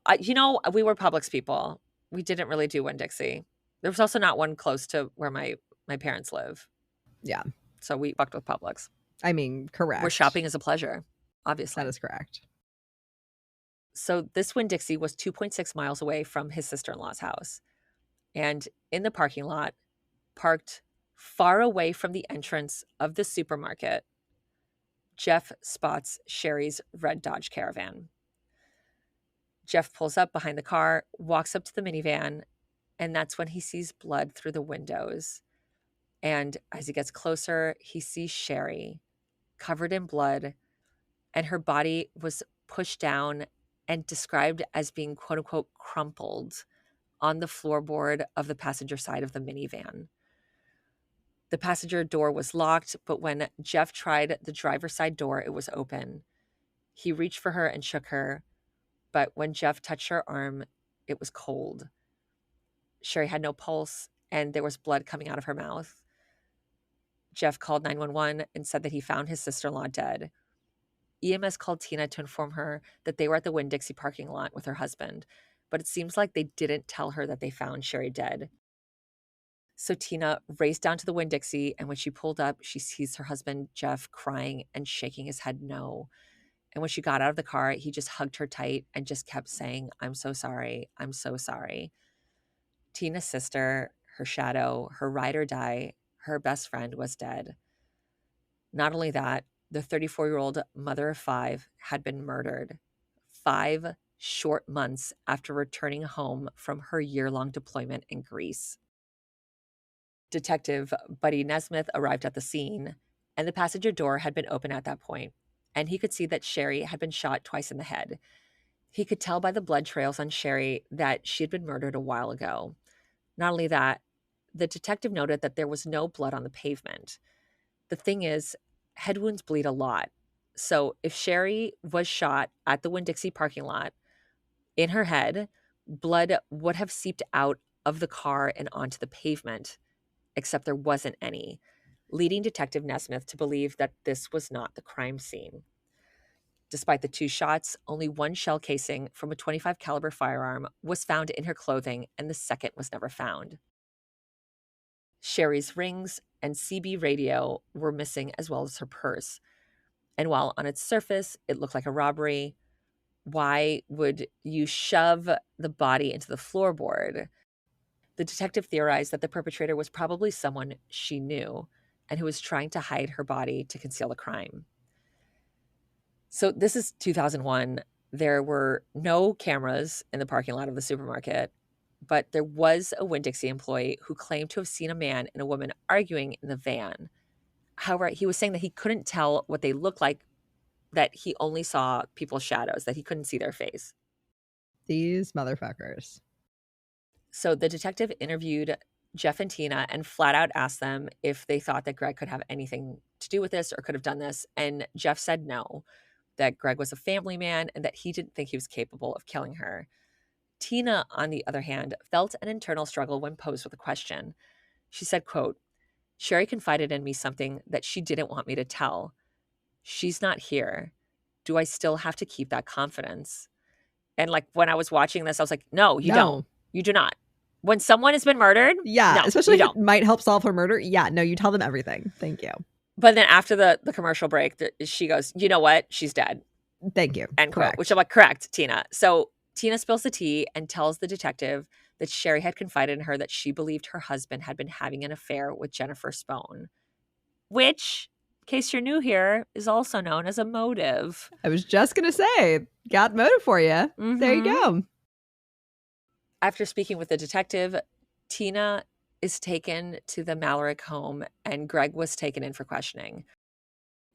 we were Publix people. We didn't really do Winn-Dixie. There was also not one close to where my parents live. Yeah. So we fucked with Publix. I mean, correct. Where shopping is a pleasure, obviously. That is correct. So this Winn-Dixie was 2.6 miles away from his sister-in-law's house. And in the parking lot, parked far away from the entrance of the supermarket, Jeff spots Sherry's red Dodge Caravan. Jeff pulls up behind the car, walks up to the minivan, and that's when he sees blood through the windows. And as he gets closer, he sees Sherry covered in blood, and her body was pushed down and described as being quote unquote crumpled on the floorboard of the passenger side of the minivan. The passenger door was locked, but when Jeff tried the driver's side door, it was open. He reached for her and shook her, but when Jeff touched her arm, it was cold. Sherry had no pulse, and there was blood coming out of her mouth. Jeff called 911 and said that he found his sister-in-law dead. EMS called Tina to inform her that they were at the Winn-Dixie parking lot with her husband, but it seems like they didn't tell her that they found Sherry dead. So Tina raced down to the Winn-Dixie, and when she pulled up, she sees her husband, Jeff, crying and shaking his head no. And when she got out of the car, he just hugged her tight and just kept saying, I'm so sorry. I'm so sorry. Tina's sister, her shadow, her ride or die, her best friend was dead. Not only that, the 34-year-old mother of 5 had been murdered 5 short months after returning home from her year-long deployment in Greece. Detective Buddy Nesmith arrived at the scene, and the passenger door had been open at that point, and he could see that Sherry had been shot twice in the head. He could tell by the blood trails on Sherry that she had been murdered a while ago. Not only that, the detective noted that there was no blood on the pavement. The thing is, head wounds bleed a lot. So if Sherry was shot at the Winn-Dixie parking lot, in her head, blood would have seeped out of the car and onto the pavement, except there wasn't any, leading Detective Nesmith to believe that this was not the crime scene. Despite the 2 shots, only 1 shell casing from a .25 caliber firearm was found in her clothing, and the second was never found. Sherry's rings and CB radio were missing, as well as her purse. And while on its surface it looked like a robbery, why would you shove the body into the floorboard? The detective theorized that the perpetrator was probably someone she knew and who was trying to hide her body to conceal the crime. So this is 2001. There were no cameras in the parking lot of the supermarket, but there was a Winn-Dixie employee who claimed to have seen a man and a woman arguing in the van. However, he was saying that he couldn't tell what they looked like, that he only saw people's shadows, that he couldn't see their face. These motherfuckers. So the detective interviewed Jeff and Tina and flat out asked them if they thought that Greg could have anything to do with this or could have done this. And Jeff said no, that Greg was a family man and that he didn't think he was capable of killing her. Tina, on the other hand, felt an internal struggle when posed with a question. She said, quote, Sherry confided in me something that she didn't want me to tell. She's not here. Do I still have to keep that confidence? And like when I was watching this, I was like, no, you don't. You do not. When someone has been murdered, no, especially if it might help solve her murder. Yeah, no, you tell them everything. Thank you. But then after the commercial break, she goes, you know what? She's dead. Thank you. End quote. Which I'm like, correct, Tina. So Tina spills the tea and tells the detective that Sherry had confided in her that she believed her husband had been having an affair with Jennifer Spohn, which, in case you're new here, is also known as a motive. I was just going to say, got motive for you. Mm-hmm. There you go. After speaking with the detective, Tina is taken to the Malarick home and Greg was taken in for questioning.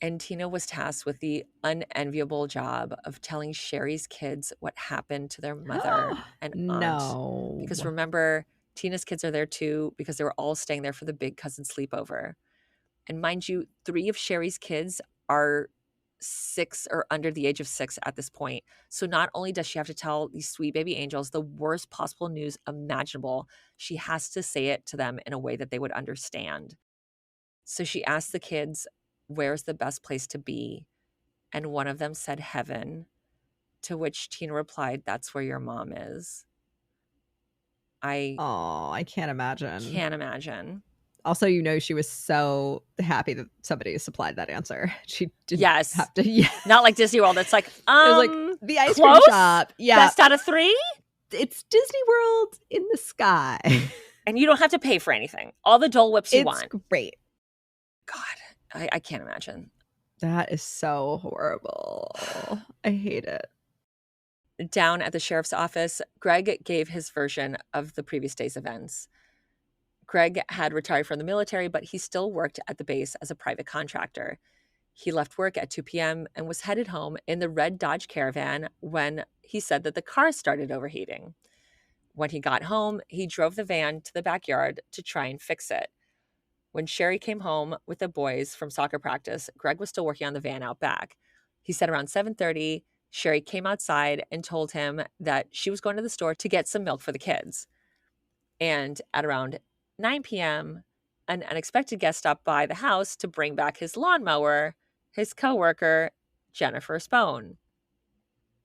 And Tina was tasked with the unenviable job of telling Sherry's kids what happened to their mother and aunt. Because No. remember, Tina's kids are there too because they were all staying there for the big cousin sleepover. And mind you, 3 of Sherry's kids are 6 or under the age of 6 at this point. So not only does she have to tell these sweet baby angels the worst possible news imaginable, she has to say it to them in a way that they would understand. So she asked the kids, where's the best place to be? And one of them said heaven, to which Tina replied, that's where your mom is. I can't imagine. can't imagine. Also, she was so happy that somebody supplied that answer. She didn't Yes. have to. Yeah. Not like Disney World. It's like, It was like the ice close? cream shop. Yeah. Best out of 3? It's Disney World in the sky. And you don't have to pay for anything. All the Dole Whips you It's want. great. God, I can't imagine. That is so horrible. I hate it. Down at the sheriff's office, Greg gave his version of the previous day's events. Greg had retired from the military, but he still worked at the base as a private contractor. He left work at 2 p.m. and was headed home in the red Dodge Caravan when he said that the car started overheating. When he got home, he drove the van to the backyard to try and fix it. When Sherry came home with the boys from soccer practice, Greg was still working on the van out back. He said around 7:30, Sherry came outside and told him that she was going to the store to get some milk for the kids. And at around 9 p.m., an unexpected guest stopped by the house to bring back his lawnmower, his coworker, Jennifer Spone.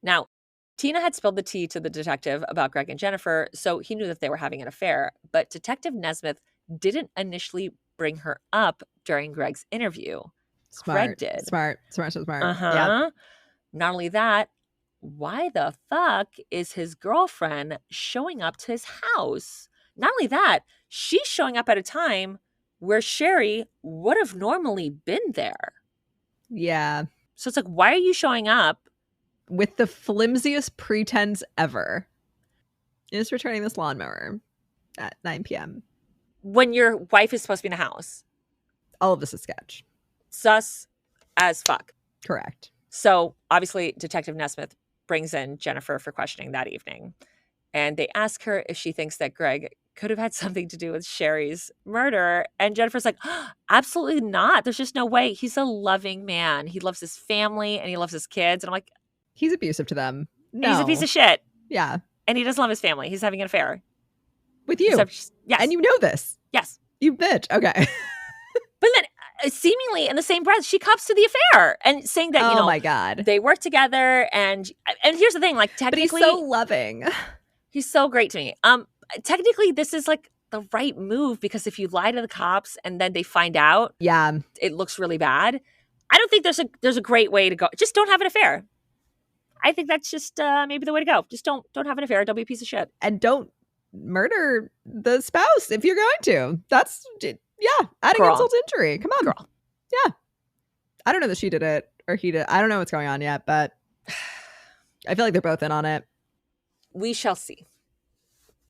Now, Tina had spilled the tea to the detective about Greg and Jennifer, so he knew that they were having an affair. But Detective Nesmith didn't initially bring her up during Greg's interview. Greg did. Smart. Uh-huh. Yeah. Not only that, why the fuck is his girlfriend showing up to his house? Not only that, she's showing up at a time where Sherry would have normally been there. Yeah. So it's like, why are you showing up? With the flimsiest pretense ever. Is returning this lawnmower at 9 p.m. When your wife is supposed to be in the house. All of this is sketch. Sus as fuck. Correct. So obviously Detective Nesmith brings in Jennifer for questioning that evening. And they ask her if she thinks that Greg could have had something to do with Sherry's murder. And Jennifer's like, oh, absolutely not. There's just no way. He's a loving man. He loves his family and he loves his kids. And I'm like, he's abusive to them. No. He's a piece of shit. Yeah. And he doesn't love his family. He's having an affair. With you. Yes. And you know this. Yes. You bitch. Okay. But then seemingly in the same breath, she cops to the affair and saying that, oh my God. they work together. And here's the thing, like technically. But he's so loving. He's so great to me. Technically, this is like the right move because if you lie to the cops and then they find out, yeah, it looks really bad. I don't think there's a great way to go. Just don't have an affair. I think that's just maybe the way to go. Just don't have an affair. Don't be a piece of shit. And don't murder the spouse if you're going to. That's, adding insult to injury. Come on. Girl. Yeah. I don't know that she did it or he did. I don't know what's going on yet, but I feel like they're both in on it. We shall see.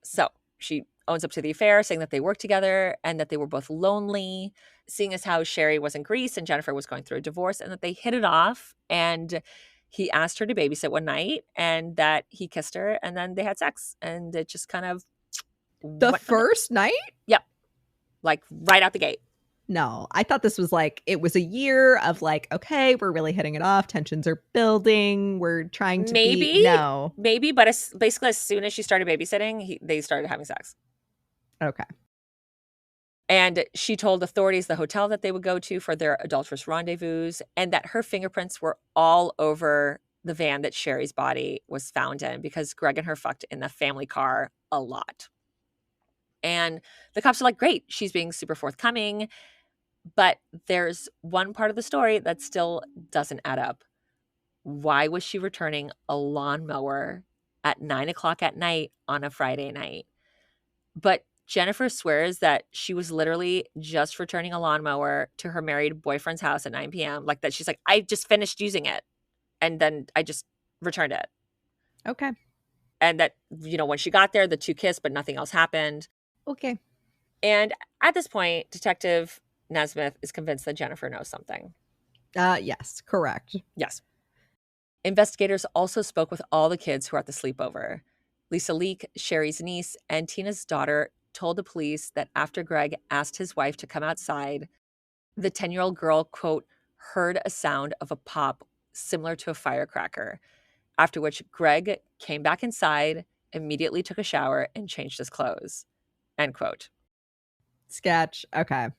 So she owns up to the affair, saying that they worked together and that they were both lonely, seeing as how Sherry was in Greece and Jennifer was going through a divorce and that they hit it off. And he asked her to babysit one night and that he kissed her and then they had sex. And it just kind of... The first night? Yep. Like right out the gate. No, I thought this was like, it was a year of like, okay, we're really hitting it off. Tensions are building. We're trying to Maybe, but basically as soon as she started babysitting, they started having sex. Okay. And she told authorities the hotel that they would go to for their adulterous rendezvous and that her fingerprints were all over the van that Sherry's body was found in because Greg and her fucked in the family car a lot. And the cops are like, great, she's being super forthcoming. But there's one part of the story that still doesn't add up. Why was she returning a lawnmower at 9:00 at night on a Friday night? But Jennifer swears that she was literally just returning a lawnmower to her married boyfriend's house at 9 p.m. Like that, she's like, I just finished using it. And then I just returned it. Okay. And that, when she got there, the two kissed, but nothing else happened. Okay. And at this point, Detective Nesmith is convinced that Jennifer knows something. Yes, correct. Yes. Investigators also spoke with all the kids who were at the sleepover. Lisa Leake, Sherry's niece, and Tina's daughter told the police that after Greg asked his wife to come outside, the 10-year-old girl, quote, heard a sound of a pop similar to a firecracker, after which Greg came back inside, immediately took a shower, and changed his clothes, end quote. Sketch. Okay.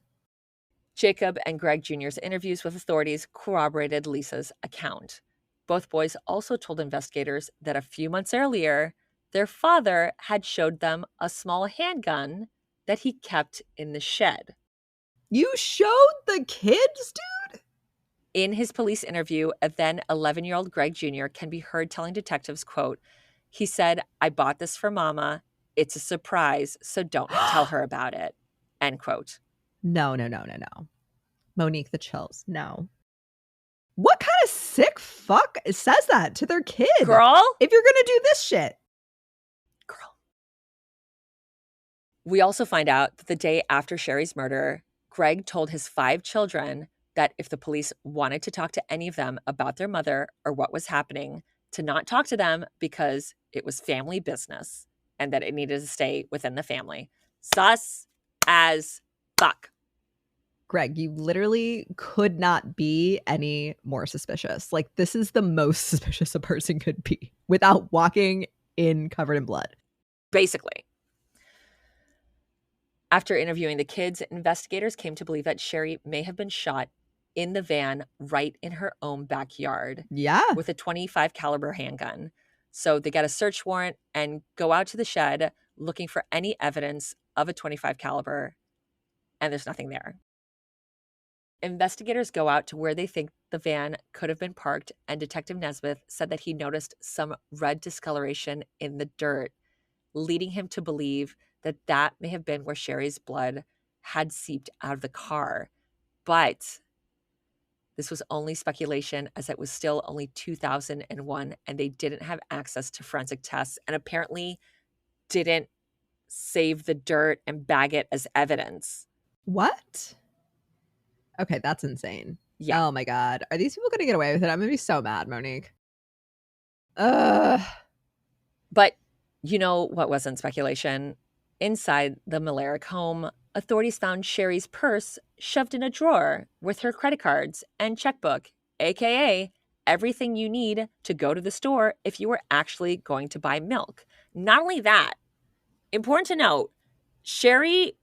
Jacob and Greg Jr.'s interviews with authorities corroborated Lisa's account. Both boys also told investigators that a few months earlier, their father had showed them a small handgun that he kept in the shed. You showed the kids, dude? In his police interview, a then 11-year-old Greg Jr. can be heard telling detectives, quote, he said, I bought this for mama. It's a surprise, so don't tell her about it, end quote. No. Monique, the chills. No. What kind of sick fuck says that to their kid? Girl? If you're gonna do this shit. Girl. We also find out that the day after Sherry's murder, Greg told his 5 children that if the police wanted to talk to any of them about their mother or what was happening, to not talk to them because it was family business and that it needed to stay within the family. Sus as fuck. Greg, you literally could not be any more suspicious. Like, this is the most suspicious a person could be without walking in covered in blood. Basically. After interviewing the kids, investigators came to believe that Sherry may have been shot in the van right in her own backyard. Yeah. With a .25 caliber handgun. So they get a search warrant and go out to the shed looking for any evidence of a .25 caliber, and there's nothing there. Investigators go out to where they think the van could have been parked, and Detective Nesmith said that he noticed some red discoloration in the dirt, leading him to believe that that may have been where Sherry's blood had seeped out of the car. But this was only speculation, as it was still only 2001 and they didn't have access to forensic tests and apparently didn't save the dirt and bag it as evidence. What? Okay, that's insane. Yeah. Oh my God. Are these people going to get away with it? I'm going to be so mad, Monique. Ugh. But you know what wasn't speculation? Inside the Malaric home, authorities found Sherry's purse shoved in a drawer with her credit cards and checkbook, aka everything you need to go to the store if you were actually going to buy milk. Not only that, important to note, Sherry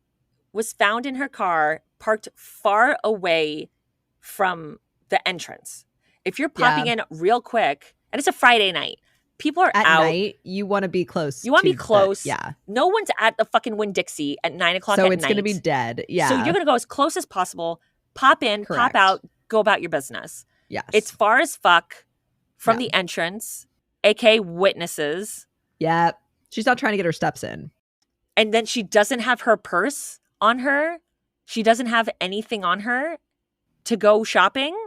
was found in her car parked far away from the entrance. If you're popping in real quick, and it's a Friday night, people are At out. night, you want to be close. You want to be close. Yeah. No one's at the fucking Winn-Dixie at 9 o'clock So at night. it's going to be dead. Yeah. So you're going to go as close as possible, pop in, Correct. pop out, go about your business. Yes. It's far as fuck from the entrance, aka witnesses. Yeah. She's not trying to get her steps in. And then she doesn't have her purse on her. She doesn't have anything on her to go shopping.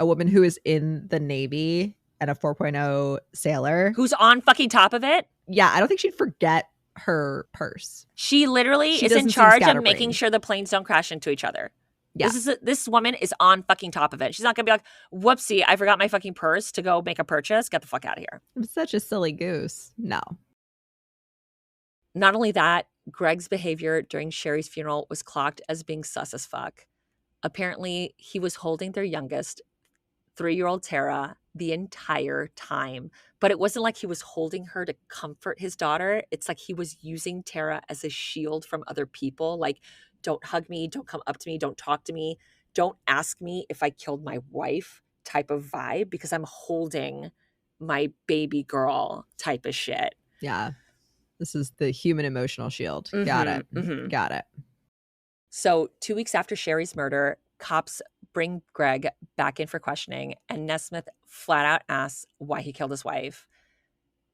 A woman who is in the Navy and a 4.0 sailor. Who's on fucking top of it. Yeah, I don't think she'd forget her purse. She literally is in charge of making sure the planes don't crash into each other. Yeah. This woman is on fucking top of it. She's not going to be like, whoopsie, I forgot my fucking purse to go make a purchase. Get the fuck out of here. I'm such a silly goose. No. Not only that, Greg's behavior during Sherry's funeral was clocked as being sus as fuck. Apparently, he was holding their youngest, 3-year-old Tara, the entire time. But it wasn't like he was holding her to comfort his daughter. It's like he was using Tara as a shield from other people. Like, don't hug me, don't come up to me, don't talk to me, don't ask me if I killed my wife type of vibe, because I'm holding my baby girl type of shit. Yeah. This is the human emotional shield. Mm-hmm, Got it. Mm-hmm. Got it. So 2 weeks after Sherry's murder, cops bring Greg back in for questioning, and Nesmith flat out asks why he killed his wife.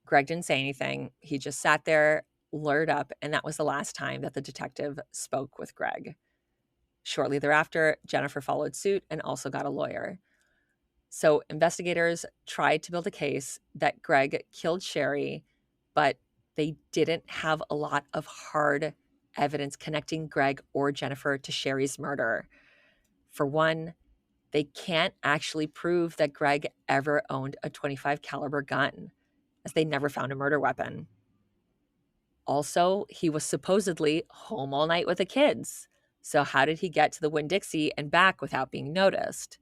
Greg didn't say anything. He just sat there, lured up, and that was the last time that the detective spoke with Greg. Shortly thereafter, Jennifer followed suit and also got a lawyer. So investigators tried to build a case that Greg killed Sherry, but they didn't have a lot of hard evidence connecting Greg or Jennifer to Sherry's murder. For one, they can't actually prove that Greg ever owned a .25 caliber gun, as they never found a murder weapon. Also, he was supposedly home all night with the kids. So how did he get to the Winn-Dixie and back without being noticed?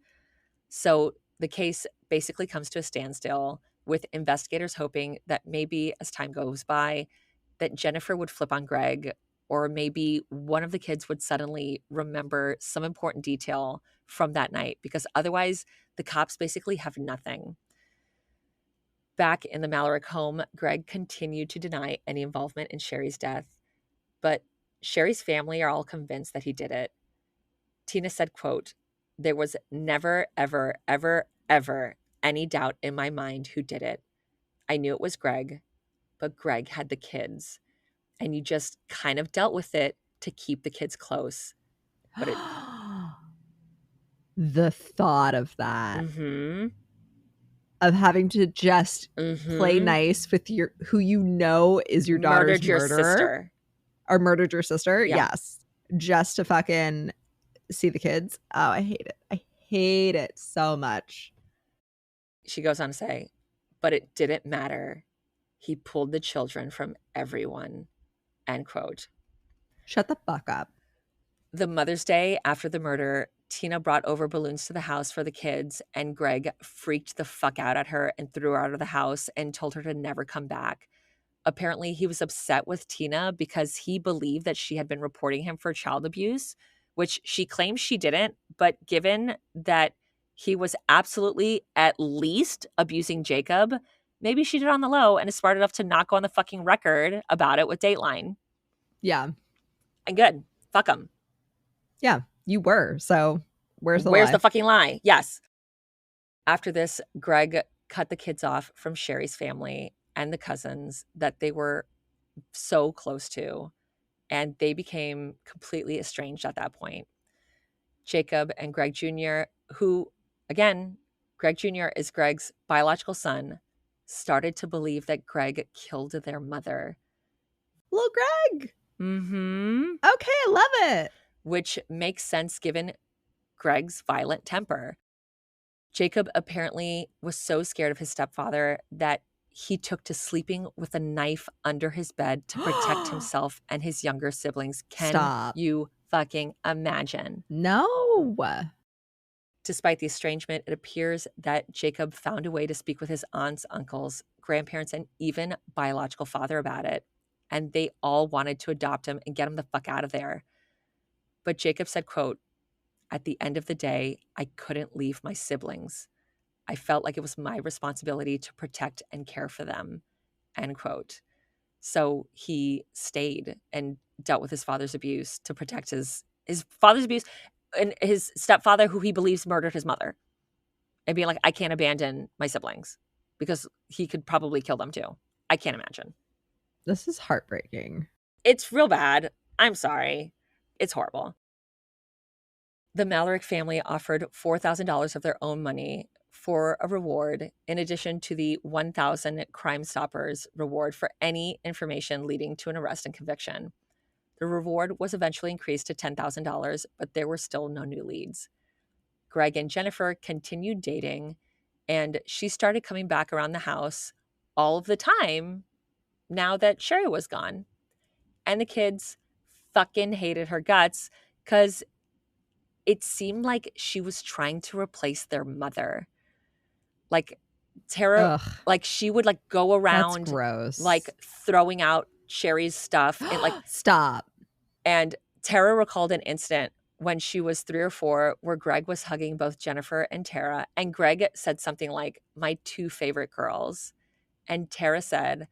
So the case basically comes to a standstill, with investigators hoping that maybe as time goes by, that Jennifer would flip on Greg, or maybe one of the kids would suddenly remember some important detail from that night, because otherwise the cops basically have nothing. Back in the Mallory home, Greg continued to deny any involvement in Sherry's death, but Sherry's family are all convinced that he did it. Tina said, quote, "There was never, ever, ever, ever any doubt in my mind who did it. I knew it was Greg, but Greg had the kids, and you just kind of dealt with it to keep the kids close." But it, the thought of that, mm-hmm, of having to just play nice with your who you know is your daughter's murdered your murderer, sister, or murdered your sister. Yeah. Yes, just to fucking see the kids. Oh, I hate it. I hate it so much. She goes on to say, but it didn't matter. He pulled the children from everyone, end quote. Shut the fuck up. The Mother's Day after the murder, Tina brought over balloons to the house for the kids, and Greg freaked the fuck out at her and threw her out of the house and told her to never come back. Apparently, he was upset with Tina because he believed that she had been reporting him for child abuse, which she claims she didn't. But given that he was absolutely at least abusing Jacob, maybe she did on the low and is smart enough to not go on the fucking record about it with Dateline. Yeah. And good. Fuck him. Yeah, you were. So where's the Where's lie? the fucking lie? Yes. After this, Greg cut the kids off from Sherry's family and the cousins that they were so close to, and they became completely estranged at that point. Jacob and Greg Jr., who, again, Greg Jr. is Greg's biological son, started to believe that Greg killed their mother. Little Greg. Mm-hmm. Okay, I love it. Which makes sense given Greg's violent temper. Jacob apparently was so scared of his stepfather that he took to sleeping with a knife under his bed to protect himself and his younger siblings. Can Stop. you fucking imagine? No. Despite the estrangement, it appears that Jacob found a way to speak with his aunts, uncles, grandparents, and even biological father about it. And they all wanted to adopt him and get him the fuck out of there. But Jacob said, quote, "At the end of the day, I couldn't leave my siblings. I felt like it was my responsibility to protect and care for them," end quote. So he stayed and dealt with his father's abuse to protect his father's abuse and his stepfather, who he believes murdered his mother, and being like, I can't abandon my siblings because he could probably kill them too. I can't imagine. This is heartbreaking. It's real bad. I'm sorry. It's horrible. The Mallory family offered $4,000 of their own money for a reward, in addition to the 1,000 Crime Stoppers reward for any information leading to an arrest and conviction. The reward was eventually increased to $10,000, but there were still no new leads. Greg and Jennifer continued dating, and she started coming back around the house all of the time now that Sherry was gone. And the kids fucking hated her guts because it seemed like she was trying to replace their mother. Like Tara, Ugh, like she would like go around, that's gross. like throwing out Sherry's stuff and like stop. And Tara recalled an incident when she was 3 or 4 where Greg was hugging both Jennifer and Tara, and Greg said something like, "My 2 favorite girls," and Tara said,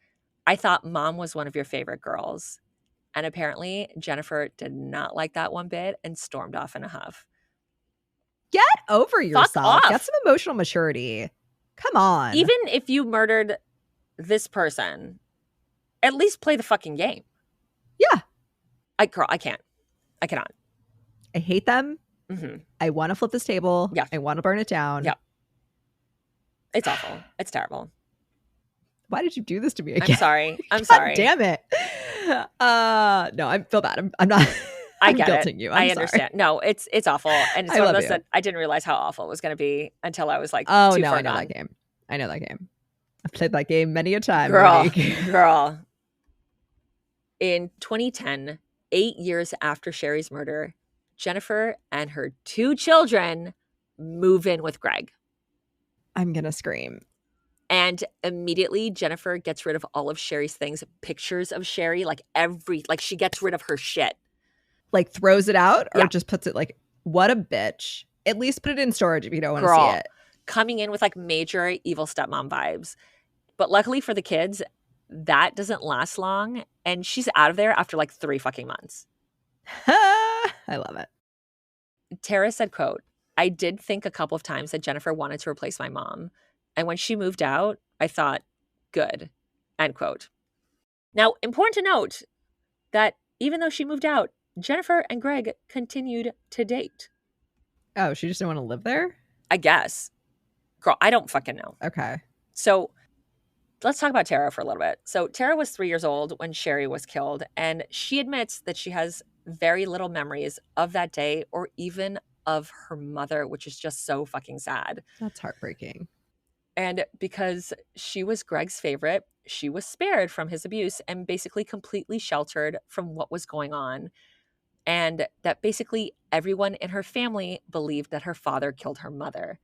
"I thought Mom was one of your favorite girls." And apparently Jennifer did not like that one bit and stormed off in a huff. Get over yourself. off. Get some emotional maturity. Come on. Even if you murdered this person, at least play the fucking game. Yeah. I can't. I cannot. I hate them. Mm-hmm. I want to flip this table. Yeah. I want to burn it down. Yeah. It's awful. It's terrible. Why did you do this to me again? I'm sorry. I'm God sorry. Damn it. No, I feel bad. I'm not. I I'm get it. guilting you. I'm I sorry. understand. No, it's awful. And it's I one of love those you. that I didn't realize how awful it was going to be until I was like Oh too no, far I know gone. that game. I know that game. I've played that game many a time, Girl, Monique. girl. In 2010, 8 years after Sherry's murder, Jennifer and her 2 children move in with Greg. I'm gonna scream. And immediately Jennifer gets rid of all of Sherry's things, pictures of Sherry, like she gets rid of her shit. Like throws it out or Yeah. just puts it like, what a bitch. At least put it in storage if you don't want to see Girl, it. coming in with like major evil stepmom vibes. But luckily for the kids, that doesn't last long. And she's out of there after like 3 fucking months. I love it. Tara said, quote, "I did think a couple of times that Jennifer wanted to replace my mom. And when she moved out, I thought, good," end quote. Now, important to note that even though she moved out, Jennifer and Greg continued to date. Oh, she just didn't want to live there? I guess. Girl, I don't fucking know. Okay. So let's talk about Tara for a little bit. So Tara was 3 years old when Sherry was killed, and she admits that she has very little memories of that day or even of her mother, which is just so fucking sad. That's heartbreaking. And because she was Greg's favorite, she was spared from his abuse and basically completely sheltered from what was going on. And that basically everyone in her family believed that her father killed her mother.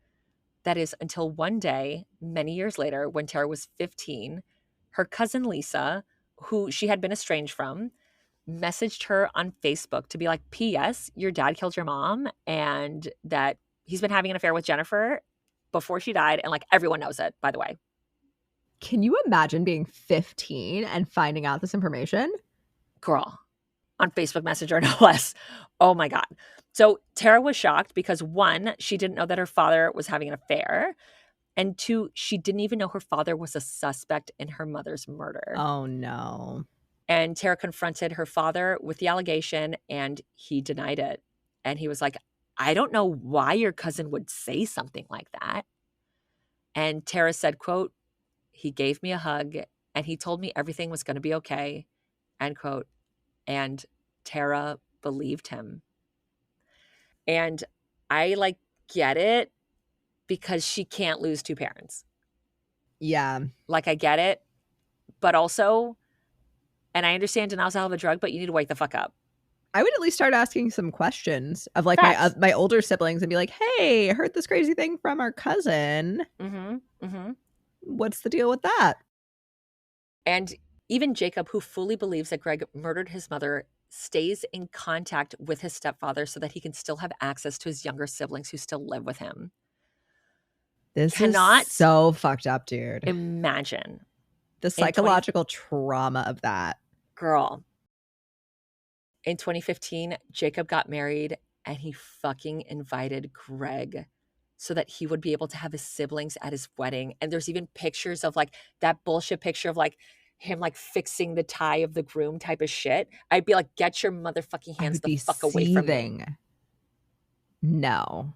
That is until one day, many years later, when Tara was 15, her cousin Lisa, who she had been estranged from, messaged her on Facebook to be like, "P.S. Your dad killed your mom and that he's been having an affair with Jennifer before she died." And like everyone knows it, by the way. Can you imagine being 15 and finding out this information? Girl, on Facebook Messenger, no less. Oh my God. So Tara was shocked because 1, she didn't know that her father was having an affair. And 2, she didn't even know her father was a suspect in her mother's murder. Oh no. And Tara confronted her father with the allegation and he denied it. And he was like, "I don't know why your cousin would say something like that." And Tara said, quote, "He gave me a hug and he told me everything was going to be okay," end quote. And Tara believed him. And I like get it because she can't lose 2 parents. Yeah. Like I get it, but also, and I understand denial's a hell of a drug, but you need to wake the fuck up. I would at least start asking some questions of like Facts. my older siblings and be like, "Hey, I heard this crazy thing from our cousin. What's the deal with that?" And even Jacob, who fully believes that Greg murdered his mother, stays in contact with his stepfather so that he can still have access to his younger siblings who still live with him. This Cannot is so fucked up, dude. Imagine the psychological trauma of that. Girl. In 2015, Jacob got married and he fucking invited Greg so that he would be able to have his siblings at his wedding. And there's even pictures of like that bullshit picture of like him like fixing the tie of the groom type of shit. I'd be like, get your motherfucking hands the fuck away from me. No.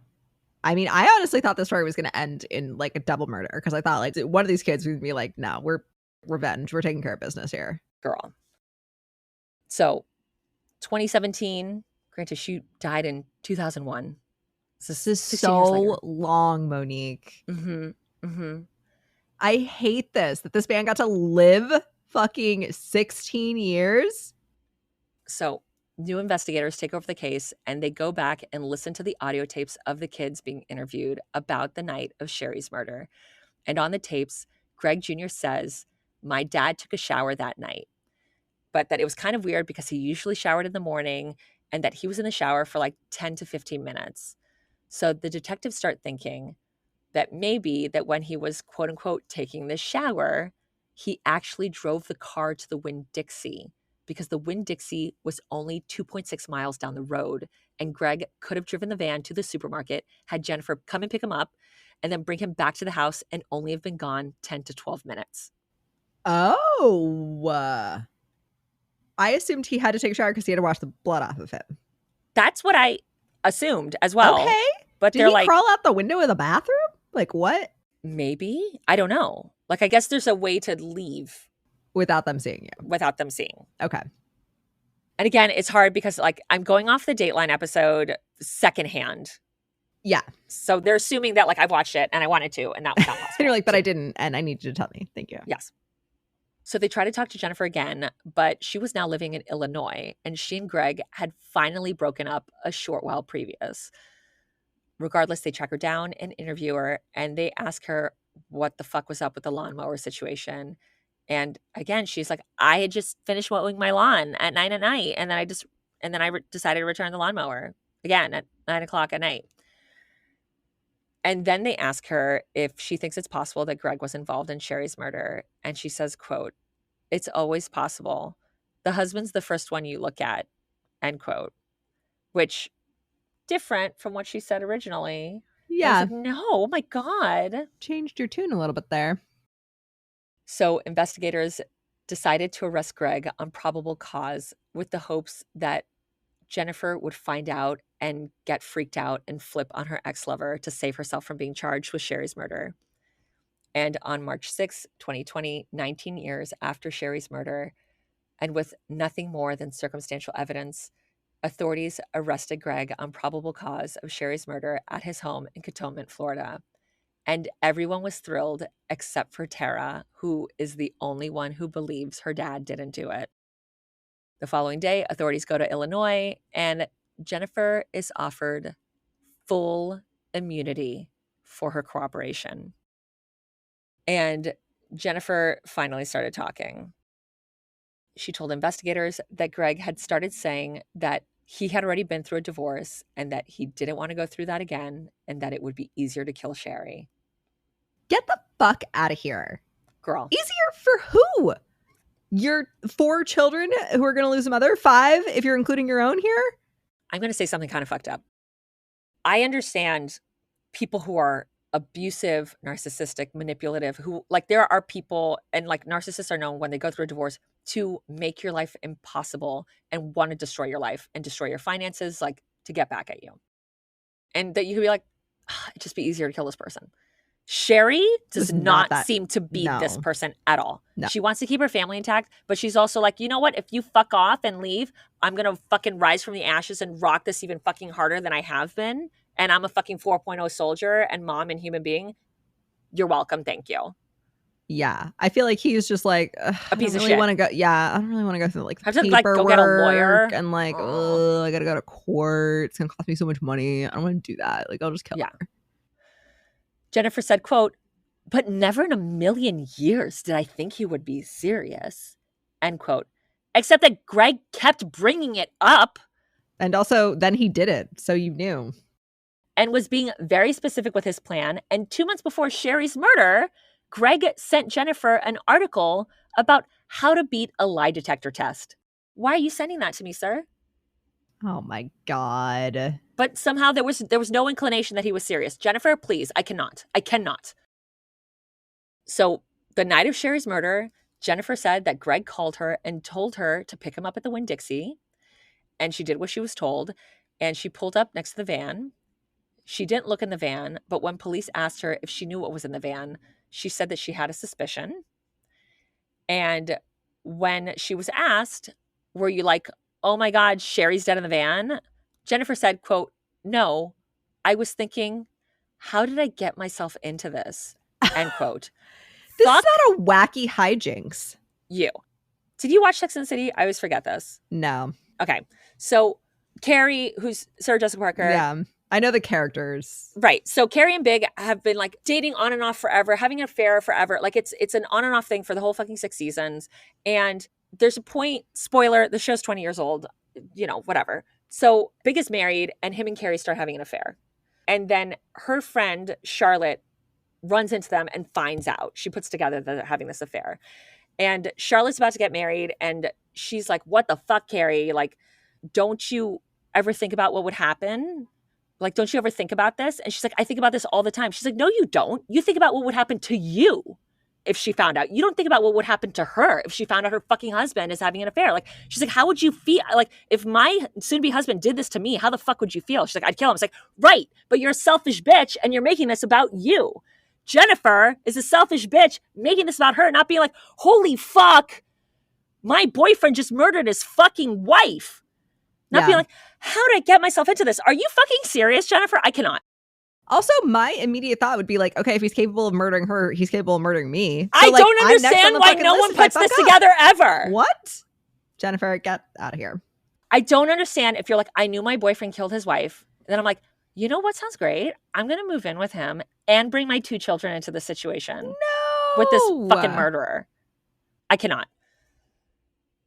I mean, I honestly thought the story was going to end in like a double murder because I thought like one of these kids would be like, "No, we're revenge. We're taking care of business here." Girl. So 2017, granted, she died in 2001. This is so long, Monique. I hate this, that this man got to live fucking 16 years. So new investigators take over the case and they go back and listen to the audio tapes of the kids being interviewed about the night of Sherry's murder. And on the tapes, Greg Jr. says, "My dad took a shower that night, but that it was kind of weird because he usually showered in the morning and that he was in the shower for like 10 to 15 minutes. So the detectives start thinking that maybe that when he was quote unquote taking the shower, he actually drove the car to the Winn-Dixie because the Winn-Dixie was only 2.6 miles down the road. And Greg could have driven the van to the supermarket, had Jennifer come and pick him up, and then bring him back to the house and only have been gone 10 to 12 minutes. Oh. I assumed he had to take a shower because he had to wash the blood off of him. That's what I assumed as well. Okay. But did they're he like, crawl out the window of the bathroom? Like what? Maybe. I don't know. Like, I guess there's a way to leave without them seeing you. Without them seeing. Okay. And again, it's hard because like I'm going off the Dateline episode secondhand. Yeah. So they're assuming that like I've watched it and I wanted to, and that was not possible. And you're like, but I didn't, and I need you to tell me. Thank you. Yes. So they try to talk to Jennifer again, but she was now living in Illinois, and she and Greg had finally broken up a short while previous. Regardless, they track her down and interview her, and they ask her what the fuck was up with the lawnmower situation. And again, she's like, I had just finished mowing my lawn at 9 at night, and then I decided to return the lawnmower again at 9 o'clock at night. And then they ask her if she thinks it's possible that Greg was involved in Sherry's murder. And she says, quote, "It's always possible. The husband's the first one you look at," end quote. Which, different from what she said originally. Yeah. Like, no, oh my God. Changed your tune a little bit there. So investigators decided to arrest Greg on probable cause with the hopes that Jennifer would find out and get freaked out and flip on her ex-lover to save herself from being charged with Sherry's murder. And on March 6, 2020, 19 years after Sherry's murder, and with nothing more than circumstantial evidence, authorities arrested Greg on probable cause of Sherry's murder at his home in Cantonment, Florida. And everyone was thrilled except for Tara, who is the only one who believes her dad didn't do it. The following day, authorities go to Illinois, and Jennifer is offered full immunity for her cooperation. And Jennifer finally started talking. She told investigators that Greg had started saying that he had already been through a divorce and that he didn't want to go through that again, and that it would be easier to kill Sherry. Get the fuck out of here. Girl. Easier for who? Your 4 children who are going to lose a mother? 5 if you're including your own here? I'm going to say something kind of fucked up. I understand people who are abusive, narcissistic, manipulative, who like there are people, and like narcissists are known when they go through a divorce to make your life impossible and want to destroy your life and destroy your finances, like to get back at you. And that you could be like, it'd just be easier to kill this person. Sherry does not seem to be this person at all. No. She wants to keep her family intact, but she's also like, you know what? If you fuck off and leave, I'm going to fucking rise from the ashes and rock this even fucking harder than I have been. And I'm a fucking 4.0 soldier and mom and human being. You're welcome. Thank you. Yeah. I feel like he's just like, a piece of shit. I don't really want to go through like I have to like go get a lawyer. And like, I got to go to court. It's going to cost me so much money. I don't want to do that. Like, I'll just kill her. Jennifer said, quote, "But never in a million years did I think he would be serious," end quote. Except that Greg kept bringing it up. And also, then he did it, so you knew. And was being very specific with his plan. And 2 months before Sherry's murder, Greg sent Jennifer an article about how to beat a lie detector test. Why are you sending that to me, sir? Oh my God. But somehow there was no inclination that he was serious. Jennifer, please, I cannot. So the night of Sherry's murder, Jennifer said that Greg called her and told her to pick him up at the Winn-Dixie. And she did what she was told. And she pulled up next to the van. She didn't look in the van, but when police asked her if she knew what was in the van, she said that she had a suspicion. And when she was asked, were you like, oh my God, Sherry's dead in the van? Jennifer said, quote, "No, I was thinking, how did I get myself into this?" End quote. This is not a wacky hijinks. You. Did you watch Sex and the City? I always forget this. No. Okay. So Carrie, who's Sarah Jessica Parker. Yeah. I know the characters. Right. So Carrie and Big have been like dating on and off forever, having an affair forever. Like it's an on and off thing for the whole fucking 6 seasons. And there's a point, spoiler, the show's 20 years old, you know, whatever. So Big is married and him and Carrie start having an affair. And then her friend, Charlotte, runs into them and finds out. She puts together that they're having this affair. And Charlotte's about to get married and she's like, what the fuck, Carrie? Like, don't you ever think about what would happen? Like, don't you ever think about this? And she's like, I think about this all the time. She's like, no, you don't. You think about what would happen to you if she found out. You don't think about what would happen to her if she found out her fucking husband is having an affair. Like, she's like, how would you feel? Like, if my soon-to-be husband did this to me, how the fuck would you feel? She's like, I'd kill him. It's like, right, but you're a selfish bitch and you're making this about you. Jennifer is a selfish bitch making this about her, not being like, holy fuck, my boyfriend just murdered his fucking wife. Not being like, how did I get myself into this? Are you fucking serious, Jennifer? I cannot. Also, my immediate thought would be like, okay, if he's capable of murdering her, he's capable of murdering me. So, I don't understand why no one puts this together ever. What? Jennifer, get out of here. I don't understand if you're like, I knew my boyfriend killed his wife. And then I'm like, you know what sounds great? I'm going to move in with him and bring my 2 children into the situation. No. With this fucking murderer. I cannot.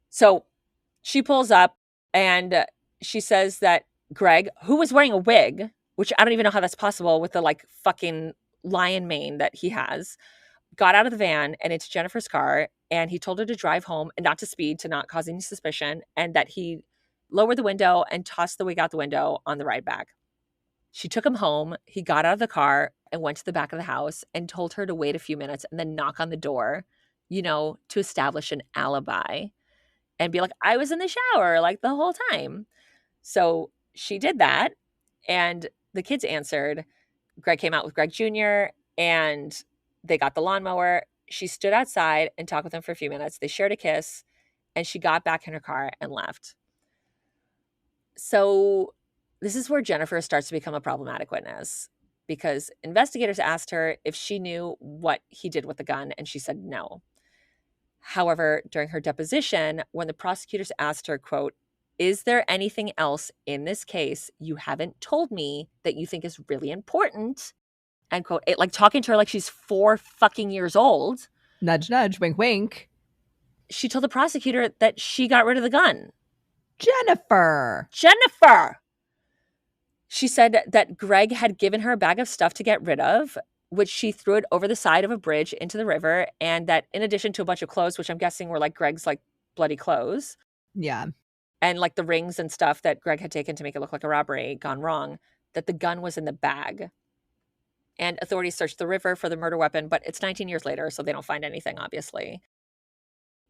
So she pulls up and she says that Greg, who was wearing a wig, which I don't even know how that's possible with the like fucking lion mane that he has, got out of the van and into Jennifer's car, and he told her to drive home and not to speed to not cause any suspicion, and that he lowered the window and tossed the wig out the window on the ride back. She took him home. He got out of the car and went to the back of the house and told her to wait a few minutes and then knock on the door, you know, to establish an alibi and be like, I was in the shower like the whole time. So she did that, and the kids answered. Greg came out with Greg Jr. and they got the lawnmower. She stood outside and talked with him for a few minutes. They shared a kiss, and she got back in her car and left. So this is where Jennifer starts to become a problematic witness, because investigators asked her if she knew what he did with the gun, and she said no. However, during her deposition, when the prosecutors asked her, quote, is there anything else in this case you haven't told me that you think is really important? End quote. It, like talking to her like she's 4 fucking years old. Nudge, nudge, wink, wink. She told the prosecutor that she got rid of the gun. Jennifer. She said that Greg had given her a bag of stuff to get rid of, which she threw it over the side of a bridge into the river, and that in addition to a bunch of clothes, which I'm guessing were like Greg's like bloody clothes. Yeah. And like the rings and stuff that Greg had taken to make it look like a robbery gone wrong, that the gun was in the bag. And authorities searched the river for the murder weapon, but it's 19 years later, so they don't find anything, obviously.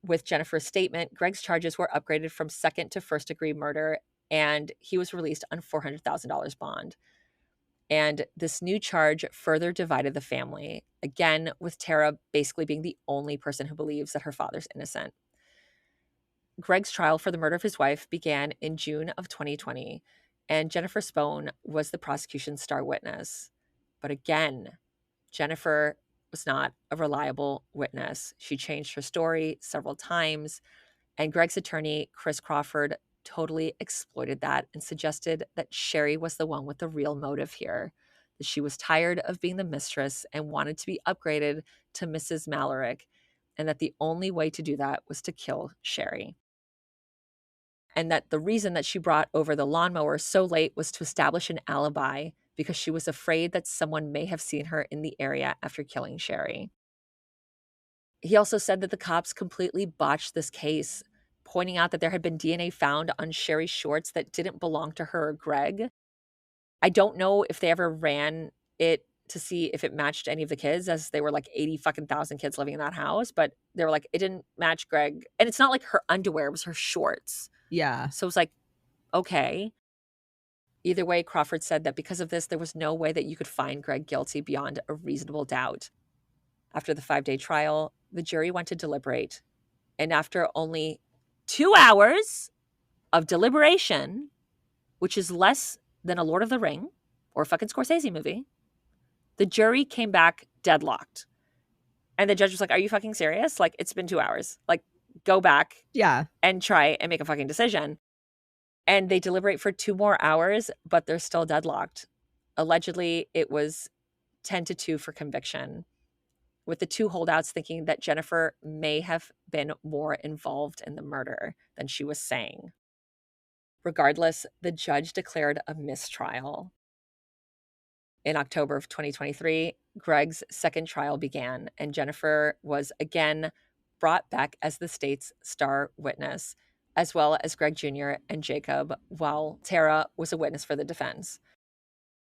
With Jennifer's statement, Greg's charges were upgraded from second to first degree murder, and he was released on $400,000 bond. And this new charge further divided the family, again, with Tara basically being the only person who believes that her father's innocent. Greg's trial for the murder of his wife began in June of 2020, and Jennifer Spohn was the prosecution's star witness. But again, Jennifer was not a reliable witness. She changed her story several times, and Greg's attorney, Chris Crawford, totally exploited that and suggested that Sherry was the one with the real motive here, that she was tired of being the mistress and wanted to be upgraded to Mrs. Mallory, and that the only way to do that was to kill Sherry. And that the reason that she brought over the lawnmower so late was to establish an alibi, because she was afraid that someone may have seen her in the area after killing Sherry. He also said that the cops completely botched this case, pointing out that there had been DNA found on Sherry's shorts that didn't belong to her or Greg. I don't know if they ever ran it to see if it matched any of the kids, as they were like 80 fucking thousand kids living in that house, but they were like, it didn't match Greg. And it's not like her underwear, it was her shorts. Yeah. So it was like, okay. Either way, Crawford said that because of this, there was no way that you could find Greg guilty beyond a reasonable doubt. After the 5-day trial, the jury went to deliberate. And after only 2 hours of deliberation, which is less than a Lord of the Ring or a fucking Scorsese movie, the jury came back deadlocked. And the judge was like, are you fucking serious? Like, it's been 2 hours. Like, go back and try and make a fucking decision. And they deliberate for 2 more hours, but they're still deadlocked. Allegedly, it was 10-2 for conviction, with the 2 holdouts thinking that Jennifer may have been more involved in the murder than she was saying. Regardless, the judge declared a mistrial. In October of 2023, Greg's second trial began, and Jennifer was again brought back as the state's star witness, as well as Greg Jr. and Jacob, while Tara was a witness for the defense.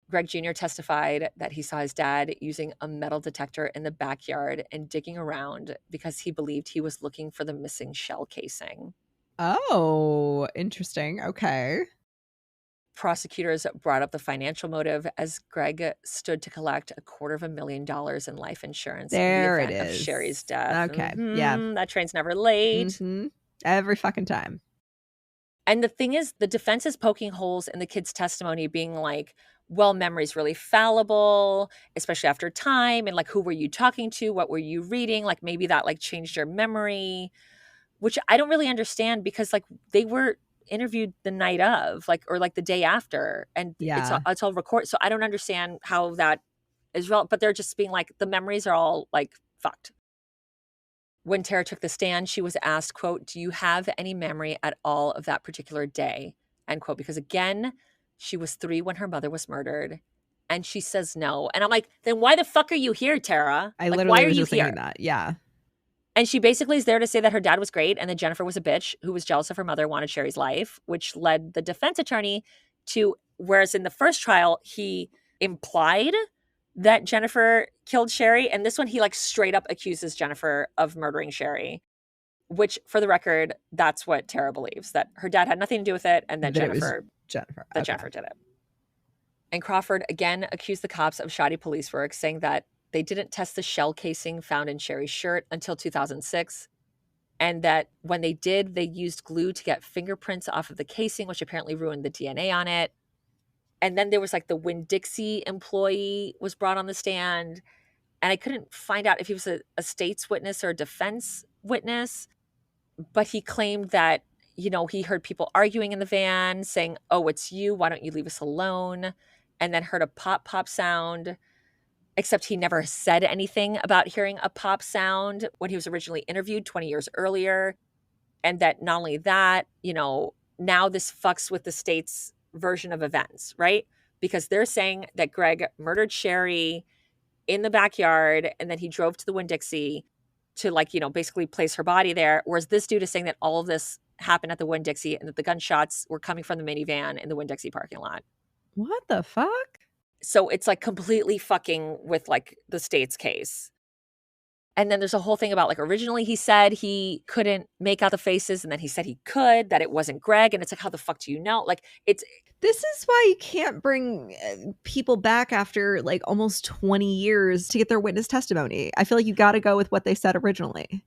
Greg Jr. testified that he saw his dad using a metal detector in the backyard and digging around because he believed he was looking for the missing shell casing. Oh, interesting. Okay. Prosecutors brought up the financial motive as Greg stood to collect $250,000 in life insurance there in the event it is. of Sherry's death. Okay. Yeah. That train's never late. Mm-hmm. Every fucking time. And the thing is, the defense is poking holes in the kid's testimony, being like, well, memory's really fallible, especially after time. And like, who were you talking to? What were you reading? Like, maybe that like changed your memory, which I don't really understand because like they were interviewed the night of, like, or like the day after. And Yeah. it's all recorded. So I don't understand how that is relevant, but they're just being like, the memories are all like fucked. When Tara took the stand, she was asked, quote, "Do you have any memory at all of that particular day?" End quote. Because again, she was 3 when her mother was murdered. And she says no. And I'm like, then why the fuck are you here, Tara? I Like, why literally are was you just thinking here? that. Yeah. And she basically is there to say that her dad was great and that Jennifer was a bitch who was jealous of her mother, wanted Sherry's life, which led the defense attorney to, whereas in the first trial, he implied that Jennifer killed Sherry. And this one, he like straight up accuses Jennifer of murdering Sherry, which for the record, that's what Tara believes, that her dad had nothing to do with it and that That it was Jennifer Jennifer. that Okay. Jennifer did it. And Crawford again accused the cops of shoddy police work, saying that they didn't test the shell casing found in Sherry's shirt until 2006. And that when they did, they used glue to get fingerprints off of the casing, which apparently ruined the DNA on it. And then there was like the Winn-Dixie employee was brought on the stand. And I couldn't find out if he was a state's witness or a defense witness, but he claimed that, you know, he heard people arguing in the van saying, "Oh, it's you. Why don't you leave us alone?" And then heard a pop pop sound, except he never said anything about hearing a pop sound when he was originally interviewed 20 years earlier. And that not only that, you know, now this fucks with the state's version of events, right? Because they're saying that Greg murdered Sherry in the backyard and then he drove to the Winn-Dixie to like, you know, basically place her body there. Whereas this dude is saying that all of this happened at the Winn-Dixie and that the gunshots were coming from the minivan in the Winn-Dixie parking lot. What the fuck? So it's like completely fucking with like the state's case. And then there's a whole thing about like originally he said he couldn't make out the faces and then he said he could, that it wasn't Greg. And it's like, how the fuck do you know? Like it's This is why you can't bring people back after like almost 20 years to get their witness testimony. I feel like you got to go with what they said originally.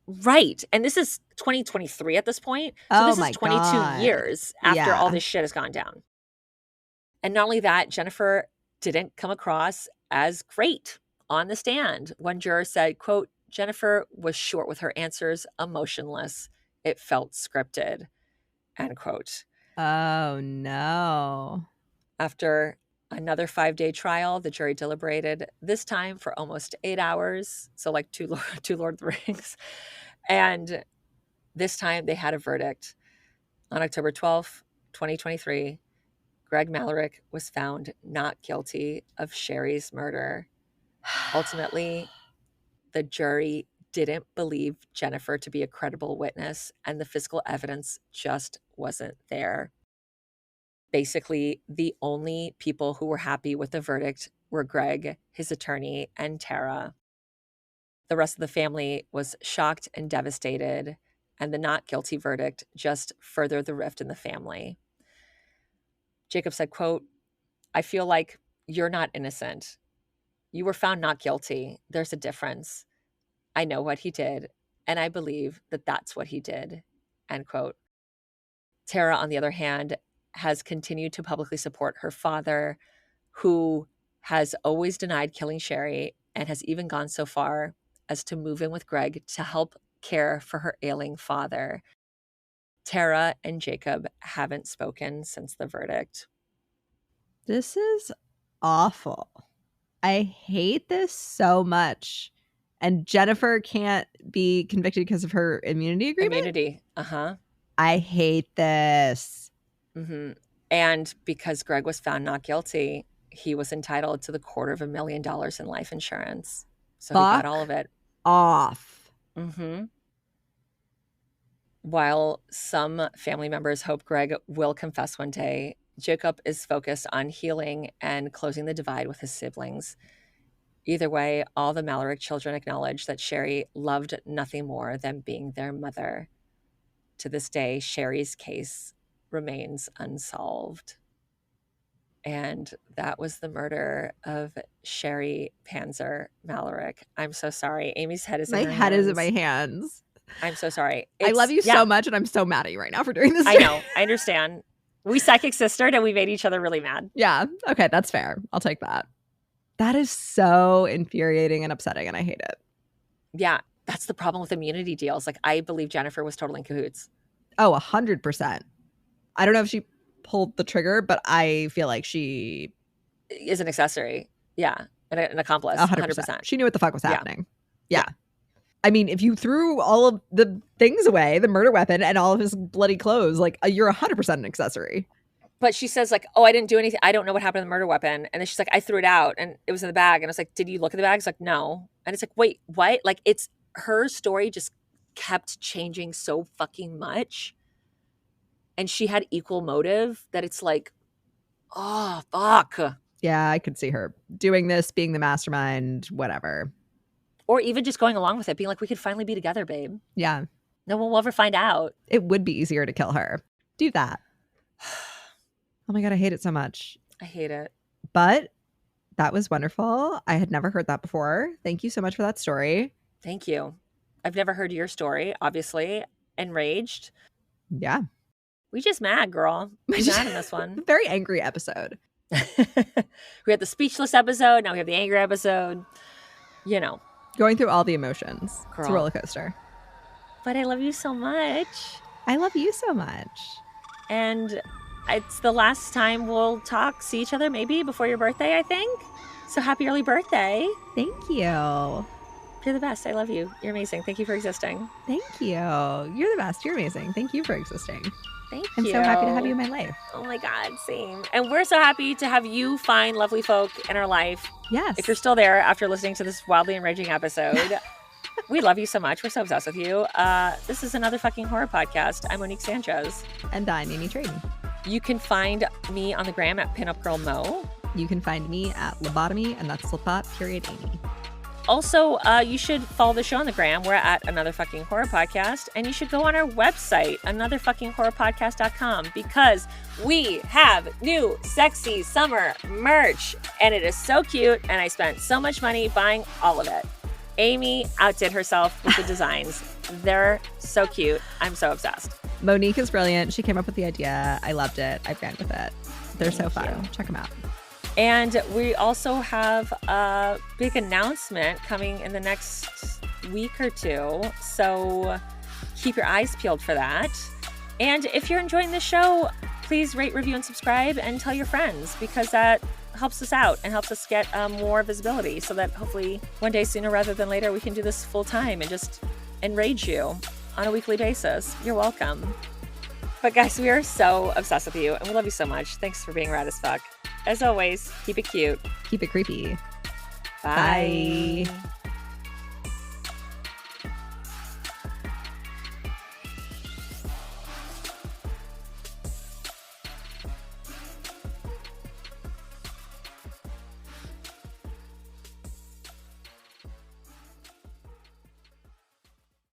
right. And this is 2023 at this point. So Oh this is my 22 God. years after all Yeah. this shit has gone down. And not only that, Jennifer didn't come across as great on the stand. One juror said, quote, "Jennifer was short with her answers, emotionless. It felt scripted," end quote. Oh no. After another 5-day trial, the jury deliberated, this time for almost 8 hours. So like two Lord of the Rings. And this time they had a verdict. On October 12th, 2023, Greg Malarick was found not guilty of Sherry's murder. Ultimately, the jury didn't believe Jennifer to be a credible witness, and the physical evidence just wasn't there. Basically, the only people who were happy with the verdict were Greg, his attorney, and Tara. The rest of the family was shocked and devastated, and the not guilty verdict just furthered the rift in the family. Jacob said, quote, "I feel like you're not innocent. You were found not guilty. There's a difference. I know what he did, and I believe that that's what he did," end quote. Tara, on the other hand, has continued to publicly support her father, who has always denied killing Sherry and has even gone so far as to move in with Greg to help care for her ailing father. Tara and Jacob haven't spoken since the verdict. This is awful. I hate this so much. And Jennifer can't be convicted because of her immunity agreement? Immunity. Uh-huh. I hate this. Mm-hmm. And because Greg was found not guilty, he was entitled to the $250,000 in life insurance. So he got all of it. Off. Mm-hmm. While some family members hope Greg will confess one day, Jacob is focused on healing and closing the divide with his siblings. Either way, all the Malarick children acknowledge that Sherry loved nothing more than being their mother. To this day, Sherry's case remains unsolved. And that was the murder of Sherry Panzer Malarick. I'm so sorry. Amy's head is in her hands. My head is in my hands. I'm so sorry. I love you so much, and I'm so mad at you right now for doing this. I know. I understand. We psychic sistered and we made each other really mad. Yeah. Okay, that's fair. I'll take that. That is so infuriating and upsetting, and I hate it. Yeah. That's the problem with immunity deals. Like, I believe Jennifer was totally in cahoots. Oh, 100%. I don't know if she pulled the trigger, but I feel like she is an accessory. Yeah. An accomplice. 100%. She knew what the fuck was happening. Yeah. I mean, if you threw all of the things away, the murder weapon and all of his bloody clothes, like you're 100% an accessory. But she says like, oh, I didn't do anything. I don't know what happened to the murder weapon. And then she's like, I threw it out and it was in the bag. And I was like, did you look at the bag? It's like, no. And it's like, wait, what? Like it's her story just kept changing so fucking much. And she had equal motive that it's like, oh, fuck. Yeah, I could see her doing this, being the mastermind, whatever. Or even just going along with it, being like, we could finally be together, babe. Yeah. No one will ever find out. It would be easier to kill her. Do that. Oh my God, I hate it so much. I hate it. But that was wonderful. I had never heard that before. Thank you so much for that story. Thank you. I've never heard your story, obviously. Enraged. Yeah. We just mad, girl. We mad in this one. Very angry episode. We had the speechless episode. Now we have the angry episode. You know. Going through all the emotions. Girl. It's a roller coaster. But I love you so much. I love you so much. And it's the last time we'll see each other maybe before your birthday, I think. So happy early birthday. Thank you. You're the best. I love you. You're amazing. Thank you for existing. Thank you. You're the best. You're amazing. Thank you for existing. Thank I'm you. so happy to have you in my life. Oh my God, same. And we're so happy to have you find lovely folk in our life. Yes. If you're still there after listening to this wildly enraging episode, we love you so much. We're so obsessed with you. This is another fucking horror podcast. I'm Monique Sanchez. And I'm Amy Trayden. You can find me on the gram at PinupGirlMo. You can find me at Lobotomy, and that's Slipot.Amy. Also, you should follow the show on the gram. We're at Another Fucking Horror Podcast. And you should go on our website, anotherfuckinghorrorpodcast.com, because we have new sexy summer merch. And it is so cute. And I spent so much money buying all of it. Amy outdid herself with the designs. They're so cute. I'm so obsessed. Monique is brilliant. She came up with the idea. I loved it. I ran with it. They're so fun. You. Check them out. And we also have a big announcement coming in the next week or two. So keep your eyes peeled for that. And if you're enjoying the show, please rate, review, and subscribe and tell your friends, because that helps us out and helps us get more visibility, so that hopefully one day sooner rather than later we can do this full time and just enrage you on a weekly basis. You're welcome. But guys, we are so obsessed with you and we love you so much. Thanks for being rad as fuck. As always, keep it cute. Keep it creepy. Bye. Bye.